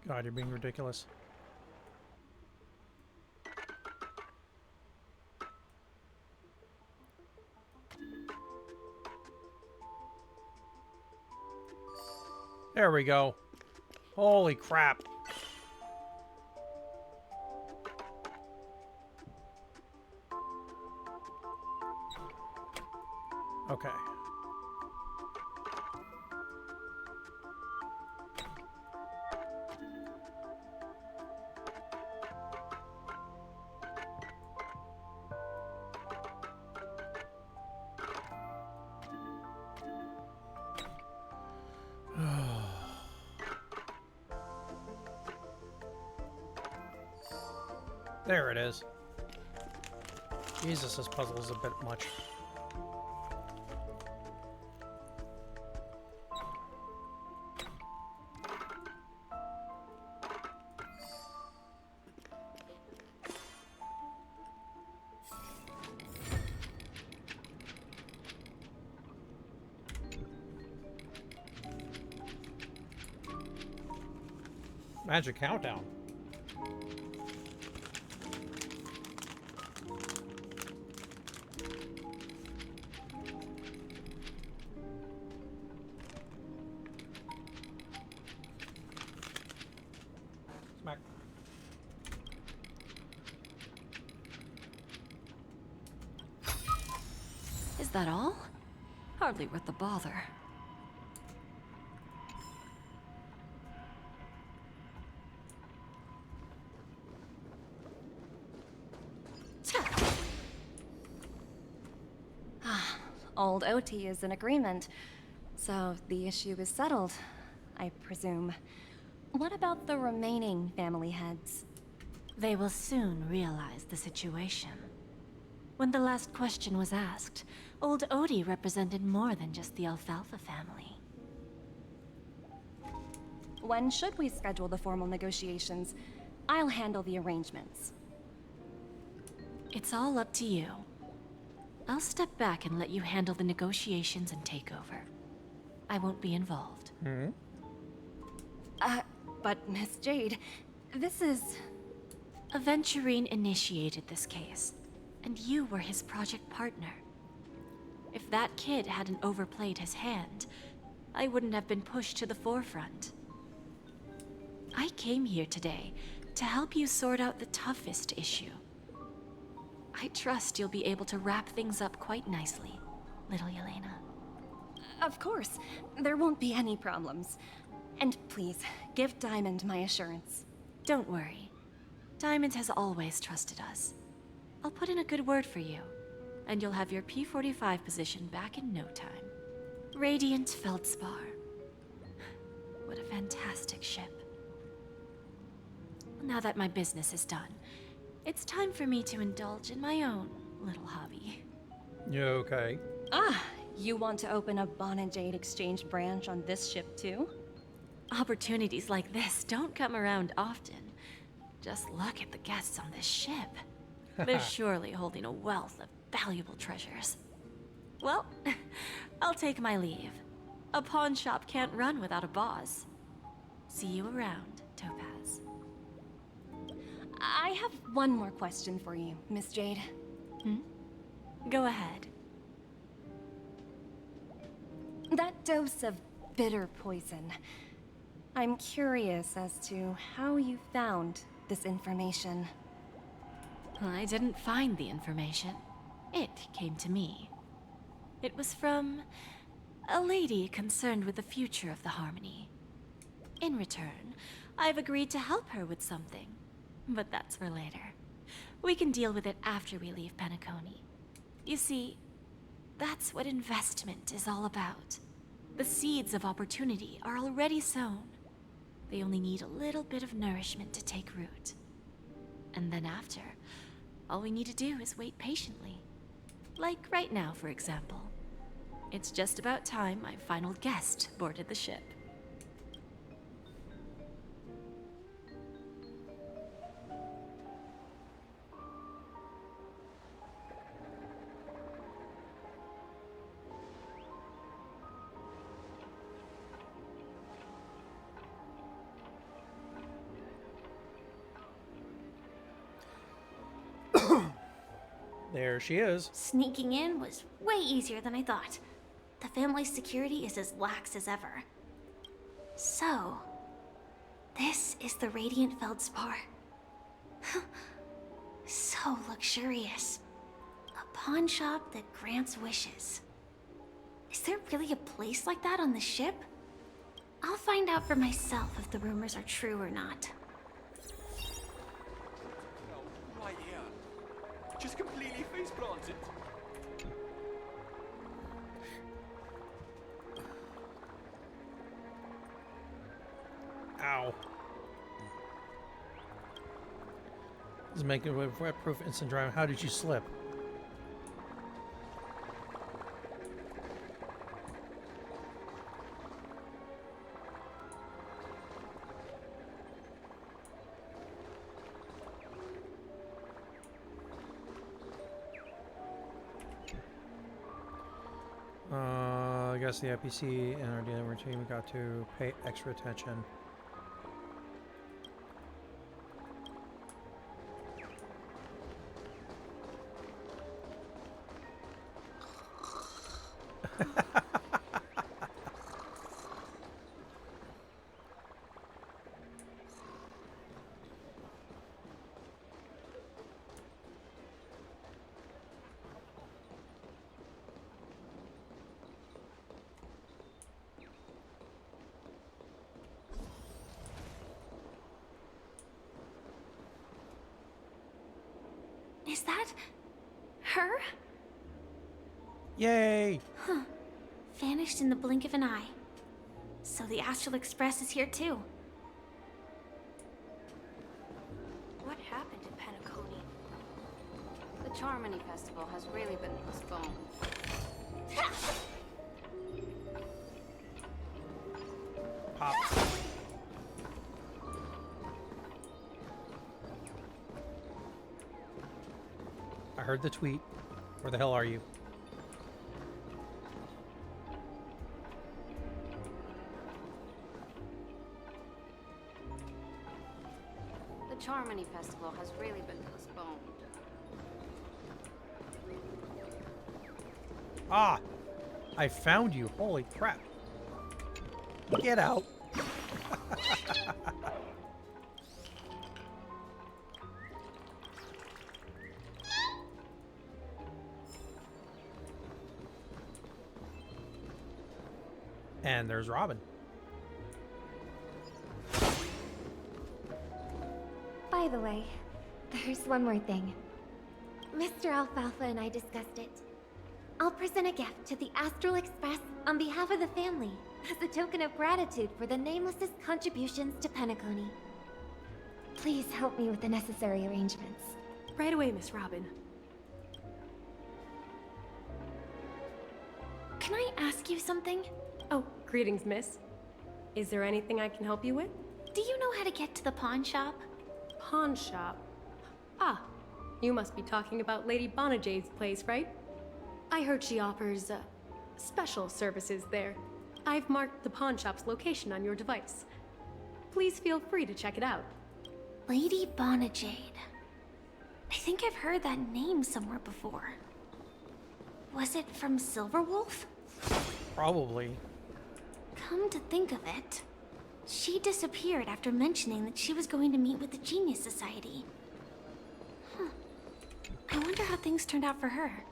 God, you're being ridiculous. There we go. Holy crap. Okay. There it is. Jesus, this puzzle is a bit much. Magic countdown. Smack. Is that all? Hardly worth the bother. Old OT is in agreement, so the issue is settled, I presume. What about the remaining family heads? They will soon realize the situation. When the last question was asked, old Odie represented more than just the Alfalfa family. When should we schedule the formal negotiations? I'll handle the arrangements. It's all up to you. I'll step back and let you handle the negotiations and takeover. I won't be involved. But Miss Jade, this is... Aventurine initiated this case, and you were his project partner. If that kid hadn't overplayed his hand, I wouldn't have been pushed to the forefront. I came here today to help you sort out the toughest issue. I trust you'll be able to wrap things up quite nicely, little Yelena. Of course, there won't be any problems. And please, give Diamond my assurance. Don't worry. Diamond has always trusted us. I'll put in a good word for you, and you'll have your P-45 position back in no time. Radiant Feldspar. What a fantastic ship. Now that my business is done, it's time for me to indulge in my own little hobby. You okay? You want to open a Bon and Jade exchange branch on this ship too? Opportunities like this don't come around often. Just look at the guests on this ship. They're surely holding a wealth of valuable treasures. Well, I'll take my leave. A pawn shop can't run without a boss. See you around, Topaz. I have one more question for you, Miss Jade. Go ahead. That dose of bitter poison. I'm curious as to how you found this information. I didn't find the information. It came to me. It was from a lady concerned with the future of the Harmony. In return, I've agreed to help her with something. But that's for later. We can deal with it after we leave Penacony. You see, that's what investment is all about. The seeds of opportunity are already sown. They only need a little bit of nourishment to take root. And then after, all we need to do is wait patiently. Like right now, for example. It's just about time my final guest boarded the ship. There she is. Sneaking in was way easier than I thought. The family's security is as lax as ever. So, this is the Radiant Feldspar. So luxurious. A pawn shop that grants wishes. Is there really a place like that on the ship? I'll find out for myself if the rumors are true or not. Right here. Just completely face planted. Ow. This is making it wet-proof instant driving. How did you slip? I guess the IPC and our dealing team got to pay extra attention. Is that her? Yay! Huh. Vanished in the blink of an eye. So the Astral Express is here too. What happened in Penacony? The Charmony Festival has really been postponed. Pop. I heard the tweet. Where the hell are you? The Charmony Festival has really been postponed. Ah! I found you. Holy crap. Get out. And there's Robin. By the way, there's one more thing. Mr. Alfalfa and I discussed it. I'll present a gift to the Astral Express on behalf of the family as a token of gratitude for the Nameless's contributions to Penacony. Please help me with the necessary arrangements. Right away, Miss Robin. Can I ask you something? Oh, greetings, miss. Is there anything I can help you with? Do you know how to get to the pawn shop? Pawn shop? Ah, you must be talking about Lady Bonajade's place, right? I heard she offers, special services there. I've marked the pawn shop's location on your device. Please feel free to check it out. Lady Bonajade. I think I've heard that name somewhere before. Was it from Silverwolf? Probably. Come to think of it, she disappeared after mentioning that she was going to meet with the Genius Society. Huh. I wonder how things turned out for her.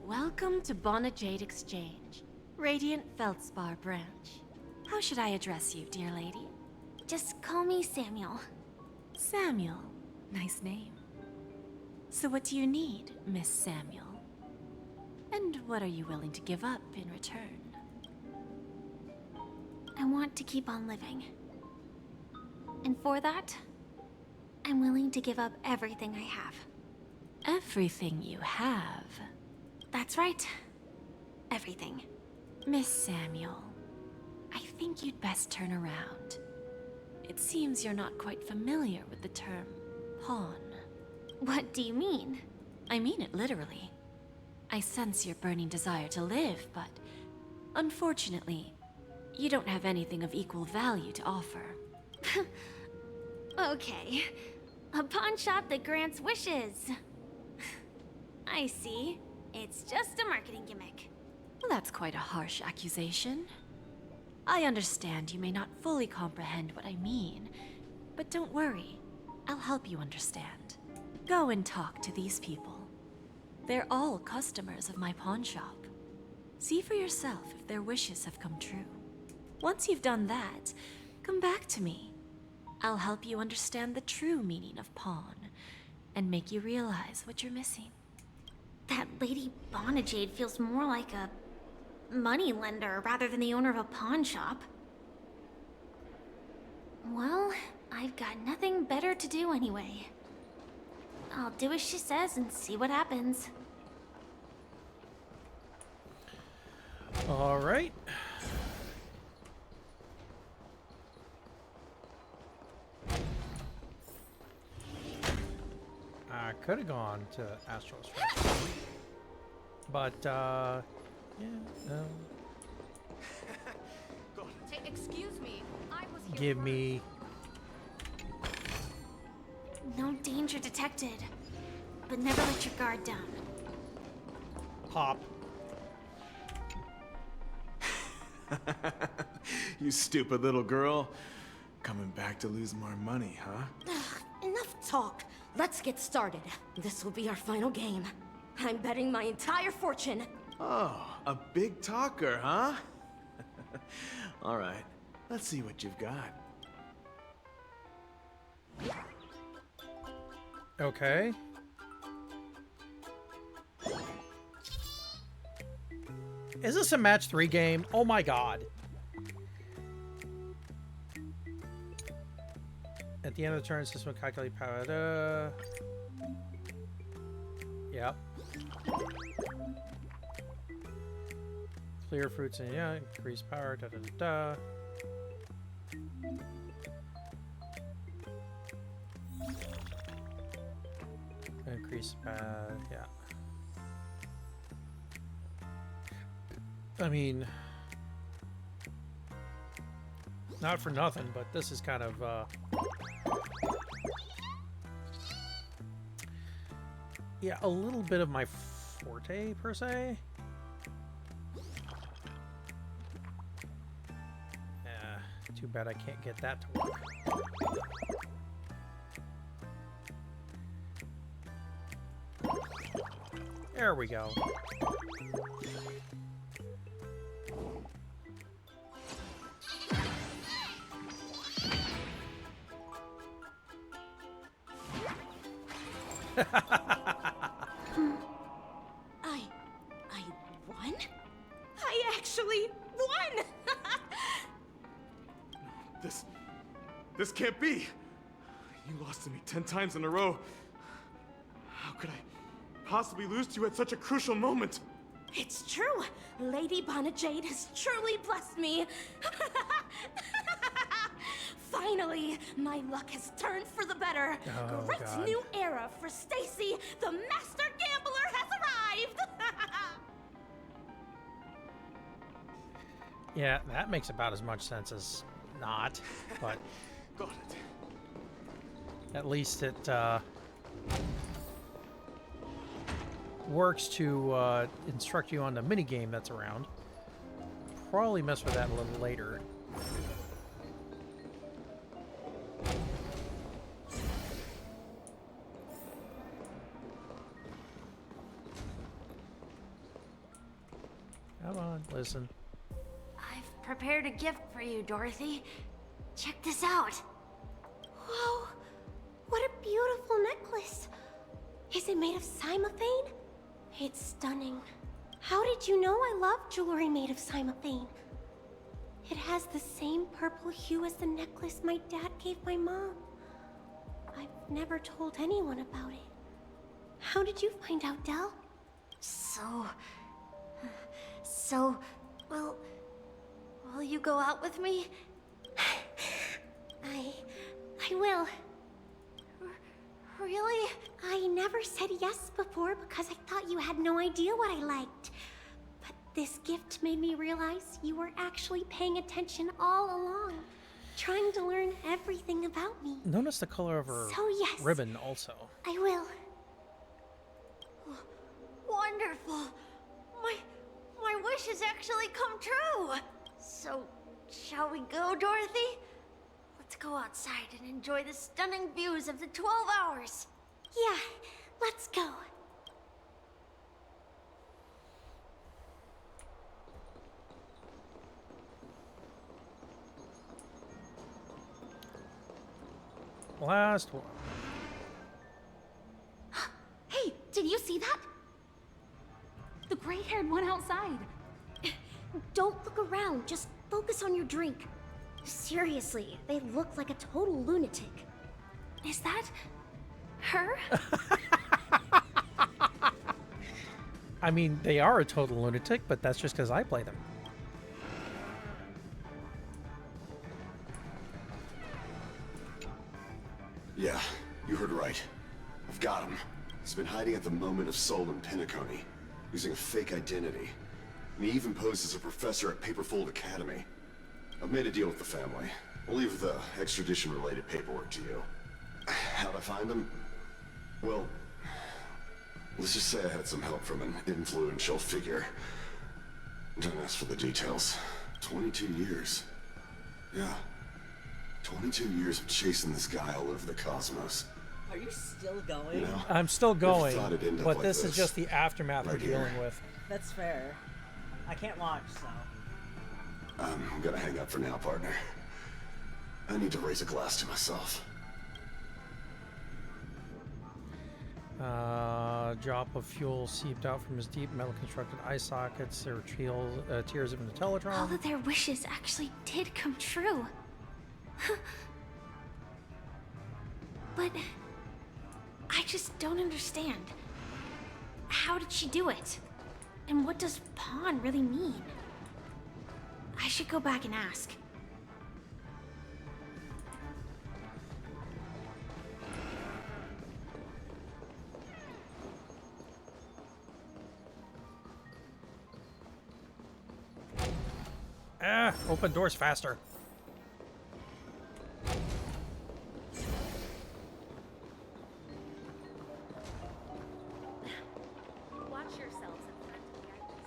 Welcome to Bonajade Exchange, Radiant Feldspar branch. How should I address you, dear lady? Just call me Samuel. Samuel. Nice name. So what do you need, Miss Samuel? And what are you willing to give up in return? I want to keep on living. And for that, I'm willing to give up everything I have. Everything you have? That's right. Everything. Miss Samuel, I think you'd best turn around. It seems you're not quite familiar with the term pawn. What do you mean? I mean it literally. I sense your burning desire to live, but unfortunately, you don't have anything of equal value to offer. Okay. A pawn shop that grants wishes. I see. It's just a marketing gimmick. Well, that's quite a harsh accusation. I understand you may not fully comprehend what I mean, but don't worry. I'll help you understand. Go and talk to these people. They're all customers of my pawn shop. See for yourself if their wishes have come true. Once you've done that, come back to me. I'll help you understand the true meaning of pawn and make you realize what you're missing. That Lady Bonajade feels more like a money lender rather than the owner of a pawn shop. Well, I've got nothing better to do anyway. I'll do as she says and see what happens. All right. I could have gone to Astral's first, but yeah, no. Hey, excuse me. I was here Give first. me. No danger detected, but never let your guard down. Pop. You stupid little girl. Coming back to lose more money, huh? Ugh, enough talk. Let's get started. This will be our final game. I'm betting my entire fortune. Oh, a big talker, huh? All right, let's see what you've got. Okay. Is this a match 3 game? Oh my god. At the end of the turn, system will calculate power. Yep. Clear fruits and yeah, increase power. Da da da da. Increase yeah. I mean, not for nothing, but this is kind of yeah, a little bit of my forte per se. Too bad I can't get that to work. There we go. I won? I actually won! This can't be! You lost to me 10 times in a row. How could I possibly lose to you at such a crucial moment? It's true! Lady Bonajade has truly blessed me! Finally, my luck has turned for the better. Oh, Great God. new era for Stacy. The master gambler has arrived. Yeah, that makes about as much sense as not, but Got it. at least it works to instruct you on the minigame that's around. Probably mess with that a little later. Come on, listen. I've prepared a gift for you, Dorothy. Check this out. Whoa, what a beautiful necklace. Is it made of cymophane? It's stunning. How did you know I love jewelry made of cymophane? It has the same purple hue as the necklace my dad gave my mom. I've never told anyone about it. How did you find out, Del? Well, will you go out with me? I will. Really? I never said yes before because I thought you had no idea what I liked. But this gift made me realize you were actually paying attention all along, trying to learn everything about me. Notice the color of her So yes, ribbon also. I will. Wonderful. My wish has actually come true. So, shall we go, Dorothy? Let's go outside and enjoy the stunning views of the 12 hours. Yeah, let's go. Last one. Hey, did you see that? The gray-haired one outside. Don't look around, just focus on your drink. Seriously, they look like a total lunatic. Is that her? I mean, they are a total lunatic, but that's just because I play them. Yeah, you heard right. I've got him. He's been hiding at the Moment of Soul in Penacony, using a fake identity. And he even posed as a professor at Paperfold Academy. I've made a deal with the family. I'll leave the extradition-related paperwork to you. How'd I find him? Well, let's just say I had some help from an influential figure. Don't ask for the details. 22 years. Yeah. 22 years of chasing this guy all over the cosmos. Are you still going? You know, I'm still going, never thought it'd end up but like this is just the aftermath right we're here. dealing with. That's fair. I can't watch, so. I'm gonna hang up for now, partner. I need to raise a glass to myself. Drop of fuel seeped out from his deep metal-constructed eye sockets. There were tears of an All Intellatron. of their wishes actually did come true. But I just don't understand. How did she do it? And what does pawn really mean? I should go back and ask. Open doors faster. Watch yourselves in front of the IPC.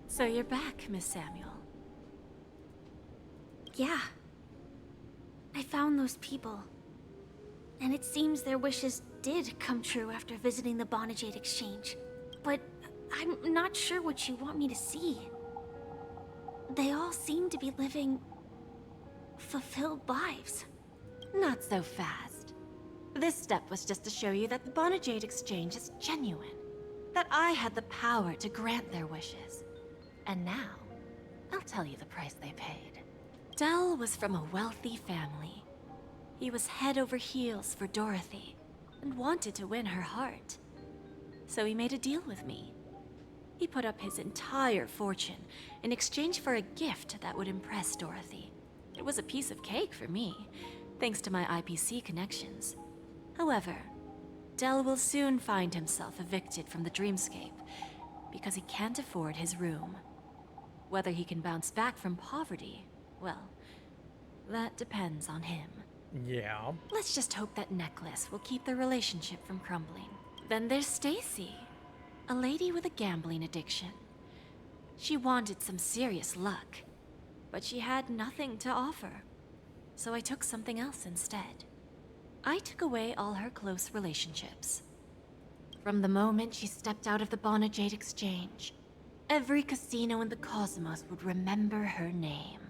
So you're back, Miss Samuel. Yeah. I found those people. And it seems their wishes did come true after visiting the Bonajade Exchange. But I'm not sure what you want me to see. They all seem to be living fulfilled lives. Not so fast. This step was just to show you that the Bonajade Exchange is genuine. That I had the power to grant their wishes. And now, I'll tell you the price they paid. Dell was from a wealthy family. He was head over heels for Dorothy, and wanted to win her heart. So he made a deal with me. He put up his entire fortune in exchange for a gift that would impress Dorothy. It was a piece of cake for me, thanks to my IPC connections. However, Dell will soon find himself evicted from the dreamscape because he can't afford his room. Whether he can bounce back from poverty, well, that depends on him. Yeah. Let's just hope that necklace will keep their relationship from crumbling. Then there's Stacy, a lady with a gambling addiction. She wanted some serious luck, but she had nothing to offer. So I took something else instead. I took away all her close relationships. From the moment she stepped out of the Bonajade Exchange, every casino in the cosmos would remember her name.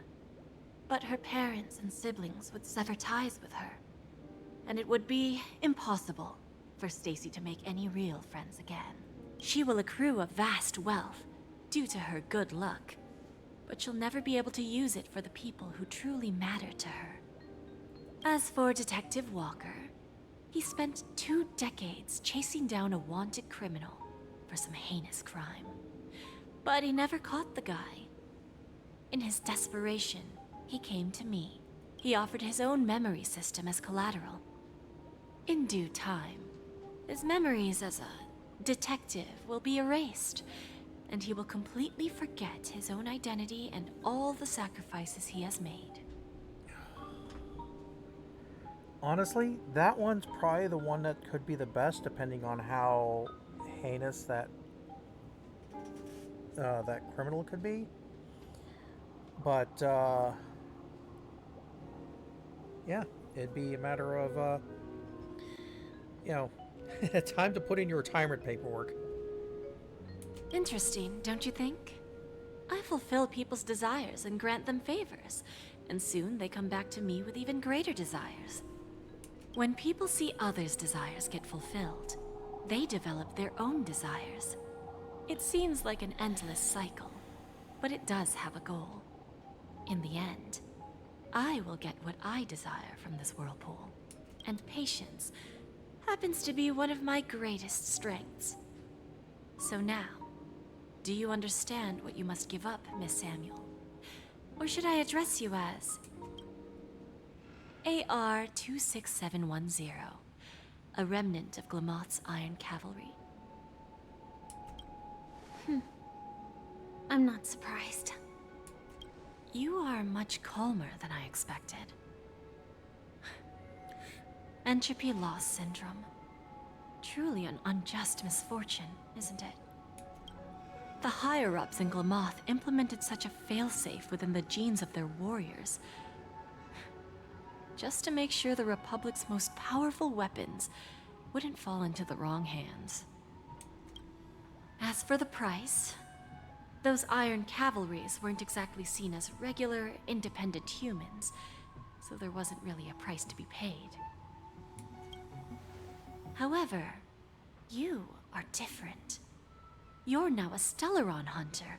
But her parents and siblings would sever ties with her, and it would be impossible for Stacy to make any real friends again. She will accrue a vast wealth due to her good luck, but she'll never be able to use it for the people who truly matter to her. As for Detective Walker, he spent 2 decades chasing down a wanted criminal for some heinous crime. But he never caught the guy. In his desperation, he came to me. He offered his own memory system as collateral. In due time, his memories as a detective will be erased, and he will completely forget his own identity and all the sacrifices he has made. Honestly, that one's probably the one that could be the best, depending on how heinous that that criminal could be. But, yeah, it'd be a matter of, you know, time to put in your retirement paperwork. Interesting, don't you think? I fulfill people's desires and grant them favors, and soon they come back to me with even greater desires. When people see others' desires get fulfilled, they develop their own desires. It seems like an endless cycle, but it does have a goal. In the end, I will get what I desire from this whirlpool, and patience happens to be one of my greatest strengths. So now, do you understand what you must give up, Miss Samuel? Or should I address you as AR-26710, a remnant of Glamoth's Iron Cavalry? I'm not surprised. You are much calmer than I expected. Entropy loss syndrome. Truly an unjust misfortune, isn't it? The higher-ups in Glamoth implemented such a failsafe within the genes of their warriors, just to make sure the Republic's most powerful weapons wouldn't fall into the wrong hands. As for the price, those Iron Cavalries weren't exactly seen as regular, independent humans, so there wasn't really a price to be paid. However, you are different. You're now a Stellaron hunter,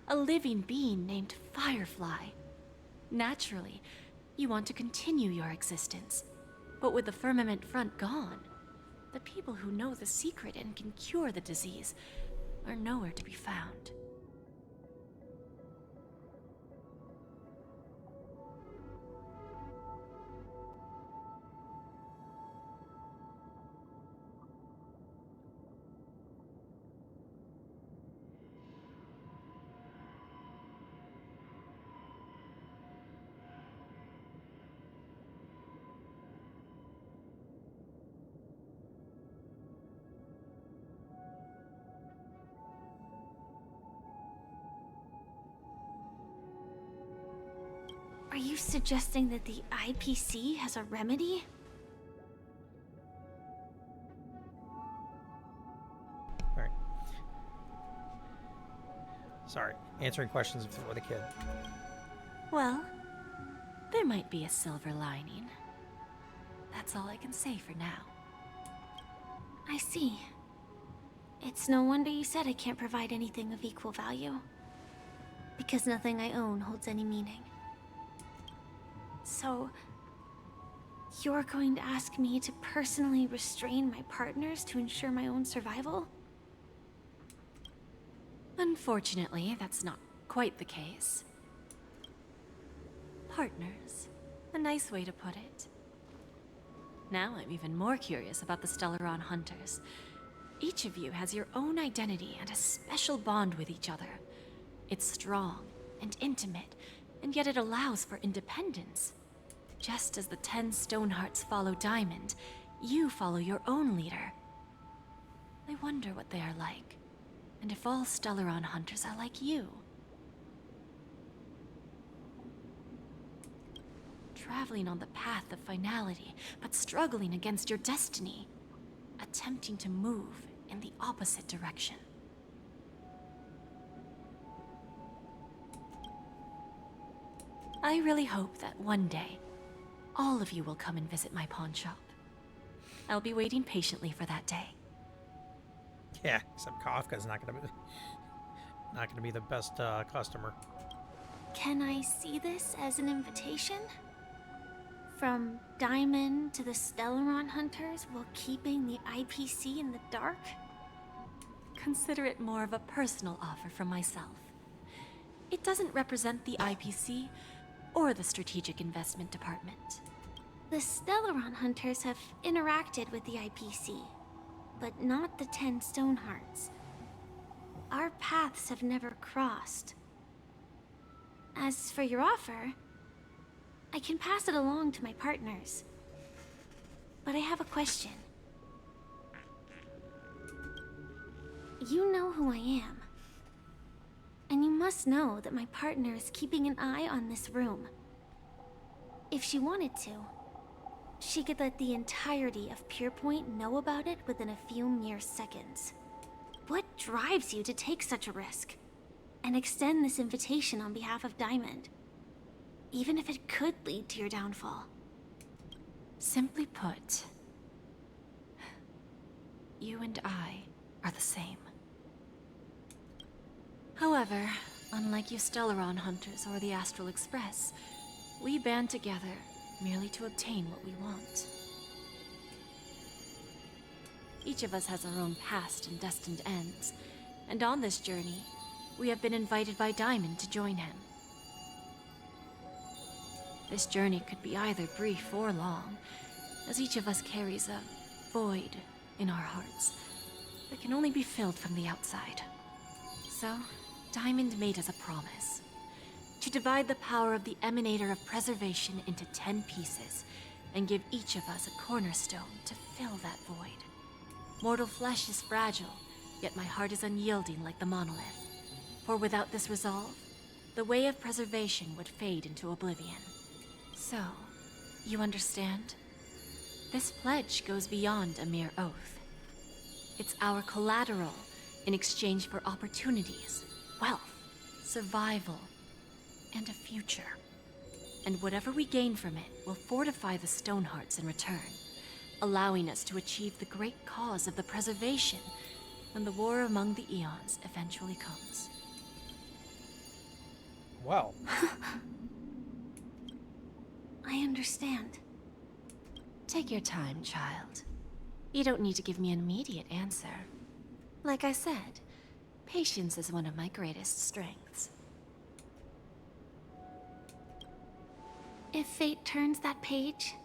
a living being named Firefly. Naturally, you want to continue your existence, but with the firmament front gone, the people who know the secret and can cure the disease are nowhere to be found. Are you suggesting that the IPC has a remedy? Alright. Sorry, answering questions for the kid. Well, there might be a silver lining. That's all I can say for now. I see. It's no wonder you said I can't provide anything of equal value. Because nothing I own holds any meaning. So, you're going to ask me to personally restrain my partners to ensure my own survival? Unfortunately, that's not quite the case. Partners. A nice way to put it. Now I'm even more curious about the Stellaron Hunters. Each of you has your own identity and a special bond with each other. It's strong and intimate, and yet it allows for independence. Just as the 10 Stonehearts follow Diamond, you follow your own leader. I wonder what they are like, and if all Stellaron Hunters are like you. Traveling on the path of finality, but struggling against your destiny. Attempting to move in the opposite direction. I really hope that one day, all of you will come and visit my pawn shop. I'll be waiting patiently for that day. Yeah, except Kafka's not gonna be the best customer. Can I see this as an invitation? From Diamond to the Stellaron Hunters while keeping the IPC in the dark? Consider it more of a personal offer from myself. It doesn't represent the IPC or the Strategic Investment Department. The Stellaron Hunters have interacted with the IPC, but not the 10 Stonehearts. Our paths have never crossed. As for your offer, I can pass it along to my partners. But I have a question. You know who I am. And you must know that my partner is keeping an eye on this room. If she wanted to, she could let the entirety of Purepoint know about it within a few mere seconds. What drives you to take such a risk and extend this invitation on behalf of Diamond, even if it could lead to your downfall? Simply put, you and I are the same. However, unlike you Stellaron hunters or the Astral Express, we band together merely to obtain what we want. Each of us has our own past and destined ends, and on this journey, we have been invited by Diamond to join him. This journey could be either brief or long, as each of us carries a void in our hearts that can only be filled from the outside. So, Diamond made us a promise to divide the power of the Emanator of Preservation into 10 pieces and give each of us a cornerstone to fill that void. Mortal flesh is fragile, yet my heart is unyielding like the monolith. For without this resolve, the way of preservation would fade into oblivion. So, you understand? This pledge goes beyond a mere oath. It's our collateral in exchange for opportunities, wealth, survival, and a future. And whatever we gain from it will fortify the Stonehearts in return, allowing us to achieve the great cause of the preservation when the war among the eons eventually comes. Wow. I understand. Take your time, child. You don't need to give me an immediate answer. Like I said, patience is one of my greatest strengths. If fate turns that page,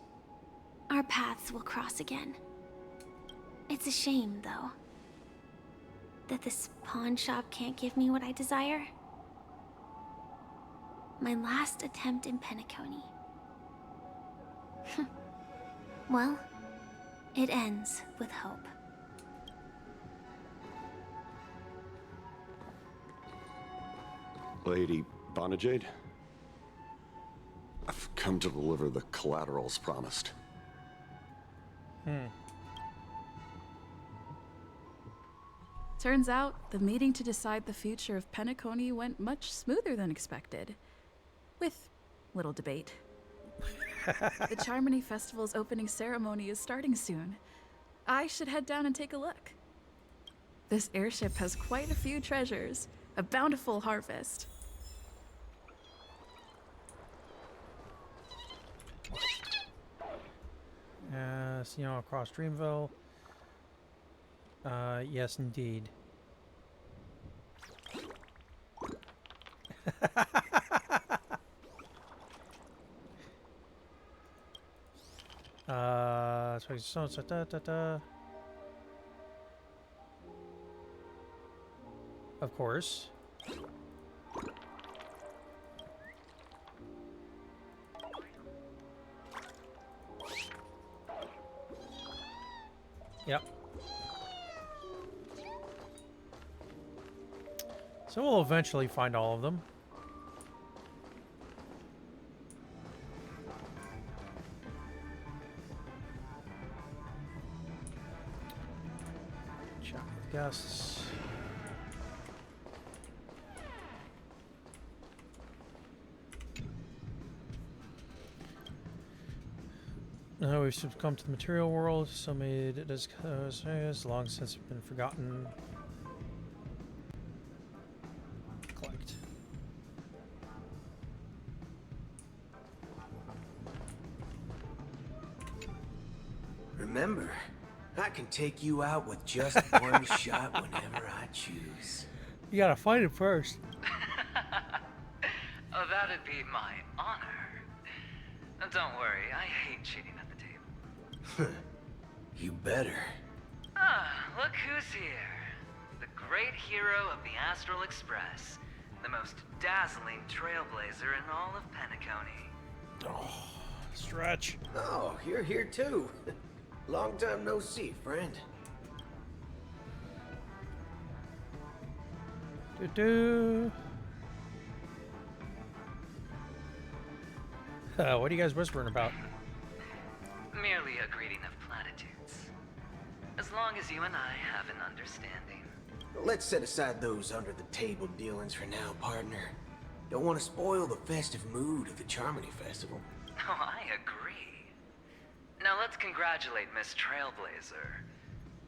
our paths will cross again. It's a shame, though, that this pawn shop can't give me what I desire. My last attempt in Penacony. Well, it ends with hope. Lady Bonajade, I've come to deliver the collaterals promised. Turns out, the meeting to decide the future of Penacony went much smoother than expected. With little debate. The Charmony Festival's opening ceremony is starting soon. I should head down and take a look. This airship has quite a few treasures. A bountiful harvest. Across Dreamville. Yes, indeed. Of course. Yep. So we'll eventually find all of them. Chat with guests. Now we've succumbed to the material world, so made it as long since been forgotten. Collect. Remember, I can take you out with just one shot whenever I choose. You gotta fight it first. Oh, that'd be my honor. Don't worry, I hate cheating at the table. You better. Ah, look who's here. The great hero of the Astral Express. The most dazzling trailblazer in all of Penacony. Oh, stretch. Oh, you're here too. Long time no see, friend. Do-do. What are you guys whispering about? Merely a greeting of platitudes. As long as you and I have an understanding. Let's set aside those under-the-table dealings for now, partner. Don't want to spoil the festive mood of the Charmony Festival. Oh, I agree. Now let's congratulate Miss Trailblazer.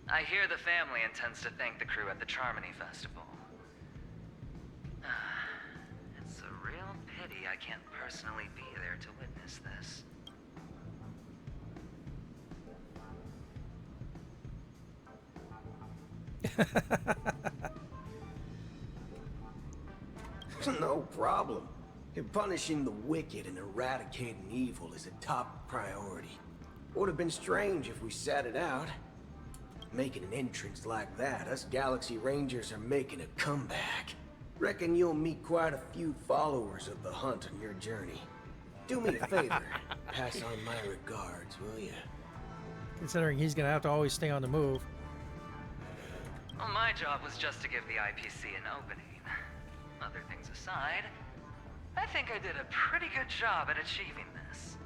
I hear the family intends to thank the crew at the Charmony Festival. It's a real pity I can't personally be there to witness this. No problem. Punishing the wicked and eradicating evil is a top priority. Would have been strange if we sat it out. Making an entrance like that, us Galaxy Rangers are making a comeback. Reckon you'll meet quite a few followers of the hunt on your journey. Do me a favor, pass on my regards, will you? Considering he's gonna have to always stay on the move. Well, my job was just to give the IPC an opening. Other things aside, I think I did a pretty good job at achieving this.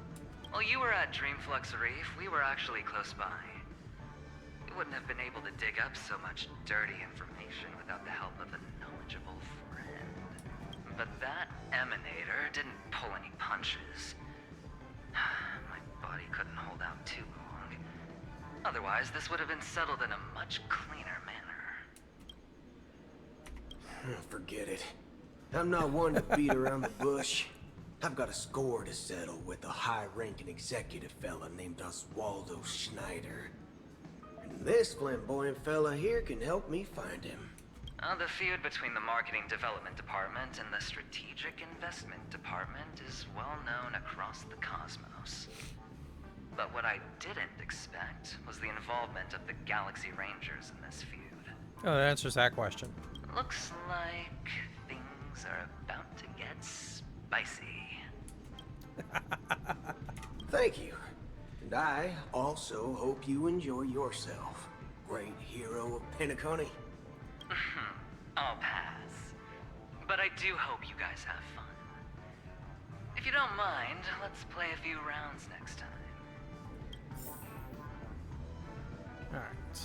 While you were at Dreamflux Reef, we were actually close by. We wouldn't have been able to dig up so much dirty information without the help of a knowledgeable friend. But that emanator didn't pull any punches. My body couldn't hold out too long. Otherwise, this would have been settled in a much cleaner manner. Forget it. I'm not one to beat around the bush. I've got a score to settle with a high-ranking executive fella named Oswaldo Schneider. And this flamboyant fella here can help me find him. The feud between the Marketing Development Department and the Strategic Investment Department is well known across the cosmos. But what I didn't expect was the involvement of the Galaxy Rangers in this feud. Oh, that answers that question. Looks like things are about to get spicy. Thank you. And I also hope you enjoy yourself, great hero of Penacony. I'll pass. But I do hope you guys have fun. If you don't mind, let's play a few rounds next time. Alright.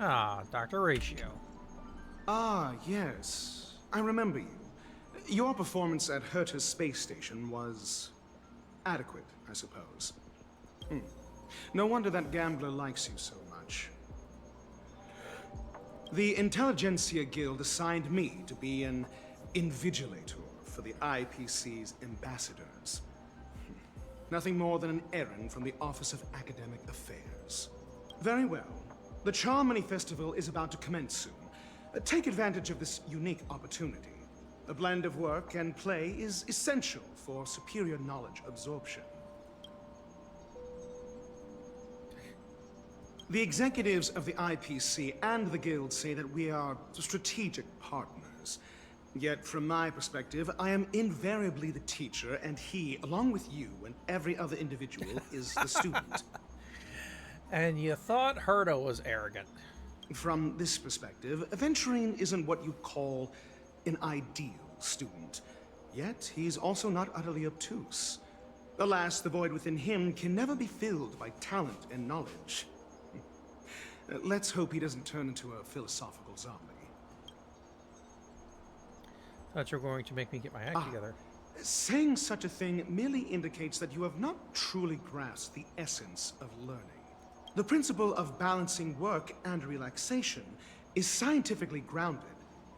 Ah, Dr. Ratio. Ah, yes. I remember you. Your performance at Herta's space station was adequate, I suppose. No wonder that gambler likes you so much. The Intelligentsia Guild assigned me to be an invigilator for the IPC's ambassadors. Nothing more than an errand from the Office of Academic Affairs. Very well. The Charmony Festival is about to commence soon. Take advantage of this unique opportunity. A blend of work and play is essential for superior knowledge absorption. The executives of the IPC and the Guild say that we are strategic partners. Yet, from my perspective, I am invariably the teacher, and he, along with you and every other individual, is the student. And you thought Herta was arrogant. From this perspective, Aventurine isn't what you'd call an ideal student. Yet, he's also not utterly obtuse. Alas, the void within him can never be filled by talent and knowledge. Let's hope he doesn't turn into a philosophical zombie. Thought you were going to make me get my act together. Saying such a thing merely indicates that you have not truly grasped the essence of learning. The principle of balancing work and relaxation is scientifically grounded,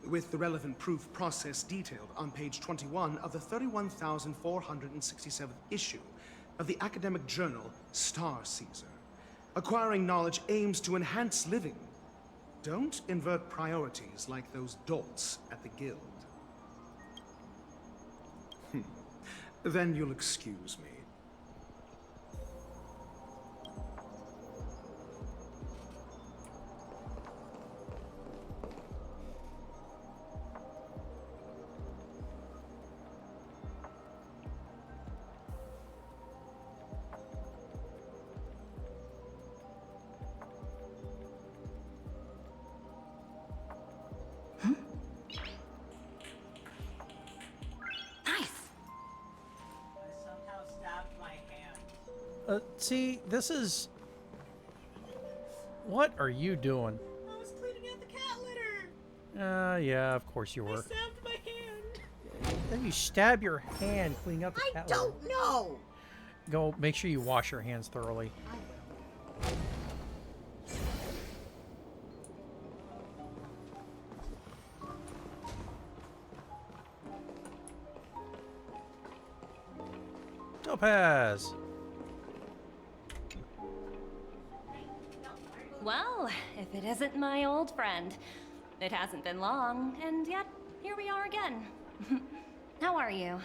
with the relevant proof process detailed on page 21 of the 31,467th issue of the academic journal Star Caesar. Acquiring knowledge aims to enhance living. Don't invert priorities like those dolts at the Guild. Then you'll excuse me. Nice. I somehow stabbed my hand. See, this is... What are you doing? I was cleaning out the cat litter. Yeah, of course you I were. stabbed my hand. Then you stab your hand cleaning up the cat litter. Don't know. Go, make sure you wash your hands thoroughly. Topaz! Well, if it isn't my old friend. It hasn't been long, and yet here we are again. How are you?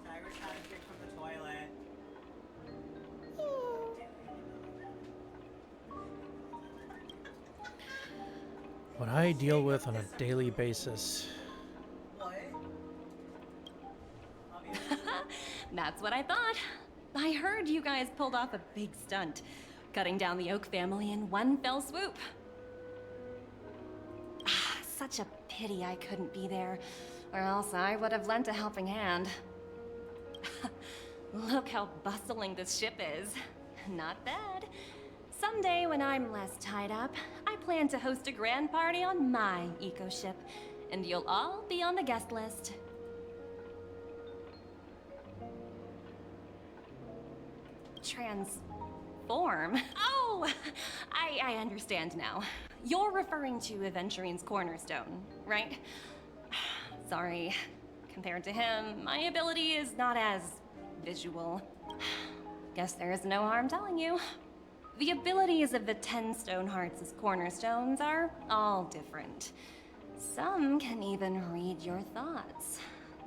Tiger's trying to drink from the toilet. What I deal with on a daily basis. That's what I thought. I heard you guys pulled off a big stunt, cutting down the Oak family in one fell swoop. Such a pity I couldn't be there, or else I would have lent a helping hand. Look how bustling this ship is. Not bad. Someday when I'm less tied up, I plan to host a grand party on my eco-ship, and you'll all be on the guest list. Transform? Oh, I understand now. You're referring to Aventurine's cornerstone, right? Sorry. Compared to him, my ability is not as visual. Guess there is no harm telling you. The abilities of the 10 Stonehearts' cornerstones are all different. Some can even read your thoughts,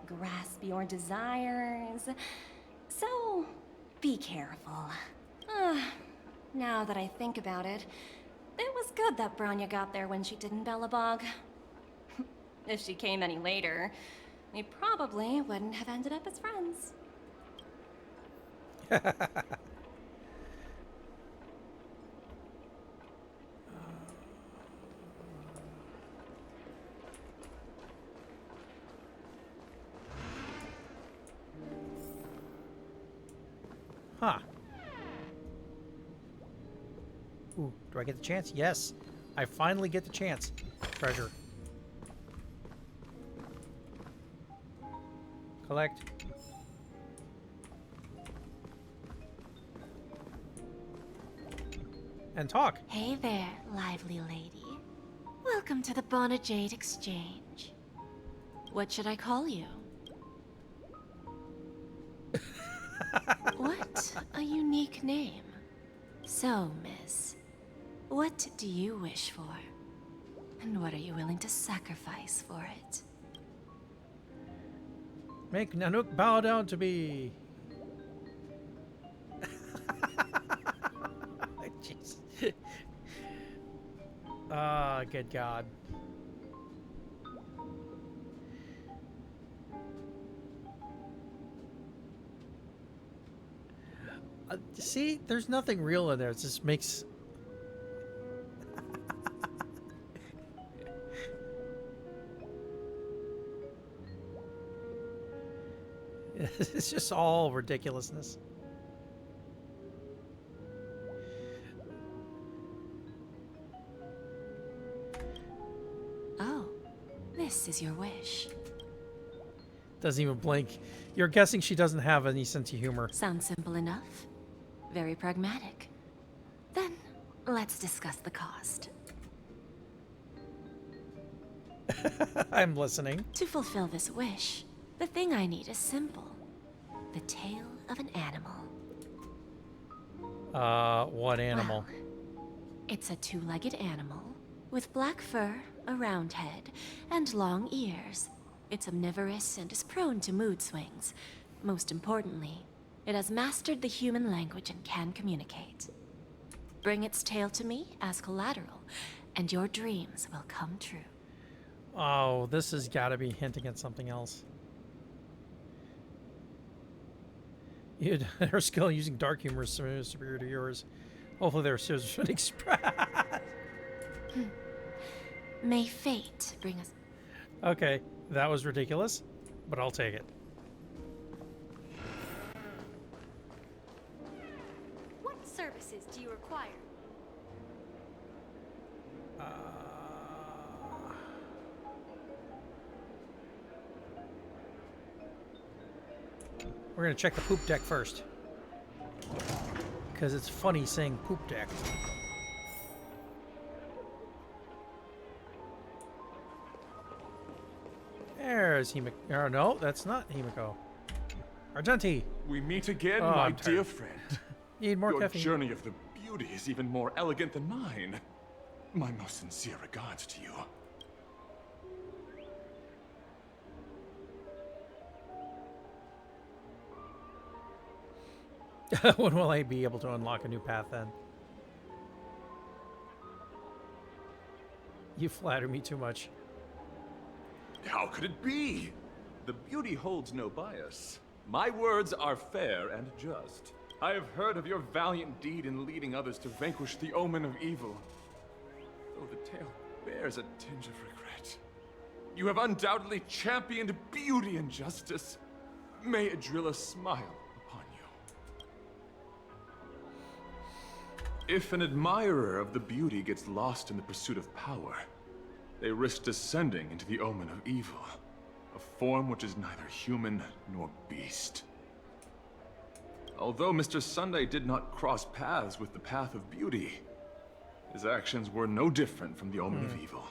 grasp your desires. So, be careful. Now that I think about it, it was good that Branya got there when she did in Bellabog. If she came any later, we probably wouldn't have ended up as friends. Huh. Ooh, do I get the chance? Yes. I finally get the chance. Treasure. Collect. And talk. Hey there, lively lady. Welcome to the Bonajade Exchange. What should I call you? What a unique name. So, miss, what do you wish for? And what are you willing to sacrifice for it? Make Nanook bow down to me. Jeez. Ah, good God. See, there's nothing real in there. It just makes... It's just all ridiculousness. Oh, this is your wish. Doesn't even blink. You're guessing she doesn't have any sense of humor. Sounds simple enough. Very pragmatic. Then, let's discuss the cost. I'm listening. To fulfill this wish, the thing I need is simple. The tail of an animal. What animal? Well, it's a two-legged animal with black fur, a round head, and long ears. It's omnivorous and is prone to mood swings. Most importantly, it has mastered the human language and can communicate. Bring its tail to me as collateral, and your dreams will come true. Oh, this has got to be hinting at something else. Her skill using dark humor is superior to yours. Hopefully their scissors would express. May fate bring us... Okay, that was ridiculous, but I'll take it. What services do you require? We're gonna check the poop deck first. Because it's funny saying poop deck. There's Himiko. Oh, no, that's not Himiko. Argenti. We meet again, Oh, my I'm tired. dear friend. Need more Your caffeine. journey of the beauty is even more elegant than mine. My most sincere regards to you. When will I be able to unlock a new path then? You flatter me too much. How could it be? The beauty holds no bias. My words are fair and just. I have heard of your valiant deed in leading others to vanquish the omen of evil. Though the tale bears a tinge of regret. You have undoubtedly championed beauty and justice. May Adrilla smile upon you. If an admirer of the beauty gets lost in the pursuit of power, they risk descending into the omen of evil, a form which is neither human nor beast. Although Mr. Sunday did not cross paths with the path of beauty, his actions were no different from the omen of evil.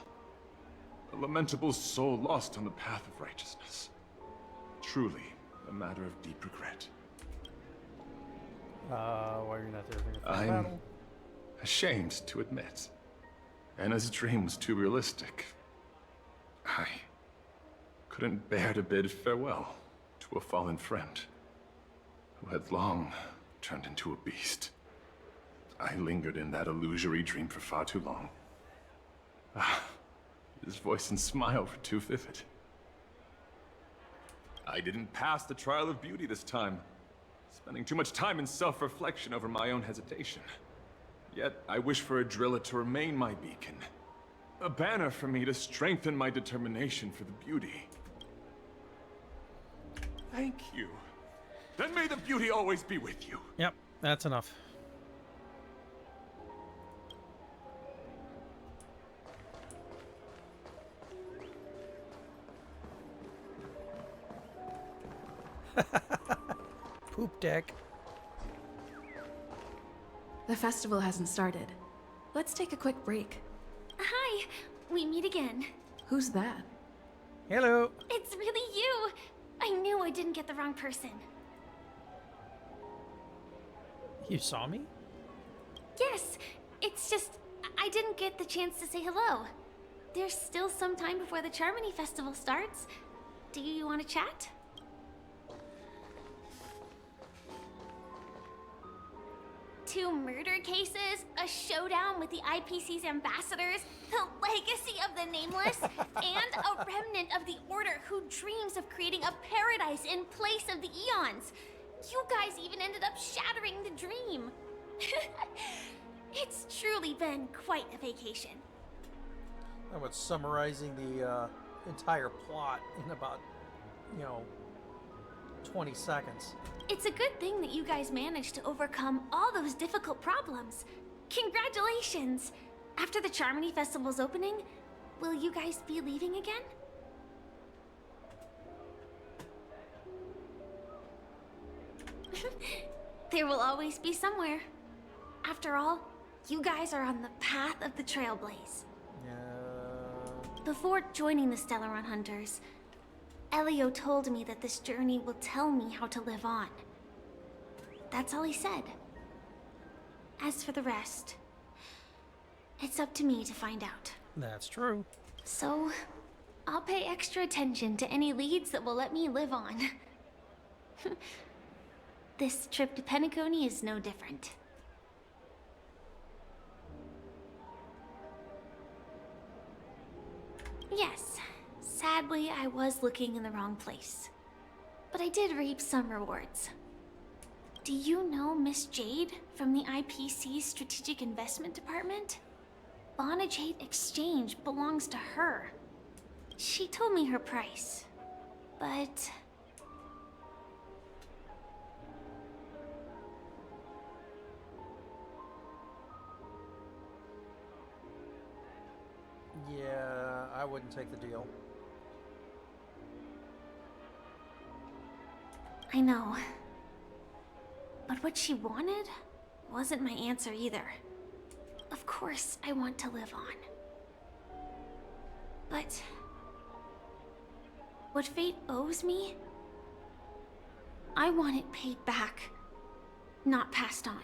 A lamentable soul lost on the path of righteousness. Truly, a matter of deep regret. Why are you not there for the I'm battle? ashamed to admit. Anna's dream was too realistic. I couldn't bear to bid farewell to a fallen friend who had long turned into a beast. I lingered in that illusory dream for far too long. His voice and smile were too vivid. I didn't pass the trial of beauty this time, spending too much time in self-reflection over my own hesitation. Yet, I wish for Adrilla to remain my beacon. A banner for me to strengthen my determination for the beauty. Thank you. Then may the beauty always be with you. Yep, that's enough. Poop deck. The festival hasn't started. Let's take a quick break. Hi, we meet again. Who's that? Hello. It's really you. I knew I didn't get the wrong person. You saw me? Yes, it's just I didn't get the chance to say hello. There's still some time before the Charmony Festival starts. Do you want to chat? Two murder cases, a showdown with the IPC's ambassadors, the legacy of the Nameless, and a remnant of the Order who dreams of creating a paradise in place of the Eons. You guys even ended up shattering the dream. It's truly been quite a vacation. How about summarizing the entire plot in about, 20 seconds? It's a good thing that you guys managed to overcome all those difficult problems. Congratulations! After the Charmony Festival's opening, will you guys be leaving again? There will always be somewhere. After all, you guys are on the path of the Trailblaze. Before joining the Stellaron Hunters, Elio told me that this journey will tell me how to live on. That's all he said. As for the rest, it's up to me to find out. That's true. So, I'll pay extra attention to any leads that will let me live on. This trip to Penacony is no different. Yes, sadly I was looking in the wrong place. But I did reap some rewards. Do you know Miss Jade from the IPC's Strategic Investment Department? Bonajade Exchange belongs to her. She told me her price, but... Yeah, I wouldn't take the deal. I know. But what she wanted wasn't my answer either. Of course, I want to live on. But... what fate owes me? I want it paid back, not passed on.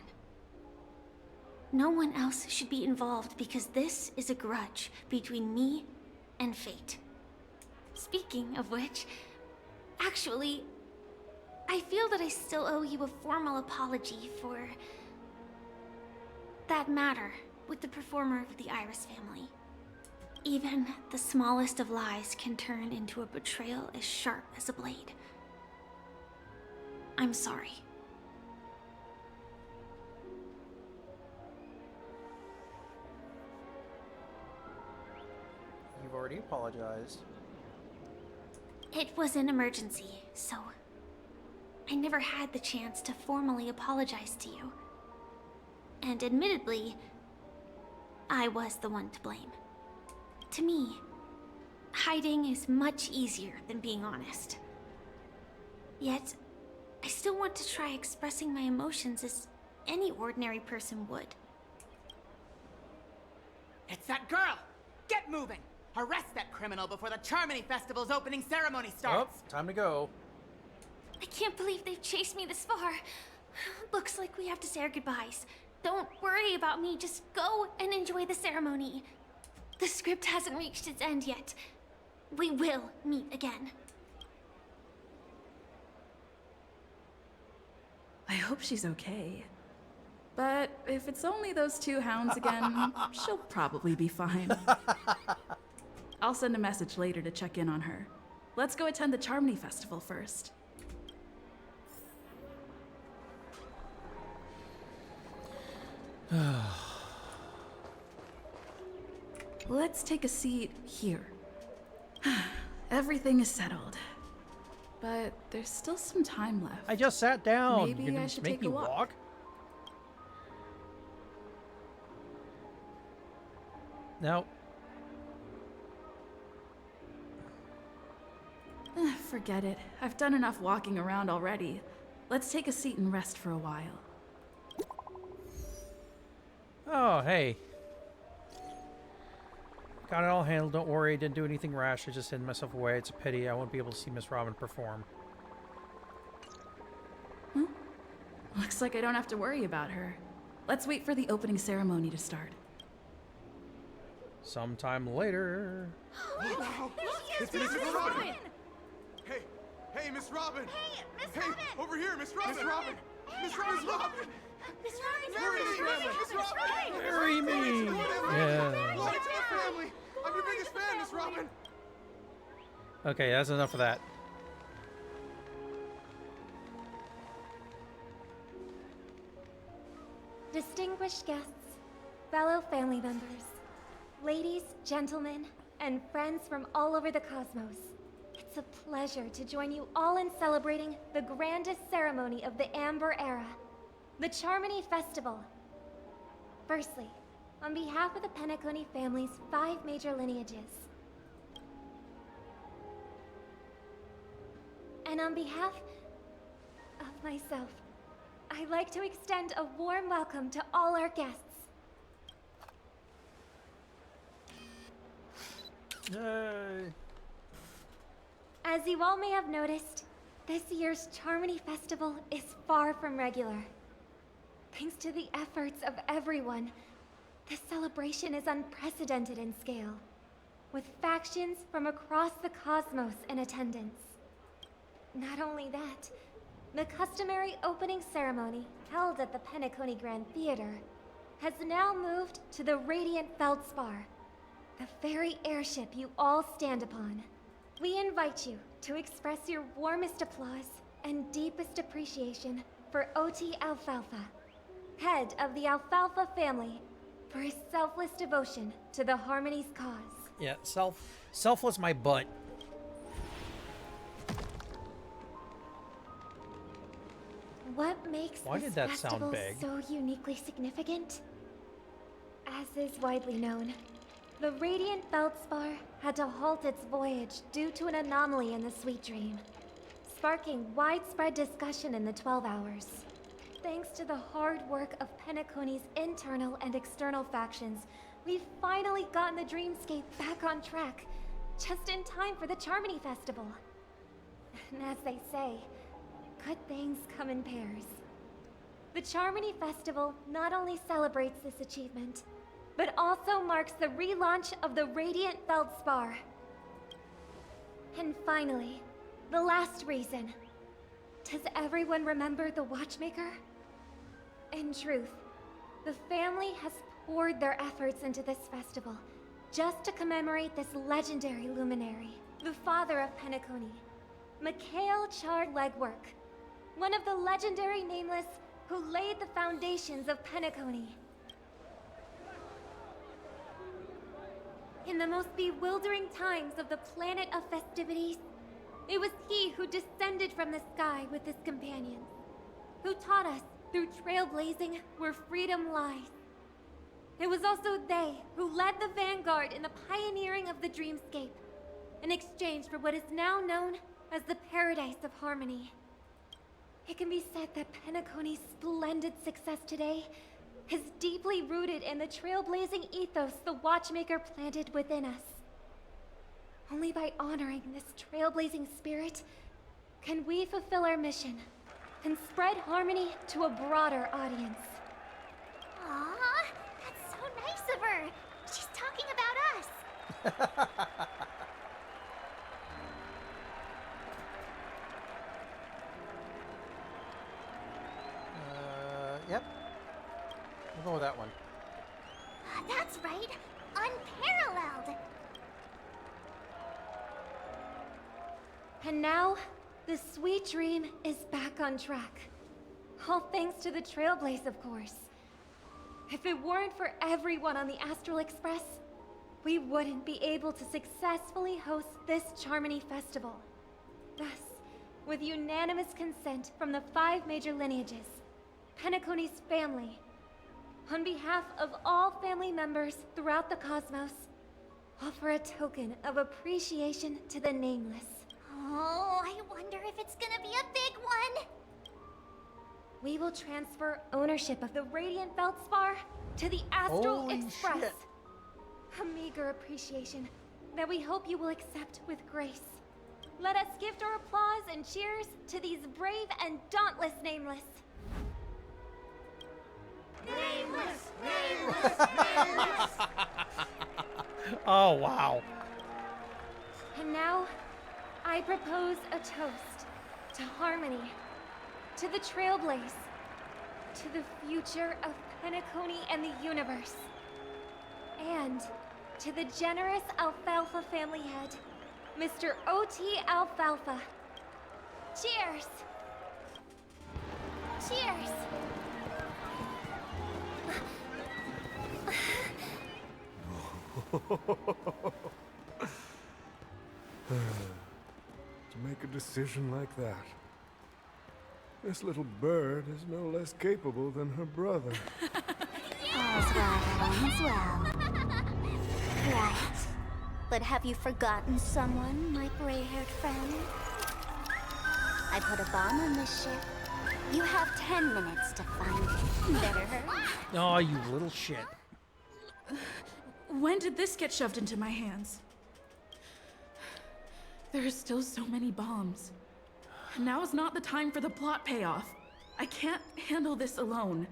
No one else should be involved because this is a grudge between me and fate. Speaking of which, actually, I feel that I still owe you a formal apology for that matter with the performer of the Iris family. Even the smallest of lies can turn into a betrayal as sharp as a blade. I'm sorry. You've already apologized. It was an emergency, so I never had the chance to formally apologize to you. And admittedly, I was the one to blame. To me, hiding is much easier than being honest. Yet, I still want to try expressing my emotions as any ordinary person would. It's that girl! Get moving! Arrest that criminal before the Charmony Festival's opening ceremony starts! Oh, time to go. I can't believe they've chased me this far. Looks like we have to say our goodbyes. Don't worry about me, just go and enjoy the ceremony. The script hasn't reached its end yet. We will meet again. I hope she's okay. But if it's only those two hounds again, she'll probably be fine. I'll send a message later to check in on her. Let's go attend the Charmony Festival first. Let's take a seat here. Everything is settled. But there's still some time left. I just sat down. Maybe You're gonna I should make take me a walk. No. Forget it. I've done enough walking around already. Let's take a seat and rest for a while. Oh, hey. Got it all handled, don't worry. Didn't do anything rash. I just hid myself away. It's a pity I won't be able to see Miss Robin perform. Looks like I don't have to worry about her. Let's wait for the opening ceremony to start. Sometime later. It's Miss Robin! Hey, Miss Robin! Hey, Miss Hey, Robin! over here, Miss Robin! Miss Robin! Miss Robin! Miss Robin! Miss Robin! Miss Robin! Marry me! Yeah. Welcome to the family! I'm your biggest fan, Miss Robin! Okay, that's enough of that. Distinguished guests, fellow family members, ladies, gentlemen, and friends from all over the cosmos. It's a pleasure to join you all in celebrating the grandest ceremony of the Amber Era, the Charmony Festival. Firstly, on behalf of the Penacony family's 5 major lineages, and on behalf of myself, I'd like to extend a warm welcome to all our guests. Yay. As you all may have noticed, this year's Charmony Festival is far from regular. Thanks to the efforts of everyone, this celebration is unprecedented in scale, with factions from across the cosmos in attendance. Not only that, the customary opening ceremony held at the Penacony Grand Theater has now moved to the Radiant Feldspar, the very airship you all stand upon. We invite you to express your warmest applause and deepest appreciation for OT Alfalfa, head of the Alfalfa family, for his selfless devotion to the Harmony's cause. Yeah, selfless my butt. What makes Why this did that sound festival big? so uniquely significant? As is widely known, the Radiant Feldspar had to halt its voyage due to an anomaly in the Sweet Dream, sparking widespread discussion in the 12 Hours. Thanks to the hard work of Penacony's internal and external factions, we've finally gotten the Dreamscape back on track, just in time for the Charmony Festival. And as they say, good things come in pairs. The Charmony Festival not only celebrates this achievement, but also marks the relaunch of the Radiant Feldspar. And finally, the last reason. Does everyone remember the Watchmaker? In truth, the family has poured their efforts into this festival just to commemorate this legendary luminary, the father of Penacony, Mikhail Chard Legwork, one of the legendary Nameless who laid the foundations of Penacony. In the most bewildering times of the planet of festivities, it was he who descended from the sky with his companions, who taught us through trailblazing where freedom lies. It was also they who led the vanguard in the pioneering of the Dreamscape, in exchange for what is now known as the Paradise of Harmony. It can be said that Penacony's splendid success today is deeply rooted in the trailblazing ethos the Watchmaker planted within us. Only by honoring this trailblazing spirit can we fulfill our mission and spread harmony to a broader audience. Aw, that's so nice of her. She's talking about us. Yep. We'll go with that one. That's right. Unparalleled. And now, the Sweet Dream is back on track. All thanks to the Trailblaze, of course. If it weren't for everyone on the Astral Express, we wouldn't be able to successfully host this Charmony Festival. Thus, with unanimous consent from the 5 major lineages, Penacony's family, on behalf of all family members throughout the cosmos, offer a token of appreciation to the Nameless. Oh, I wonder if it's gonna be a big one. We will transfer ownership of the Radiant Feldspar to the Astral Holy Express. shit. A meager appreciation that we hope you will accept with grace. Let us gift our applause and cheers to these brave and dauntless Nameless. Nameless! Nameless! Nameless! Oh, wow. And now, I propose a toast to harmony, to the Trailblaze, to the future of Penacony and the universe, and to the generous Alfalfa family head, Mr. O.T. Alfalfa. Cheers! Cheers! To make a decision like that. This little bird is no less capable than her brother. All's well, all's well. Right. But have you forgotten someone, my gray-haired friend? I put a bomb on this ship. You have 10 minutes to find it. Better hurry. Oh, you little shit. When did this get shoved into my hands? There are still so many bombs. Now is not the time for the plot payoff. I can't handle this alone.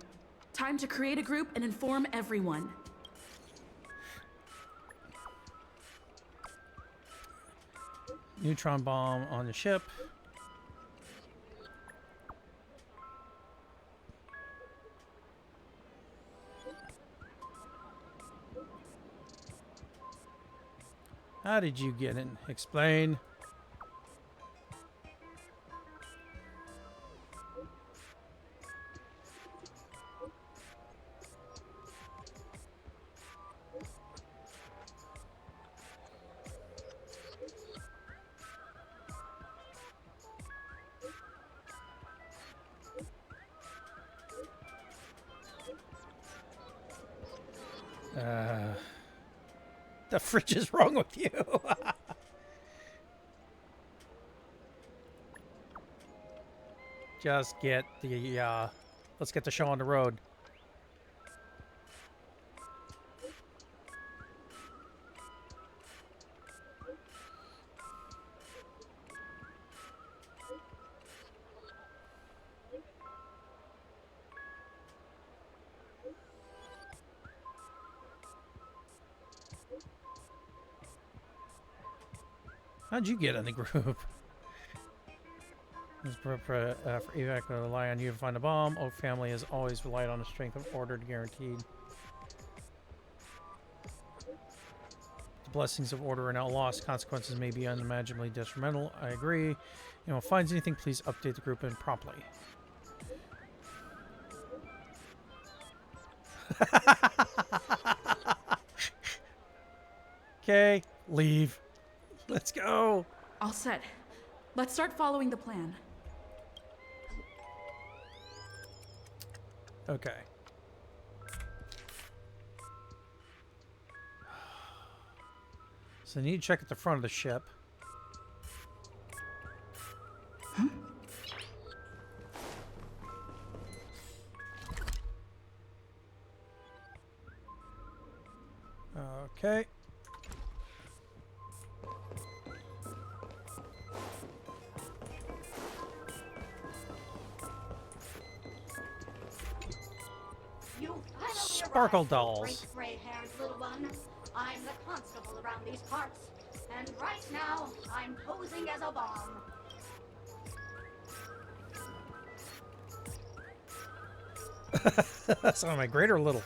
Time to create a group and inform everyone. Neutron bomb on the ship. How did you get in? Explain. The fridge is wrong with you. Just get the, let's get the show on the road. How'd you get in the group? For evac to rely on you to find a bomb. Oak family has always relied on the strength of order guaranteed. The blessings of order are now lost. Consequences may be unimaginably detrimental. I agree. If finds anything, please update the group and promptly. Okay, leave. Let's go. All set. Let's start following the plan. Okay. So I need to check at the front of the ship. Huh? Okay. Sparkle dolls. Gray-haired little one. I'm the constable around these parts, and right now I'm posing as a bomb. Sound my great or little?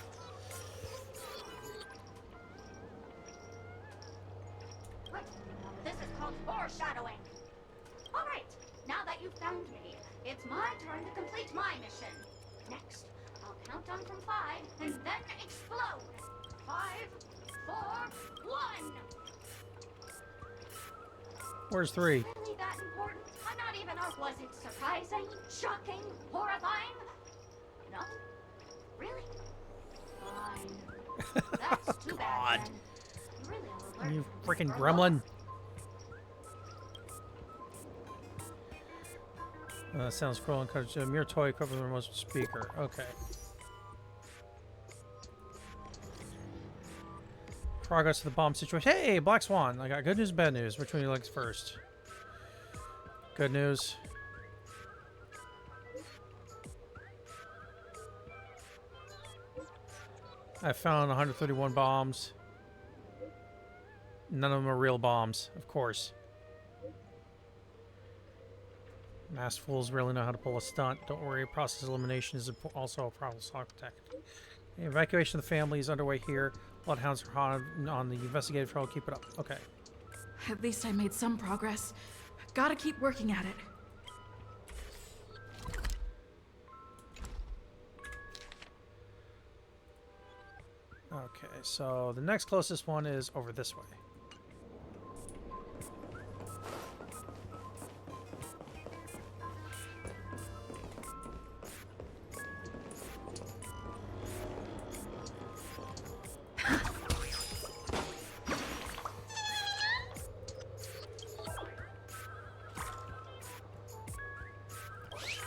This is called foreshadowing. All right, now that you've found me, it's my turn to complete my mission. Next, I'll count down from 5 and then explode. 5, 4, 1. Where's 3? Really that important? I'm not even. Was it surprising, shocking, horrifying? No? Really? Fine. That's too bad. Then. Really, I'll learn You from freaking this gremlin. Sounds cool. Encourage a mere toy covers the remote speaker. Okay. Progress of the bomb situation. Hey, Black Swan. I got good news, bad news. Which one do you like first? Good news. I found 131 bombs. None of them are real bombs, of course. Masked fools really know how to pull a stunt. Don't worry, process elimination is also a problem solved tech. The evacuation of the family is underway here. Bloodhounds are on the investigative trail. Keep it up. Okay. At least I made some progress. Gotta keep working at it. Okay, so the next closest one is over this way.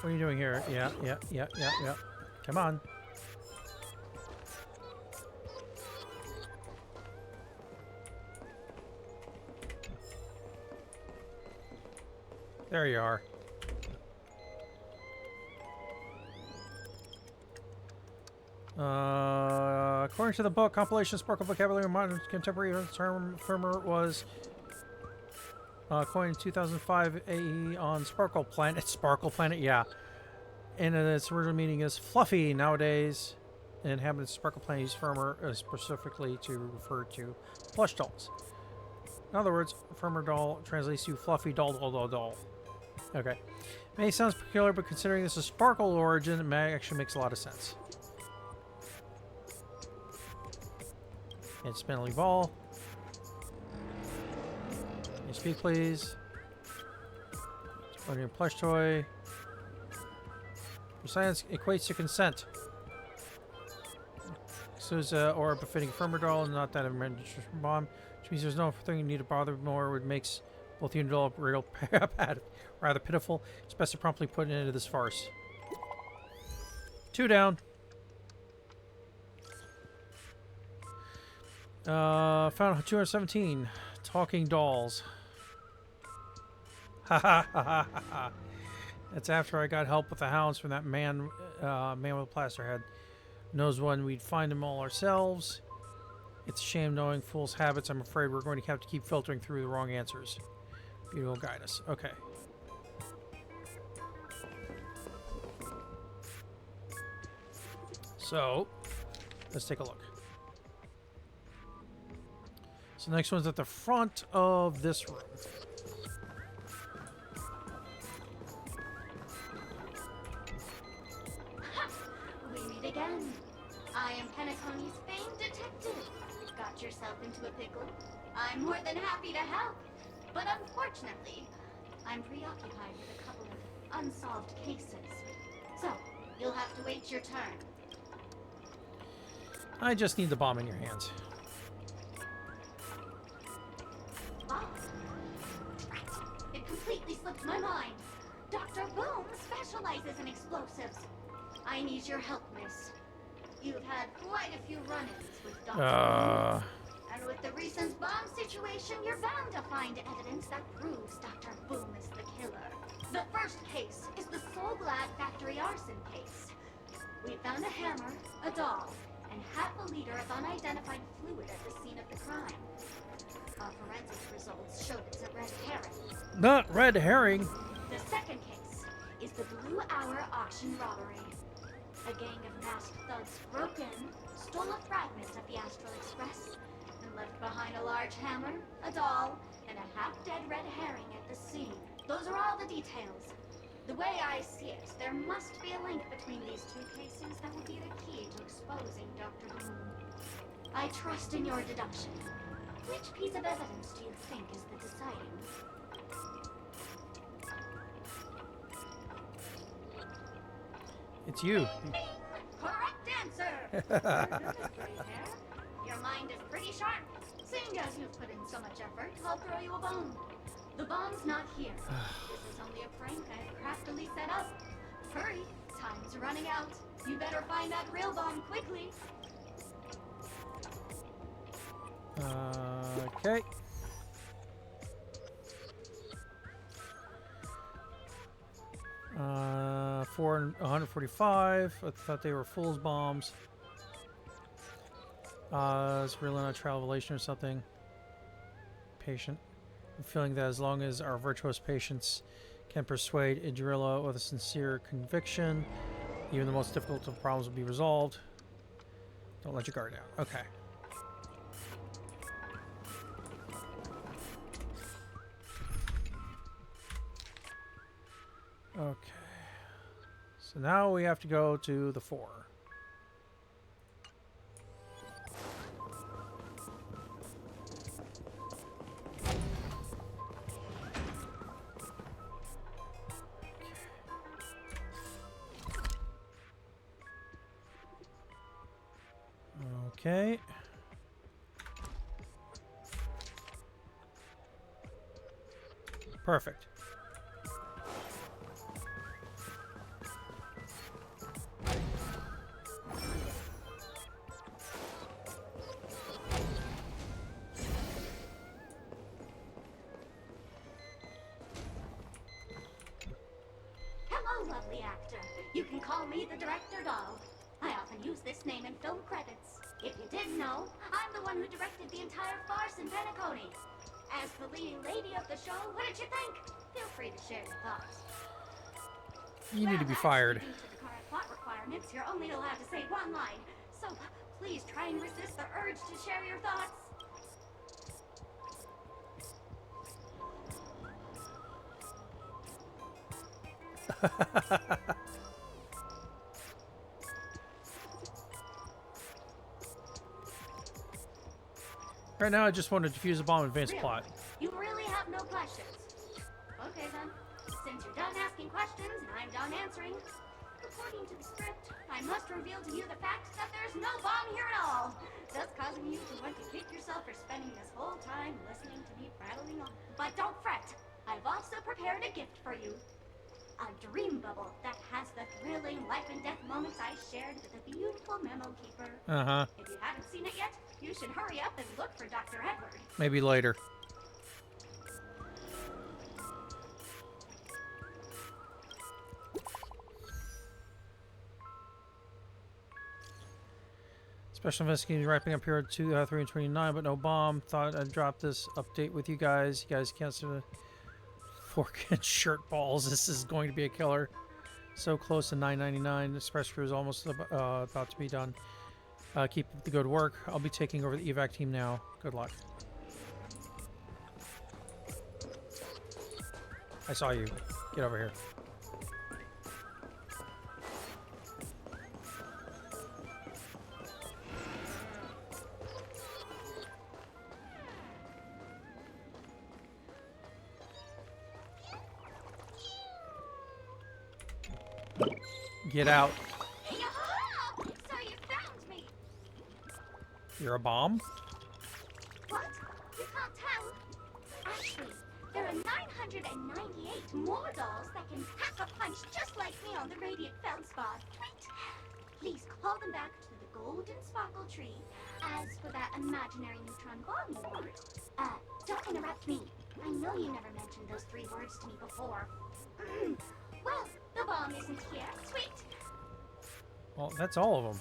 What are you doing here? Yeah. Come on. There you are. According to the book, compilation Sparkle Vocabulary Modern Contemporary term firmer was coined in 2005 AE on Sparkle Planet. Sparkle Planet, yeah. And its original meaning is fluffy nowadays. And inhabitants of Sparkle Planet use firmer specifically to refer to plush dolls. In other words, firmer doll translates to fluffy doll. Okay. May sound peculiar, but considering this is Sparkle origin, it actually makes a lot of sense. And spindly ball. Can you speak, please? Ordering plush toy. Your silence equates to consent. So it's or befitting Firmidol and not that of a registered bomb, which means there's no thing you need to bother more, which makes both you and Adol rather pitiful. It's best to promptly put an end to this farce. 2 down. Found 217 talking dolls. Ha ha ha ha ha. That's after I got help with the hounds from that man with a plaster head. Knows when we'd find them all ourselves. It's a shame knowing fools' habits. I'm afraid we're going to have to keep filtering through the wrong answers. Beauty will guide us. Okay. So, let's take a look. So the next one's at the front of this room. We meet again. I am Penacony's famed detective. Got yourself into a pickle? I'm more than happy to help. But unfortunately, I'm preoccupied with a couple of unsolved cases. So, you'll have to wait your turn. I just need the bomb in your hands. Bomb? It completely slipped my mind. Dr. Boom specializes in explosives. I need your help, miss. You've had quite a few run-ins with Dr. Boom. And with the recent bomb situation, you're bound to find evidence that proves Dr. Boom is the killer. The first case is the Soul Glad factory arson case. We found a hammer, a doll, and half a liter of unidentified fluid at the scene of the crime. Our forensics results showed it's a red herring. Not red herring. The second case is the Blue Hour auction robbery. A gang of masked thugs broke in, stole a fragment of the Astral Express, and left behind a large hammer, a doll, and a half-dead red herring at the scene. Those are all the details. The way I see it, there must be a link between these two cases that will be the key to exposing Dr. Boom. I trust in your deduction. Which piece of evidence do you think is the deciding? It's you. Correct answer! You're good at gray hair. Your mind is pretty sharp. Seeing as you've put in so much effort, I'll throw you a bone. The bomb's not here. This is only a prank I've craftily set up. Hurry, time's running out. You better find that real bomb quickly. Okay. For 145. I thought they were fool's bombs. It's really not a trial revelation or something. Patient. I'm feeling that as long as our virtuous patients can persuade Idrilla with a sincere conviction, even the most difficult of problems will be resolved. Don't let your guard down. Okay. Okay. So now we have to go to the 4. Okay. Perfect. Hello, lovely actor. You can call me the director doll. I often use this name in film credits. If you didn't know, I'm the one who directed the entire farce in Penacony. As the leading lady of the show, what did you think? Feel free to share your thoughts. You need to be fired. Due to the current plot requirements, you're only allowed to say one line. So please try and resist the urge to share your thoughts. Right now, I just want to defuse a bomb and advance Really? plot. You really have no questions? Okay then. Since you're done asking questions and I'm done answering, according to the script, I must reveal to you the fact that there's no bomb here at all, thus causing you to want to kick yourself for spending this whole time listening to me prattling on. But don't fret, I've also prepared a gift for you. A dream bubble that has the thrilling life and death moments I shared with the beautiful memo keeper. If you haven't seen it yet, you should hurry up and look for Dr. Edward. Maybe later. Special investigation wrapping up here at 329, but no bomb. Thought I'd drop this update with you guys. You guys can't see the fork-and shirt balls. This is going to be a killer. So close to 999. The express crew is almost about to be done. Keep up the good work. I'll be taking over the evac team now. Good luck. I saw you. Get over here. Get out. Yahoo! So you found me! You're a bomb? What? You can't tell? Actually, there are 998 more dolls that can pack a punch just like me on the Radiant Feldspar. Wait. Please call them back to the Golden Sparkle Tree. As for that imaginary neutron bomb you want, don't interrupt me. I know you never mentioned those 3 words to me before. Well, the bomb isn't here. Sweet. Well, that's all of them.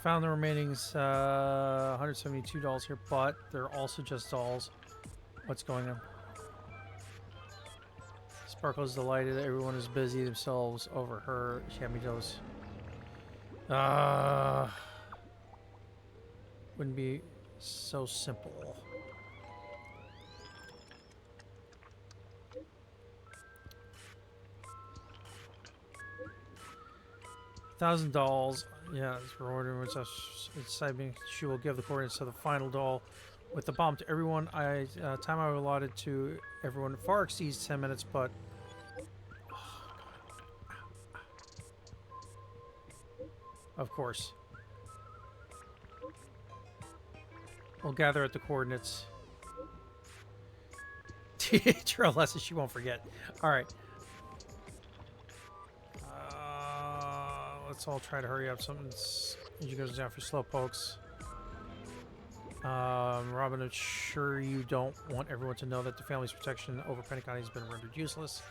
Found the remaining 172 dolls here, but they're also just dolls. What's going on? Sparkle's delighted. Everyone is busy themselves over her Shamitos. Wouldn't be so simple. $1,000. Yeah, it's rewarding. It's deciding she will give the coordinates to the final doll with the bomb to everyone. Time I allotted to everyone far exceeds 10 minutes, but of course. We'll gather at the coordinates. Teach her a lesson she won't forget. Alright. Let's all try to hurry up. Something's... She goes down for slowpokes. Robin, I'm sure you don't want everyone to know that the family's protection over Penacony has been rendered useless.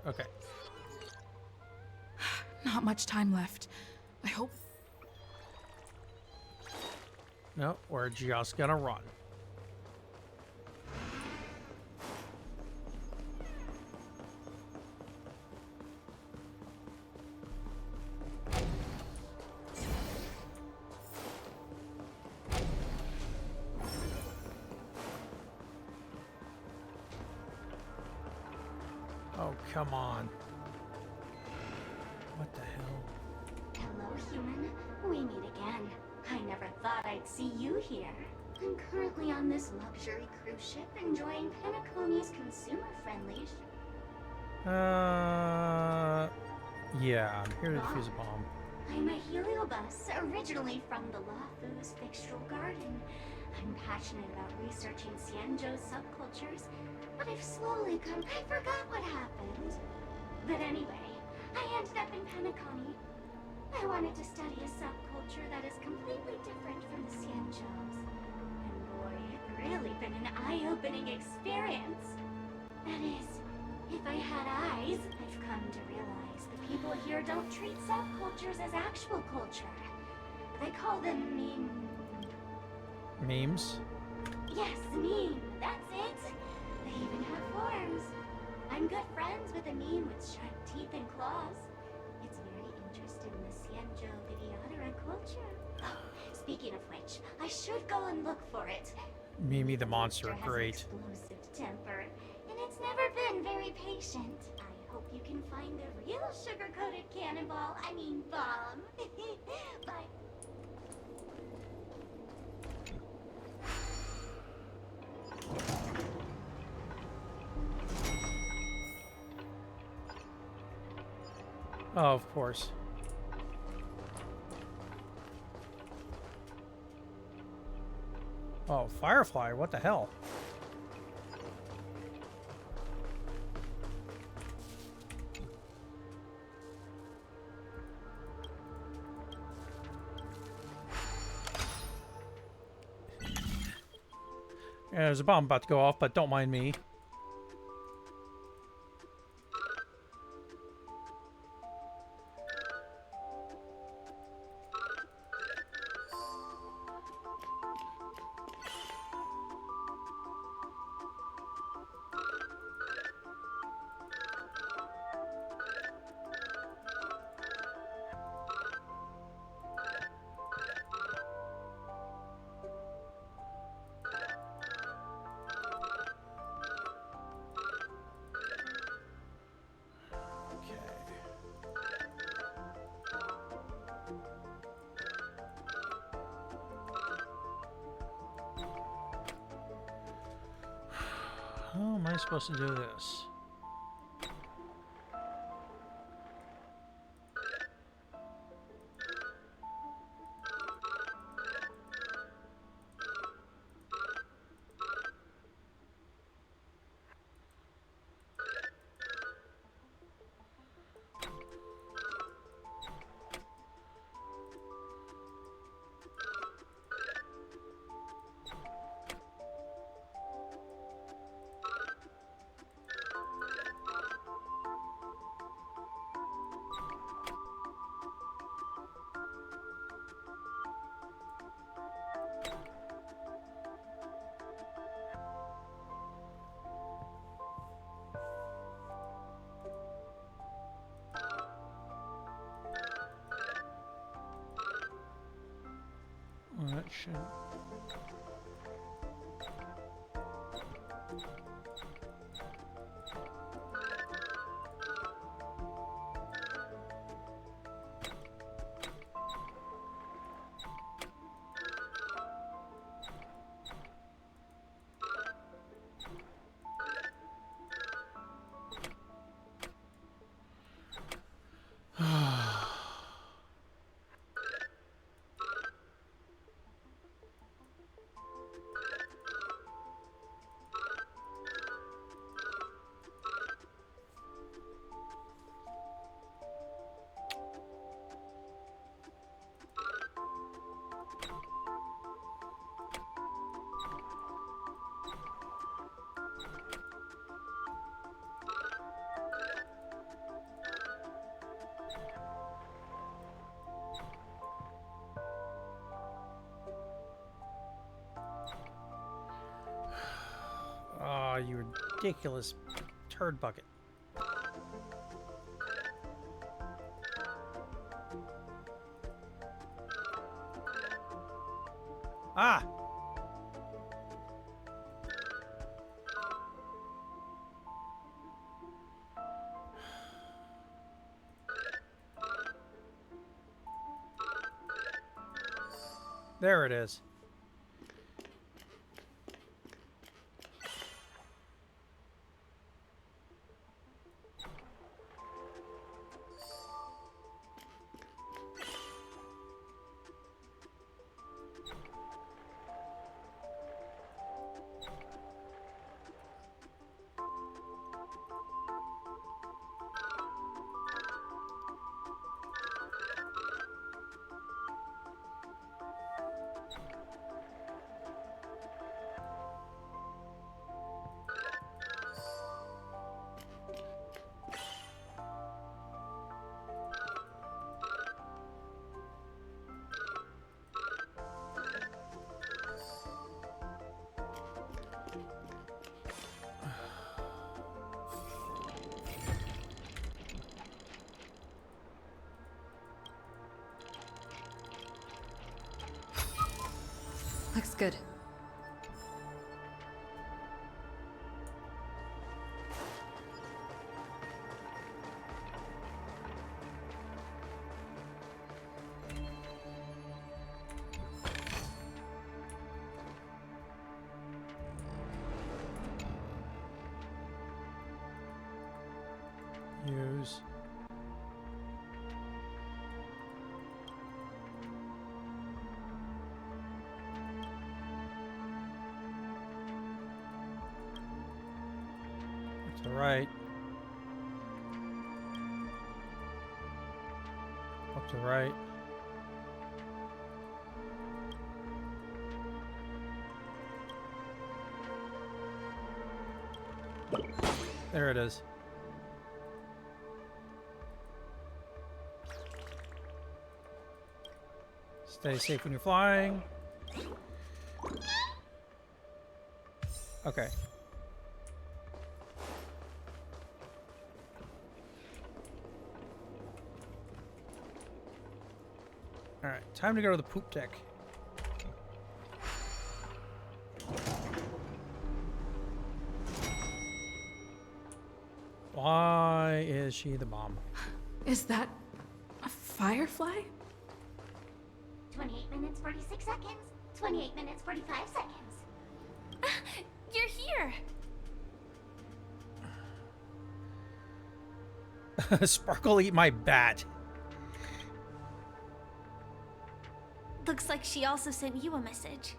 Okay. Not much time left. I hope... No, we're just gonna run. Oh, come on. What the hell? Hello, human. We meet again. I never thought I'd see you here. I'm currently on this luxury cruise ship enjoying Penacony's consumer-friendly... Yeah, I'm here to defuse a bomb. I'm a heliobus, originally from the Lafu's Fixtural Garden. I'm passionate about researching Xianzhou's subcultures, but I've slowly come... I forgot what happened. But anyway, I ended up in Penacony. I wanted to study a subculture that is completely different from the Xianzhou's. And boy, it's really been an eye-opening experience. That is, if I had eyes, I've come to realize the people here don't treat subcultures as actual culture. They call them memes? Yes, meme. That's it. They even have forms. I'm good friends with a meme with sharp teeth and claws. It's very interested in the Xianzhou Vidyadhara culture. Oh, speaking of which, I should go and look for it. Mimi the monster, Has great. an explosive temper, and it's never been very patient. I hope you can find the real sugar-coated cannonball. I mean, bomb. Bye. Oh, of course. Oh, Firefly, what the hell? Yeah, there's a bomb about to go off, but don't mind me. How am I supposed to do this? Well, that should... Oh, you ridiculous turd bucket. Ah! There it is. Looks good. Use. right. Up to the right. There it is. Stay safe when you're flying. Okay. Alright, time to go to the poop deck. Why is she the bomb? Is that a firefly? 28 minutes, 46 seconds. 28 minutes, 45 seconds. You're here! Sparkle, eat my bat. Looks like she also sent you a message.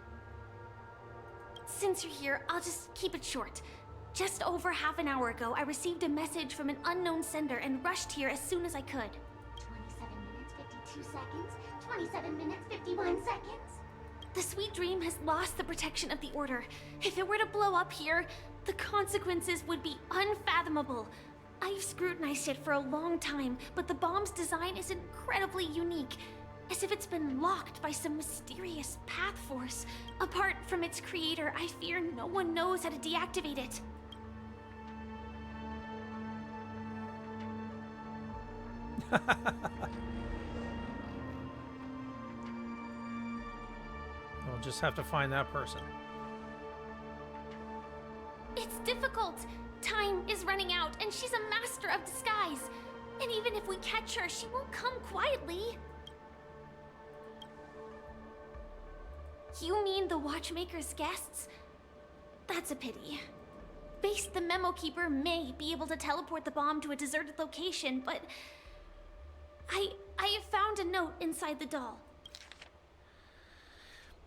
Since you're here, I'll just keep it short. Just over half an hour ago, I received a message from an unknown sender and rushed here as soon as I could. 27 minutes, 52 seconds. 27 minutes, 51 seconds. The Sweet Dream has lost the protection of the Order. If it were to blow up here, the consequences would be unfathomable. I've scrutinized it for a long time, but the bomb's design is incredibly unique. As if it's been locked by some mysterious path force. Apart from its creator, I fear no one knows how to deactivate it. We'll just have to find that person. It's difficult. Time is running out, and she's a master of disguise. And even if we catch her, she won't come quietly. You mean the Watchmaker's guests? That's a pity. Base the Memo Keeper may be able to teleport the bomb to a deserted location, but I have found a note inside the doll.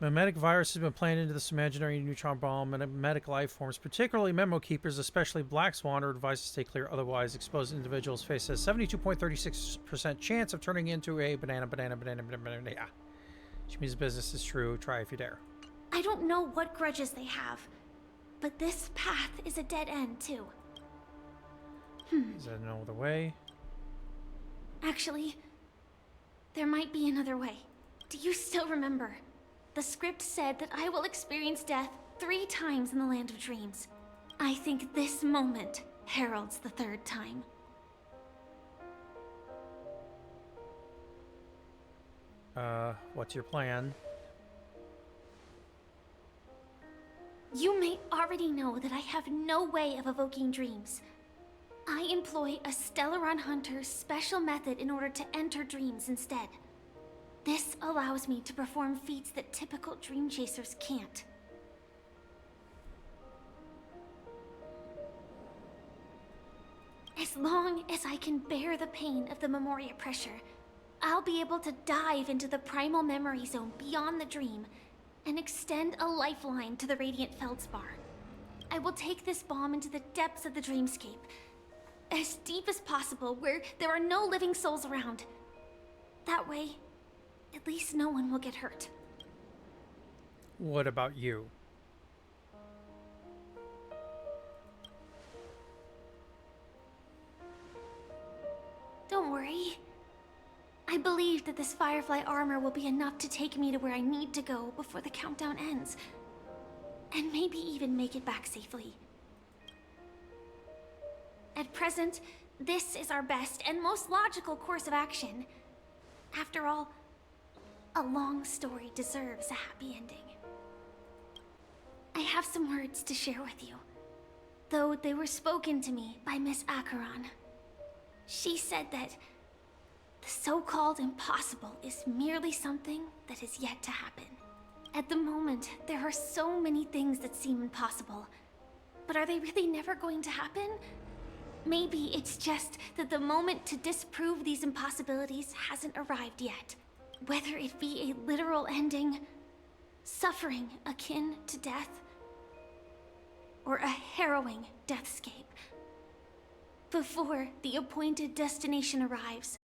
Memetic virus has been planted into this imaginary neutron bomb, and memetic life forms, particularly Memo Keepers, especially Black Swan, are advised to stay clear. Otherwise, exposed individuals face a 72.36% chance of turning into a banana. Yeah. Which means business is true. Try if you dare. I don't know what grudges they have, but this path is a dead end, too. Is there no other way? Actually, there might be another way. Do you still remember? The script said that I will experience death 3 times in the Land of Dreams. I think this moment heralds the 3rd time. What's your plan? You may already know that I have no way of evoking dreams. I employ a Stellaron Hunter's special method in order to enter dreams instead. This allows me to perform feats that typical dream chasers can't. As long as I can bear the pain of the Memoria pressure, I'll be able to dive into the primal memory zone beyond the dream and extend a lifeline to the Radiant Feldspar. I will take this bomb into the depths of the dreamscape, as deep as possible where there are no living souls around. That way, at least no one will get hurt. What about you? Don't worry. I believe that this Firefly armor will be enough to take me to where I need to go before the countdown ends. And maybe even make it back safely. At present, this is our best and most logical course of action. After all, a long story deserves a happy ending. I have some words to share with you, though they were spoken to me by Miss Acheron. She said that the so-called impossible is merely something that is yet to happen. At the moment, there are so many things that seem impossible. But are they really never going to happen? Maybe it's just that the moment to disprove these impossibilities hasn't arrived yet. Whether it be a literal ending, suffering akin to death, or a harrowing deathscape, before the appointed destination arrives.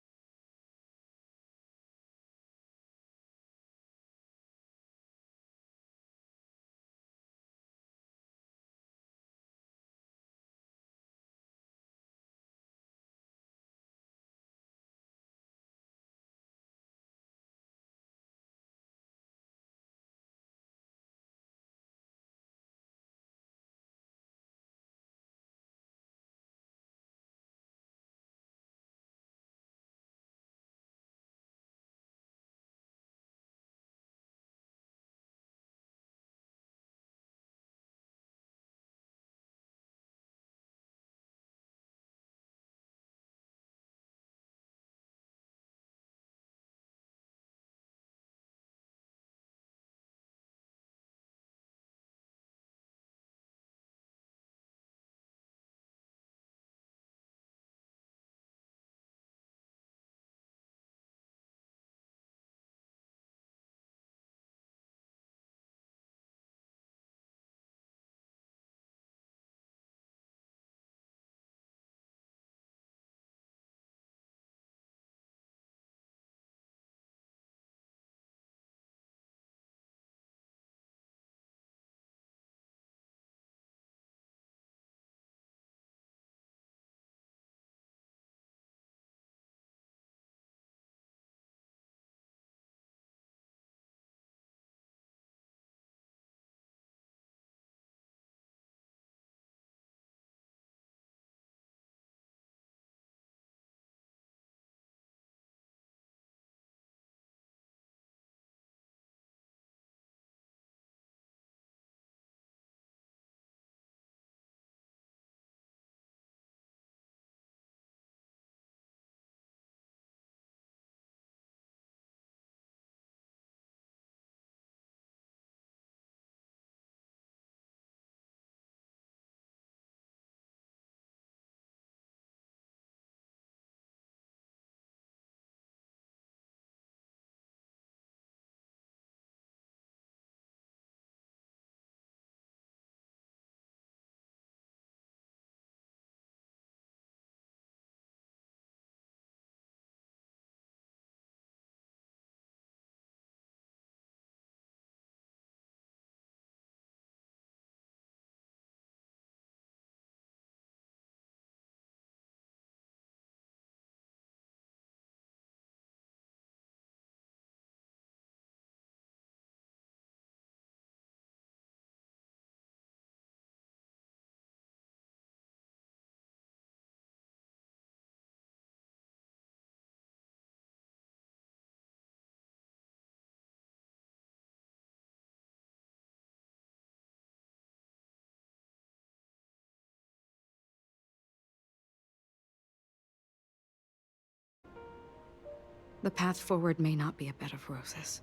The path forward may not be a bed of roses,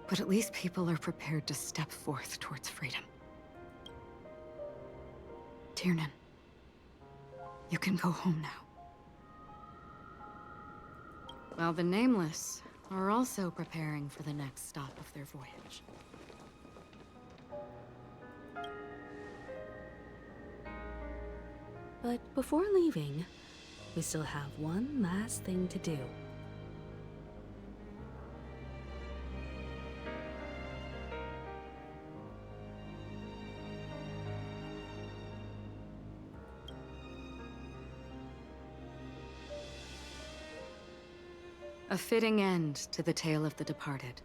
but at least people are prepared to step forth towards freedom. Tiernan, you can go home now. While the Nameless are also preparing for the next stop of their voyage. But before leaving, we still have one last thing to do. A fitting end to the tale of the departed.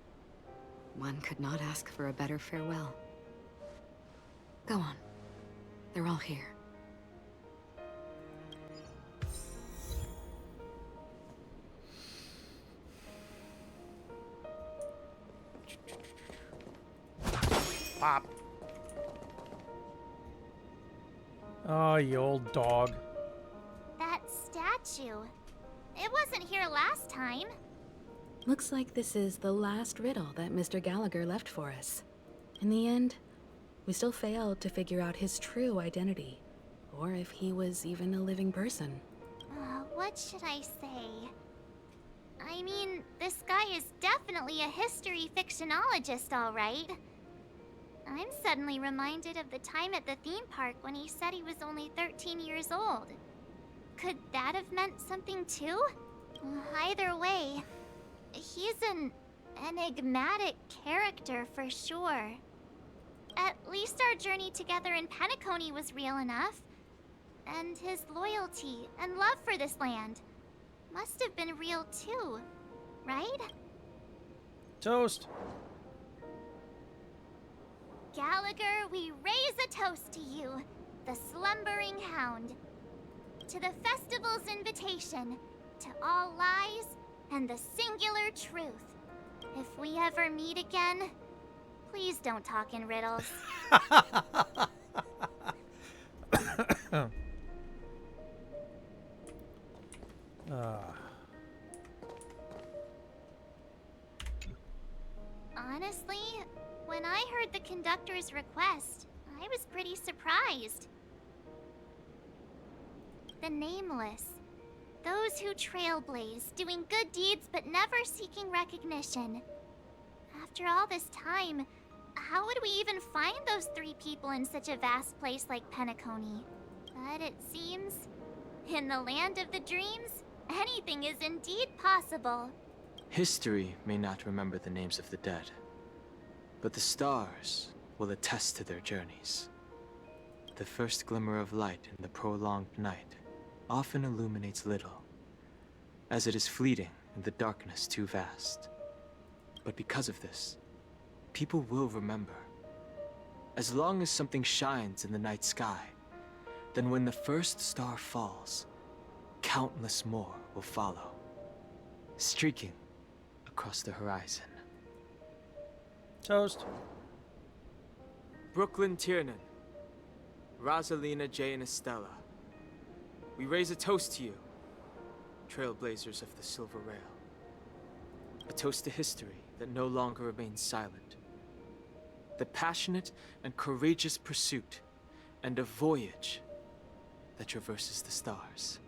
One could not ask for a better farewell. Go on. They're all here. Pop. Oh, you old dog. That statue. It wasn't here last time. Looks like this is the last riddle that Mr. Gallagher left for us. In the end, we still failed to figure out his true identity, or if he was even a living person. What should I say? I mean, this guy is definitely a history fictionologist, all right. I'm suddenly reminded of the time at the theme park when he said he was only 13 years old. Could that have meant something too? Either way, he's an enigmatic character for sure. At least our journey together in Penacony was real enough. And his loyalty and love for this land must have been real too, right? Toast. Gallagher, we raise a toast to you, the slumbering hound. To the festival's invitation, to all lies and the singular truth. If we ever meet again, please don't talk in riddles. Honestly, when I heard the conductor's request, I was pretty surprised. The nameless. Those who trailblaze, doing good deeds but never seeking recognition. After all this time, how would we even find those 3 people in such a vast place like Penacony? But it seems, in the land of the dreams, anything is indeed possible. History may not remember the names of the dead, but the stars will attest to their journeys. The first glimmer of light in the prolonged night often illuminates little, as it is fleeting in the darkness too vast. But because of this, people will remember. As long as something shines in the night sky, then when the first star falls, countless more will follow, streaking across the horizon. Toast. Brooklyn Tiernan, Rosalina J. and Estella. We raise a toast to you, trailblazers of the Silver Rail. A toast to history that no longer remains silent. The passionate and courageous pursuit, and a voyage that traverses the stars.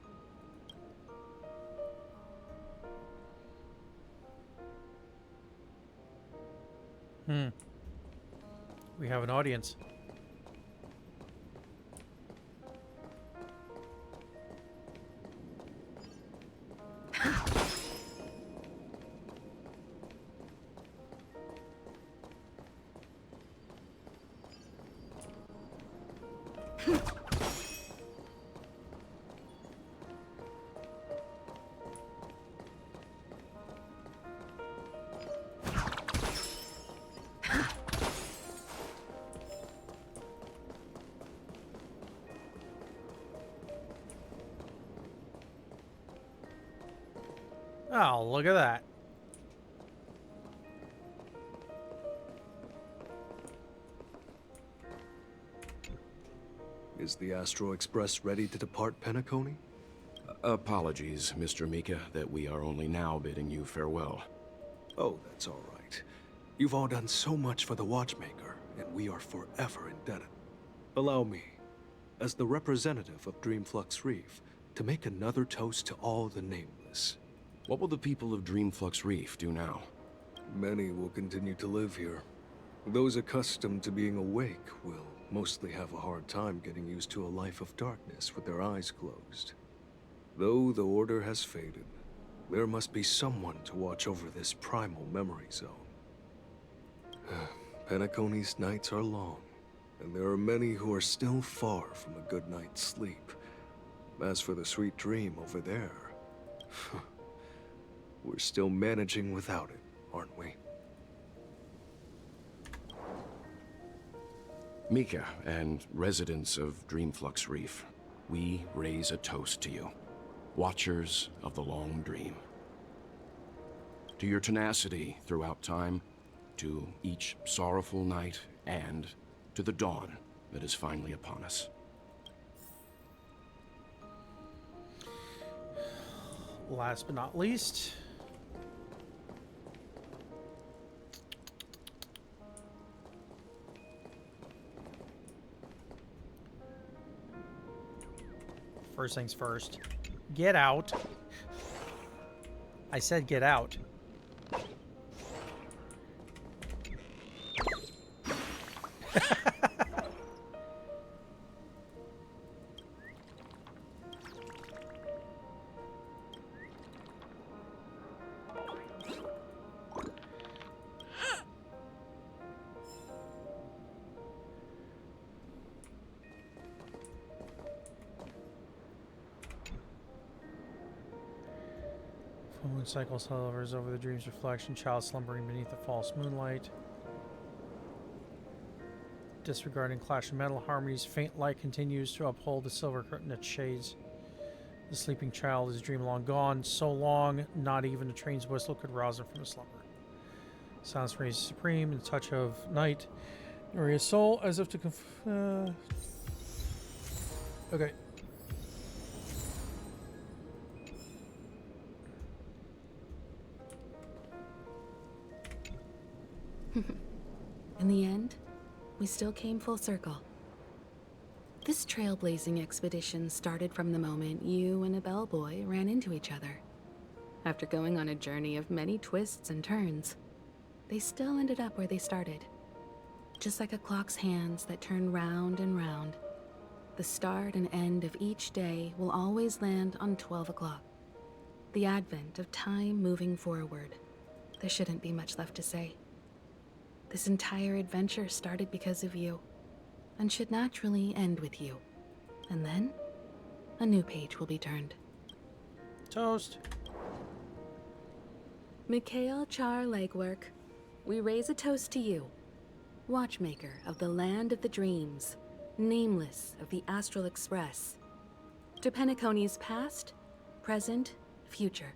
We have an audience. Oh, look at that. Is the Astro Express ready to depart Penacony? Apologies, Mr. Mika, that we are only now bidding you farewell. Oh, that's all right. You've all done so much for the Watchmaker, and we are forever indebted. Allow me, as the representative of Dreamflux Reef, to make another toast to all the nameless. What will the people of Dreamflux Reef do now? Many will continue to live here. Those accustomed to being awake will mostly have a hard time getting used to a life of darkness with their eyes closed. Though the order has faded, there must be someone to watch over this primal memory zone. Penacony's nights are long, and there are many who are still far from a good night's sleep. As for the sweet dream over there, we're still managing without it, aren't we? Mika and residents of Dreamflux Reef, we raise a toast to you, watchers of the long dream. To your tenacity throughout time, to each sorrowful night, and to the dawn that is finally upon us. Last but not least, first things first, get out. I said get out. The moon cycles hovers over the dream's reflection, child slumbering beneath the false moonlight. Disregarding clash of metal harmonies, faint light continues to uphold the silver curtain that shades the sleeping child, his dream long gone, so long not even a train's whistle could rouse him from his slumber. Silence reigns supreme in the touch of night, Noria's soul as if to okay. In the end, we still came full circle. This trailblazing expedition started from the moment you and a bellboy ran into each other. After going on a journey of many twists and turns, they still ended up where they started. Just like a clock's hands that turn round and round, the start and end of each day will always land on 12 o'clock. The advent of time moving forward. There shouldn't be much left to say. This entire adventure started because of you, and should naturally end with you. And then, a new page will be turned. Toast. Mikhail Char Legwork, we raise a toast to you, watchmaker of the land of the dreams, nameless of the Astral Express, to Penacony's past, present, future,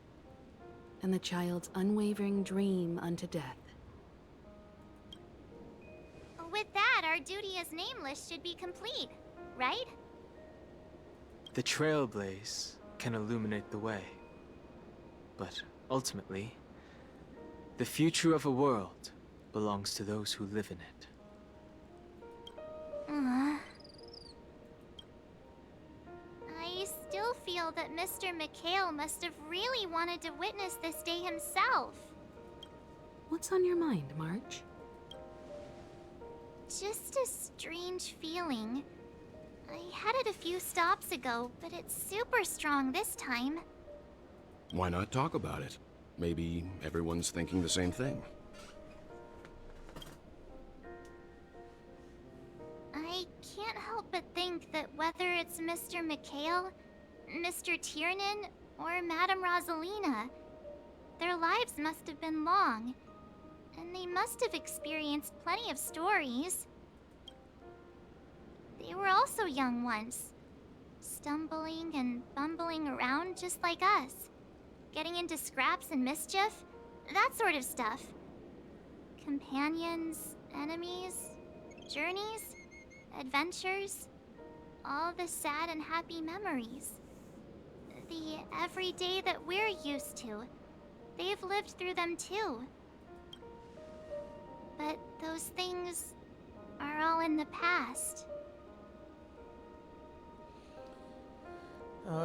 and the child's unwavering dream unto death. With that, our duty as Nameless should be complete, right? The trailblaze can illuminate the way. But ultimately, the future of a world belongs to those who live in it. I still feel that Mr. Mikhail must have really wanted to witness this day himself. What's on your mind, March? Just a strange feeling. I had it a few stops ago, but it's super strong this time. Why not talk about it? Maybe everyone's thinking the same thing. I can't help but think that whether it's Mr. Mikhail, Mr. Tiernan, or Madame Rosalina, their lives must have been long. And they must have experienced plenty of stories. They were also young once, stumbling and bumbling around just like us, getting into scraps and mischief, that sort of stuff. Companions, enemies, journeys, adventures, all the sad and happy memories. The everyday that we're used to, they've lived through them too. But those things are all in the past.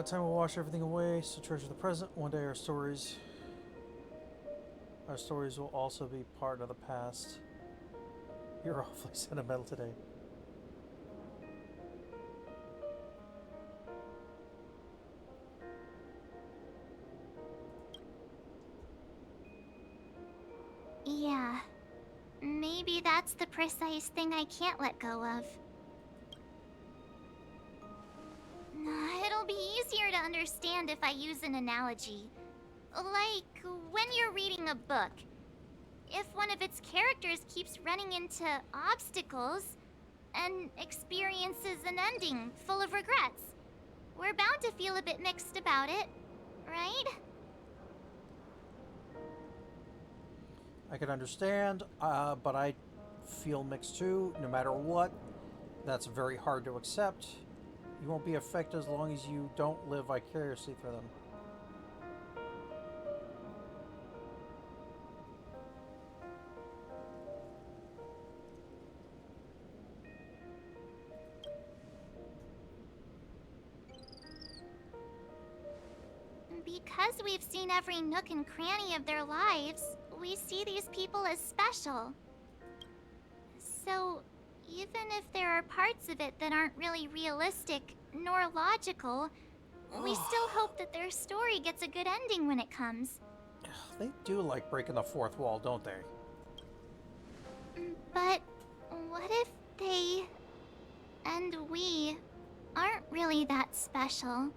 Time will wash everything away, so treasure the present. One day our stories will also be part of the past. You're awfully sentimental today. Yeah. Maybe that's the precise thing I can't let go of. It'll be easier to understand if I use an analogy. Like when you're reading a book. If one of its characters keeps running into obstacles and experiences an ending full of regrets, we're bound to feel a bit mixed about it, right? I can understand, but I feel mixed too, no matter what. That's very hard to accept. You won't be affected as long as you don't live vicariously through them. Because we've seen every nook and cranny of their lives, we see these people as special. So, even if there are parts of it that aren't really realistic nor logical, we still hope that their story gets a good ending when it comes. They do like breaking the fourth wall, don't they? But what if they and we aren't really that special?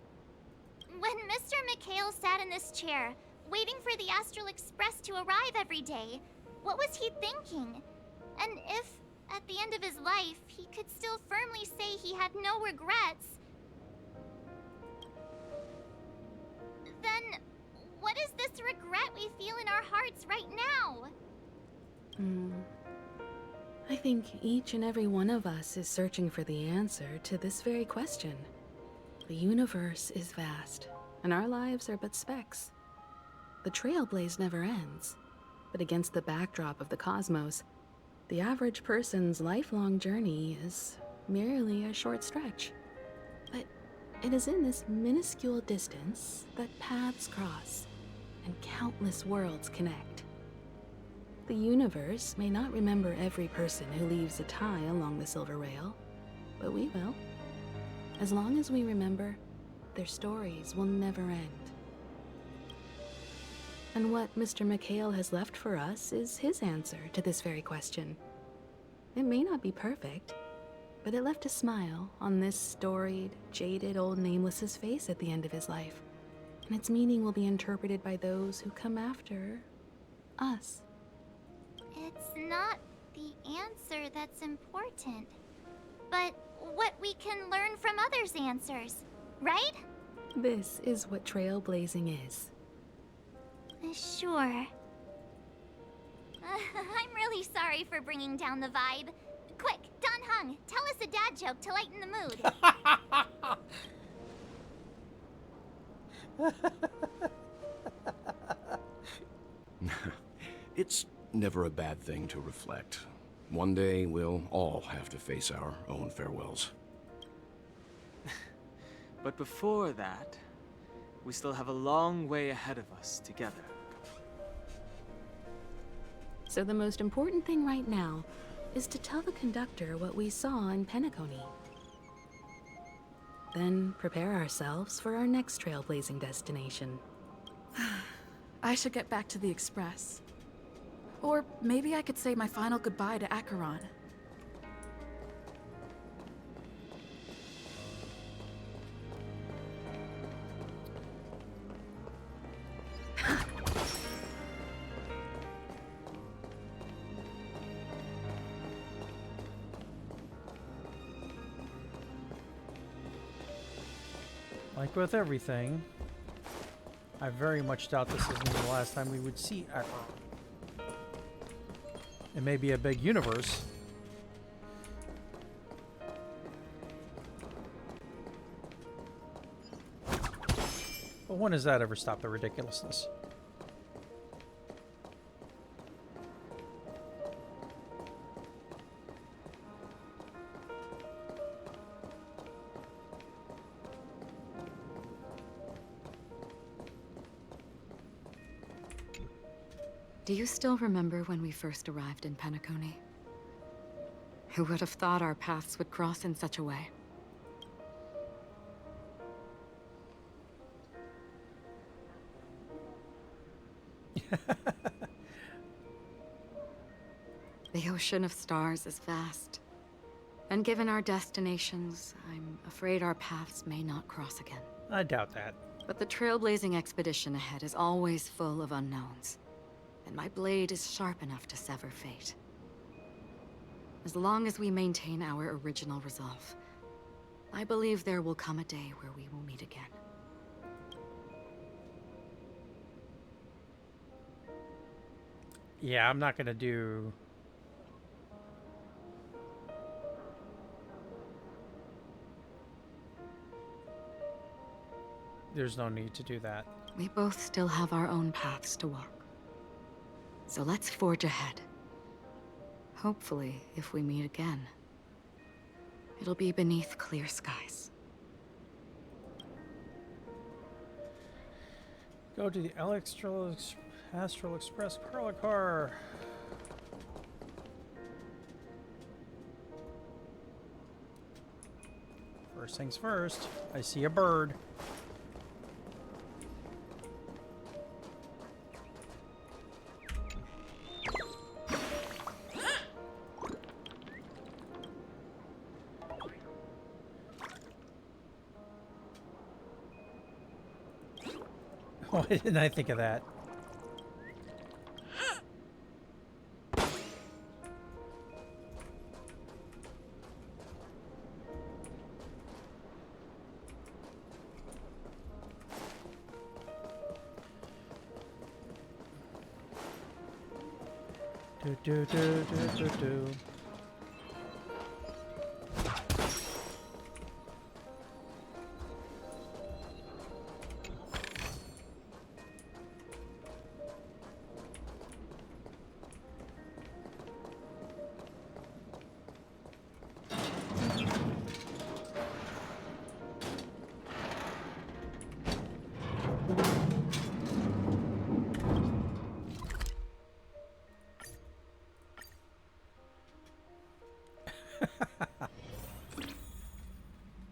When Mr. Mikhail sat in this chair, waiting for the Astral Express to arrive every day. What was he thinking? And if, at the end of his life, he could still firmly say he had no regrets, then what is this regret we feel in our hearts right now? I think each and every one of us is searching for the answer to this very question. The universe is vast, and our lives are but specks. The trailblaze never ends, but against the backdrop of the cosmos, the average person's lifelong journey is merely a short stretch. But it is in this minuscule distance that paths cross and countless worlds connect. The universe may not remember every person who leaves a tie along the silver rail, but we will. As long as we remember, their stories will never end. And what Mr. McHale has left for us is his answer to this very question. It may not be perfect, but it left a smile on this storied, jaded old Nameless's face at the end of his life, and its meaning will be interpreted by those who come after us. It's not the answer that's important, but what we can learn from others' answers, right? This is what trailblazing is. Sure. I'm really sorry for bringing down the vibe. Quick, Don Hung, tell us a dad joke to lighten the mood. It's never a bad thing to reflect. One day, we'll all have to face our own farewells. But before that, we still have a long way ahead of us together. So the most important thing right now is to tell the conductor what we saw in Penacony. Then prepare ourselves for our next trailblazing destination. I should get back to the Express. Or maybe I could say my final goodbye to Acheron. Like with everything, I very much doubt this isn't the last time we would see Acheron. It may be a big universe. But when does that ever stop the ridiculousness? Do you still remember when we first arrived in Penacony? Who would have thought our paths would cross in such a way? The ocean of stars is vast. And given our destinations, I'm afraid our paths may not cross again. I doubt that. But the trailblazing expedition ahead is always full of unknowns. And my blade is sharp enough to sever fate. As long as we maintain our original resolve, I believe there will come a day where we will meet again. Yeah, I'm not gonna do... There's no need to do that. We both still have our own paths to walk. So let's forge ahead. Hopefully, if we meet again, it'll be beneath clear skies. Go to the Astral Express Carla car. First things first, I see a bird. Why didn't I think of that? Do, do, do, do, do, do.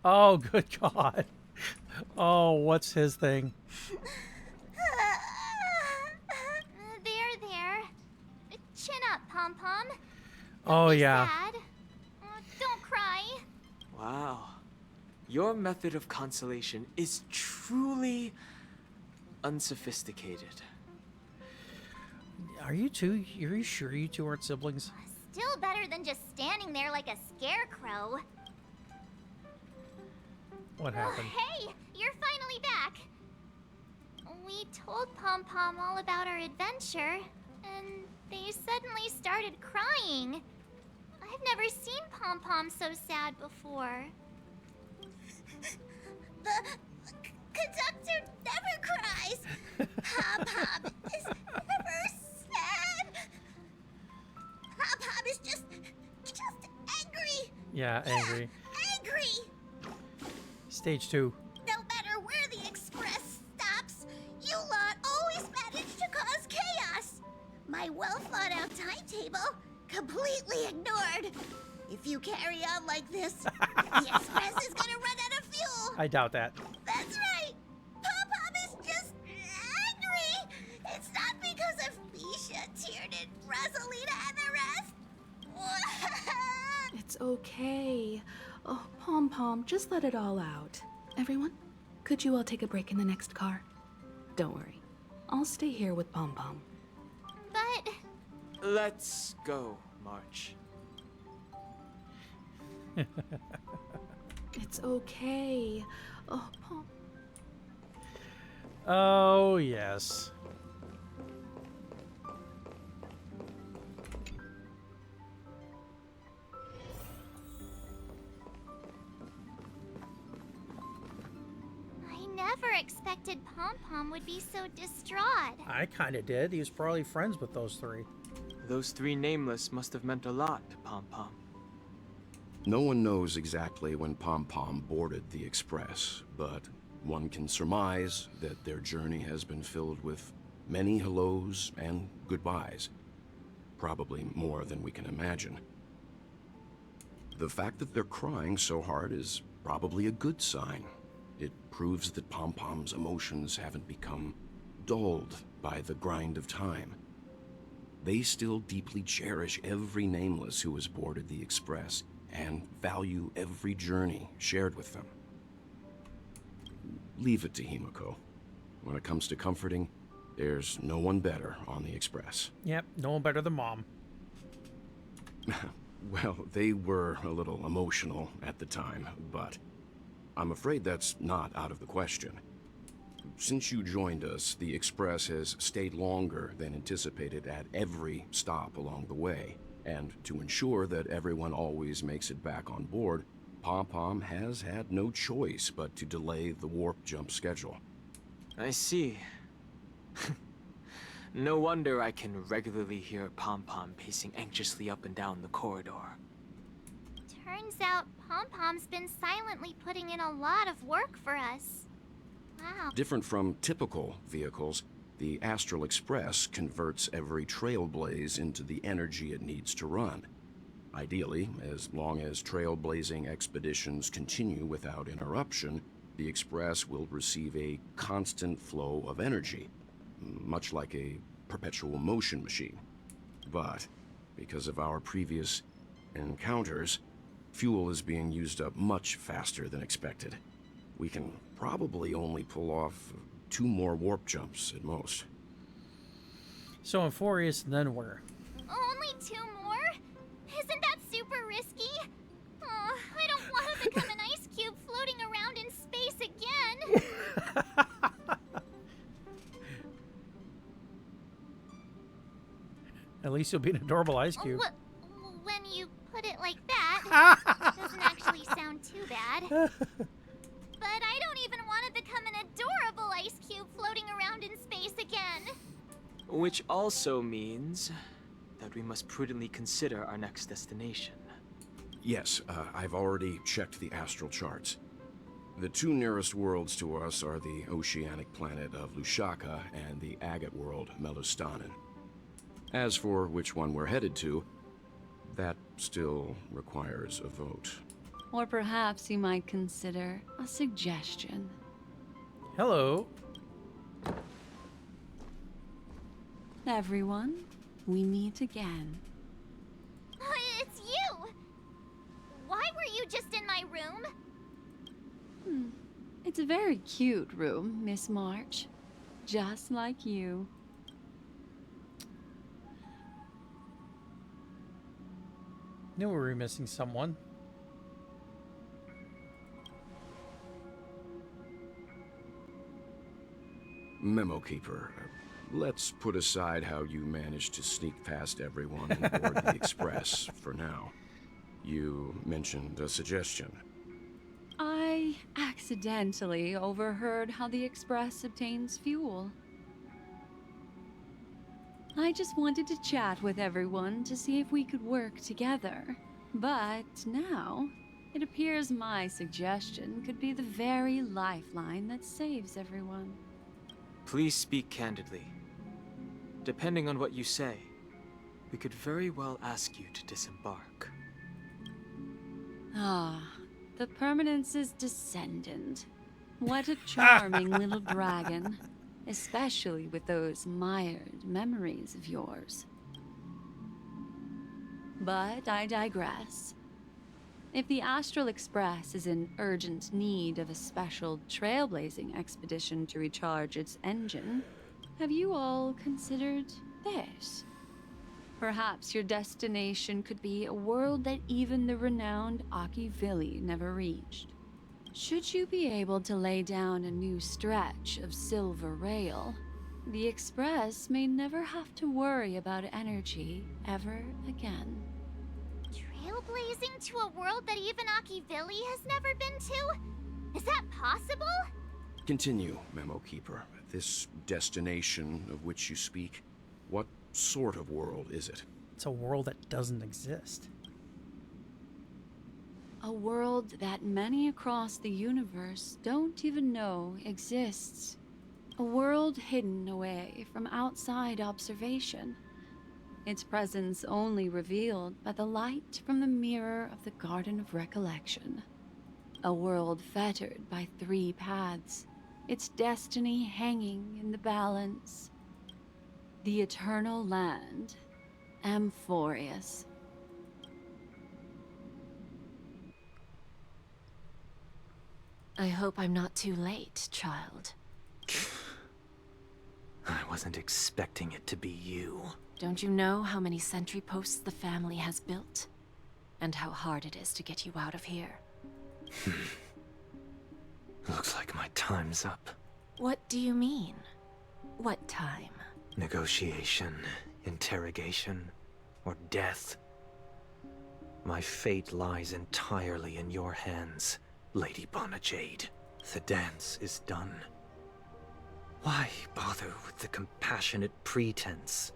Oh, good God. Oh, what's his thing? There. Chin up, Pom Pom. Oh, yeah. Sad. Don't cry. Wow. Your method of consolation is truly unsophisticated. Are you sure you two aren't siblings? Still better than just standing there like a scarecrow. What happened? Hey, you're finally back. We told Pom Pom all about our adventure, and they suddenly started crying. I've never seen Pom Pom so sad before. The conductor never cries. Pom Pom is never sad. Pom Pom is just angry. Yeah, angry. Angry. Stage 2. No matter where the express stops, you lot always manage to cause chaos. My well-thought-out timetable completely ignored. If you carry on like this, the express is gonna run out of fuel. I doubt that. That's right. Pom Pom is just angry. It's not because of Misha, Tiernan, Rosalina, and the rest. It's okay. Oh, Pom Pom, just let it all out. Everyone, could you all take a break in the next car? Don't worry. I'll stay here with Pom Pom. But... Let's go, March. It's okay. Oh, Pom. Oh, yes. I never expected Pom Pom would be so distraught. I kind of did. He was probably friends with those three. Those three nameless must have meant a lot to Pom Pom. No one knows exactly when Pom Pom boarded the Express, but one can surmise that their journey has been filled with many hellos and goodbyes. Probably more than we can imagine. The fact that they're crying so hard is probably a good sign. It proves that Pom Pom's emotions haven't become dulled by the grind of time. They still deeply cherish every nameless who has boarded the Express and value every journey shared with them. Leave it to Himiko. When it comes to comforting, there's no one better on the Express. Yep, no one better than Mom. Well, they were a little emotional at the time, but I'm afraid that's not out of the question. Since you joined us, the Express has stayed longer than anticipated at every stop along the way. And to ensure that everyone always makes it back on board, Pom Pom has had no choice but to delay the warp jump schedule. I see. No wonder I can regularly hear Pom Pom pacing anxiously up and down the corridor. Turns out Pom Pom's been silently putting in a lot of work for us. Wow. Different from typical vehicles, the Astral Express converts every trailblaze into the energy it needs to run. Ideally, as long as trailblazing expeditions continue without interruption, the Express will receive a constant flow of energy, much like a perpetual motion machine. But because of our previous encounters, fuel is being used up much faster than expected. We can probably only pull off 2 more warp jumps at most. So Euphorious, then where? Only 2 more? Isn't that super risky? Oh, I don't want to become an ice cube floating around in space again. At least you'll be an adorable ice cube. When you put it like that, it doesn't actually sound too bad. But I don't even want to become an adorable ice cube floating around in space again. Which also means that we must prudently consider our next destination. Yes, I've already checked the astral charts. The two nearest worlds to us are the oceanic planet of Lushaka and the agate world, Melustanen. As for which one we're headed to, that still requires a vote. Or perhaps you might consider a suggestion. Hello. Everyone, we meet again. It's you! Why were you just in my room? It's a very cute room, Miss March. Just like you. Knew we were missing someone. Memo Keeper, let's put aside how you managed to sneak past everyone and board the Express for now. You mentioned a suggestion. I accidentally overheard how the Express obtains fuel. I just wanted to chat with everyone to see if we could work together. But now, it appears my suggestion could be the very lifeline that saves everyone. Please speak candidly. Depending on what you say, we could very well ask you to disembark. Ah, the Permanence's descendant. What a charming little dragon. Especially with those mired memories of yours. But I digress. If the Astral Express is in urgent need of a special trailblazing expedition to recharge its engine, have you all considered this? Perhaps your destination could be a world that even the renowned Akivili never reached. Should you be able to lay down a new stretch of silver rail, the Express may never have to worry about energy ever again. Trailblazing to a world that even Akivili has never been to? Is that possible? Continue, Memo Keeper. This destination of which you speak, what sort of world is it? It's a world that doesn't exist. A world that many across the universe don't even know exists. A world hidden away from outside observation. Its presence only revealed by the light from the mirror of the Garden of Recollection. A world fettered by 3 paths, its destiny hanging in the balance. The Eternal Land, Amphorius. I hope I'm not too late, child. I wasn't expecting it to be you. Don't you know how many sentry posts the family has built? And how hard it is to get you out of here? Looks like my time's up. What do you mean? What time? Negotiation, interrogation, or death. My fate lies entirely in your hands, Lady Bonajade. The dance is done. Why bother with the compassionate pretense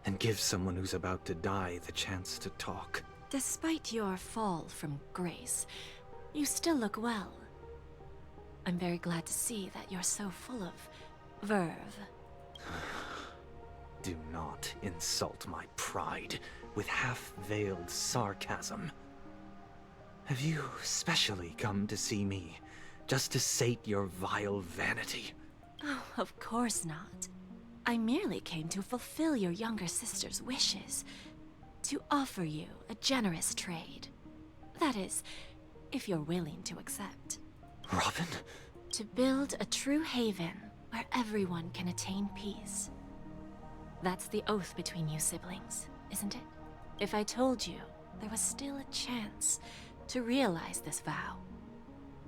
and give someone who's about to die the chance to talk? Despite your fall from grace, you still look well. I'm very glad to see that you're so full of verve. Do not insult my pride with half-veiled sarcasm. Have you specially come to see me just to sate your vile vanity? Oh, of course not. I merely came to fulfill your younger sister's wishes. To offer you a generous trade. That is, if you're willing to accept. Robin? To build a true haven where everyone can attain peace. That's the oath between you siblings, isn't it? If I told you there was still a chance to realize this vow,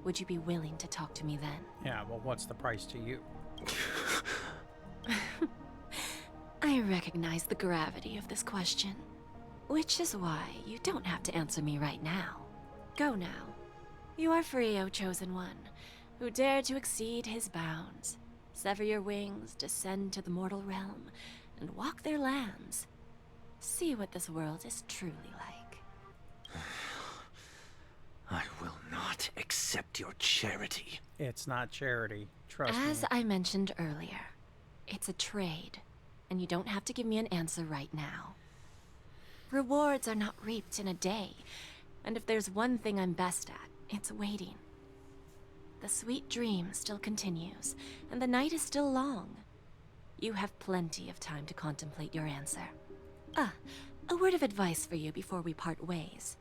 would you be willing to talk to me then? Yeah, well, what's the price to you? I recognize the gravity of this question, which is why you don't have to answer me right now. Go now. You are free, O Chosen One, who dare to exceed his bounds. Sever your wings, descend to the mortal realm, and walk their lands. See what this world is truly like. I will not accept your charity. It's not charity. Trust me. As I mentioned earlier, it's a trade, and you don't have to give me an answer right now. Rewards are not reaped in a day, and if there's one thing I'm best at, it's waiting. The sweet dream still continues, and the night is still long. You have plenty of time to contemplate your answer. A word of advice for you before we part ways.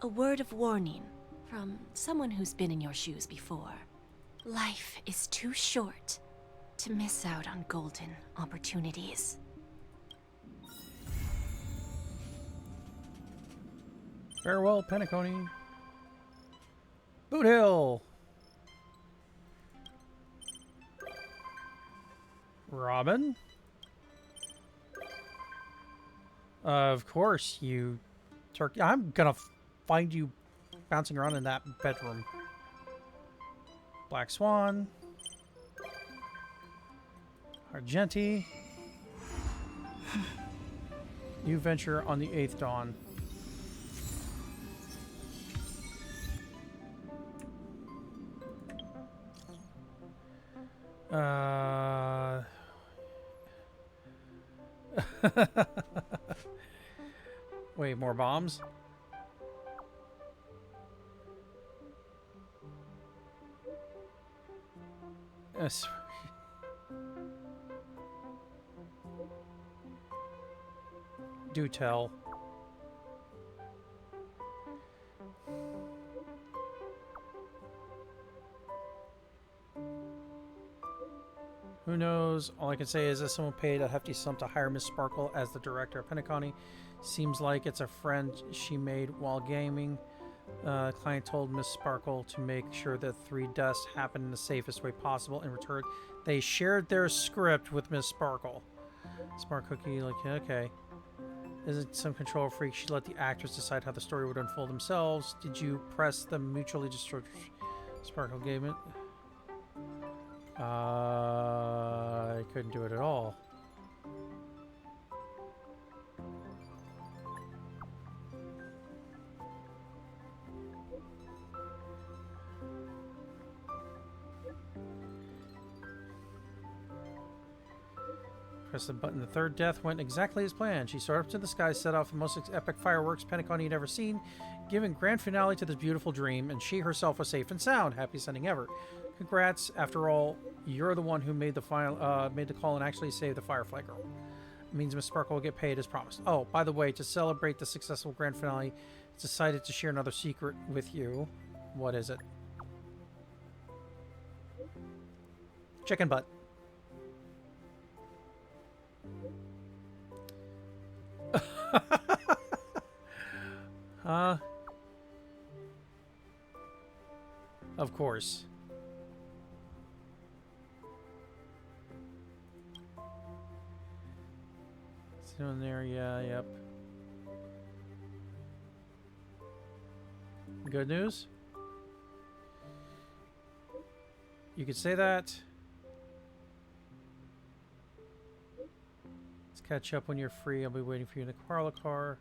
A word of warning from someone who's been in your shoes before. Life is too short to miss out on golden opportunities. Farewell, Penacony. Boot Hill. Robin? Of course, you turkey. I'm gonna find you bouncing around in that bedroom. Black Swan. Argenti. New venture on the 8th dawn. Wait, more bombs? Yes. Do tell. Who knows? All I can say is that someone paid a hefty sum to hire Miss Sparkle as the director of Penacony. Seems like it's a friend she made while gaming. Client told Miss Sparkle to make sure that 3 deaths happened in the safest way possible. In return, they shared their script with Miss Sparkle. Smart cookie, like, okay. Isn't some control freak? She let the actors decide how the story would unfold themselves. Did you press the mutually destroyed Sparkle gave it? I couldn't do it at all. Press the button. The 3rd death went exactly as planned. She soared up to the sky, set off the most epic fireworks Penacony had ever seen, giving grand finale to this beautiful dream, and she herself was safe and sound. Happiest ending ever. Congrats. After all, you're the one who made the call and actually saved the Firefly Girl. It means Miss Sparkle will get paid as promised. Oh, by the way, to celebrate the successful grand finale, it's decided to share another secret with you. What is it? Chicken butt. Of course. Still in there, yeah, yep. Good news? You could say that. Let's catch up when you're free. I'll be waiting for you in the parlor car.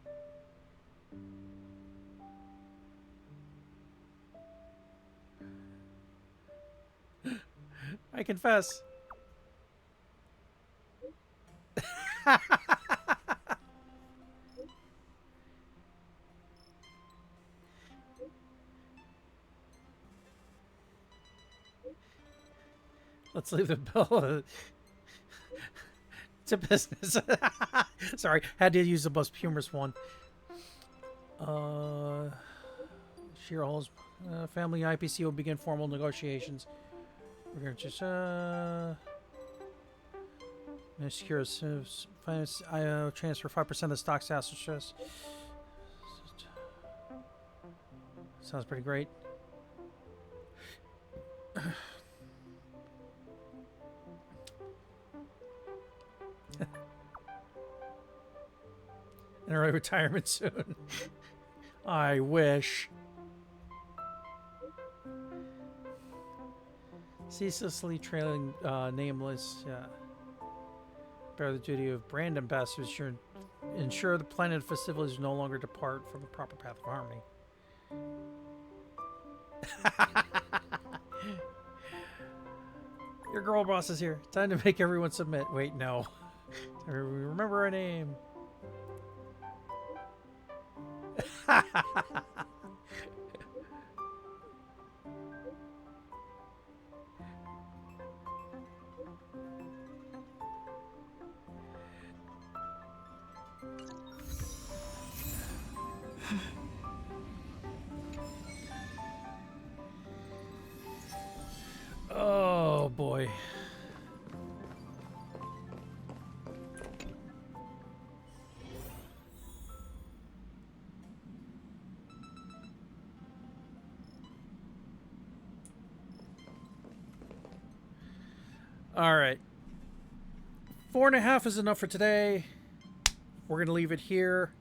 I confess. Let's leave the bill. It's a business. Sorry, had to use the most humorous one. Shareholders, family IPC will begin formal negotiations. We're gonna just secure finance. I transfer 5% of the stock to Astrostress. Sounds pretty great. an early retirement soon. I wish. Ceaselessly trailing nameless. Bear the duty of brand ambassadors to ensure the planet festivities no longer depart from the proper path of harmony. Your girl boss is here. Time to make everyone submit. Wait, no. Remember her name. Oh boy. All right. 4.5 is enough for today. We're going to leave it here.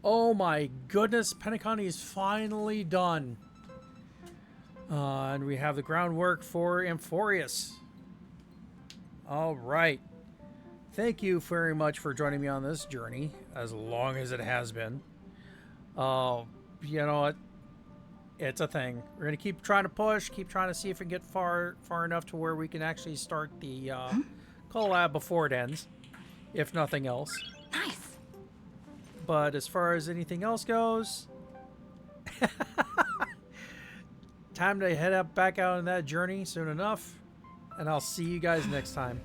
Oh my goodness, Penacony is finally done. And we have the groundwork for Amphorius. All right. Thank you very much for joining me on this journey, as long as it has been. You know what? It's a thing. We're going to keep trying to push, keep trying to see if we can get far enough to where we can actually start the collab before it ends, if nothing else. Nice. But as far as anything else goes, time to head up back out on that journey soon enough, and I'll see you guys next time.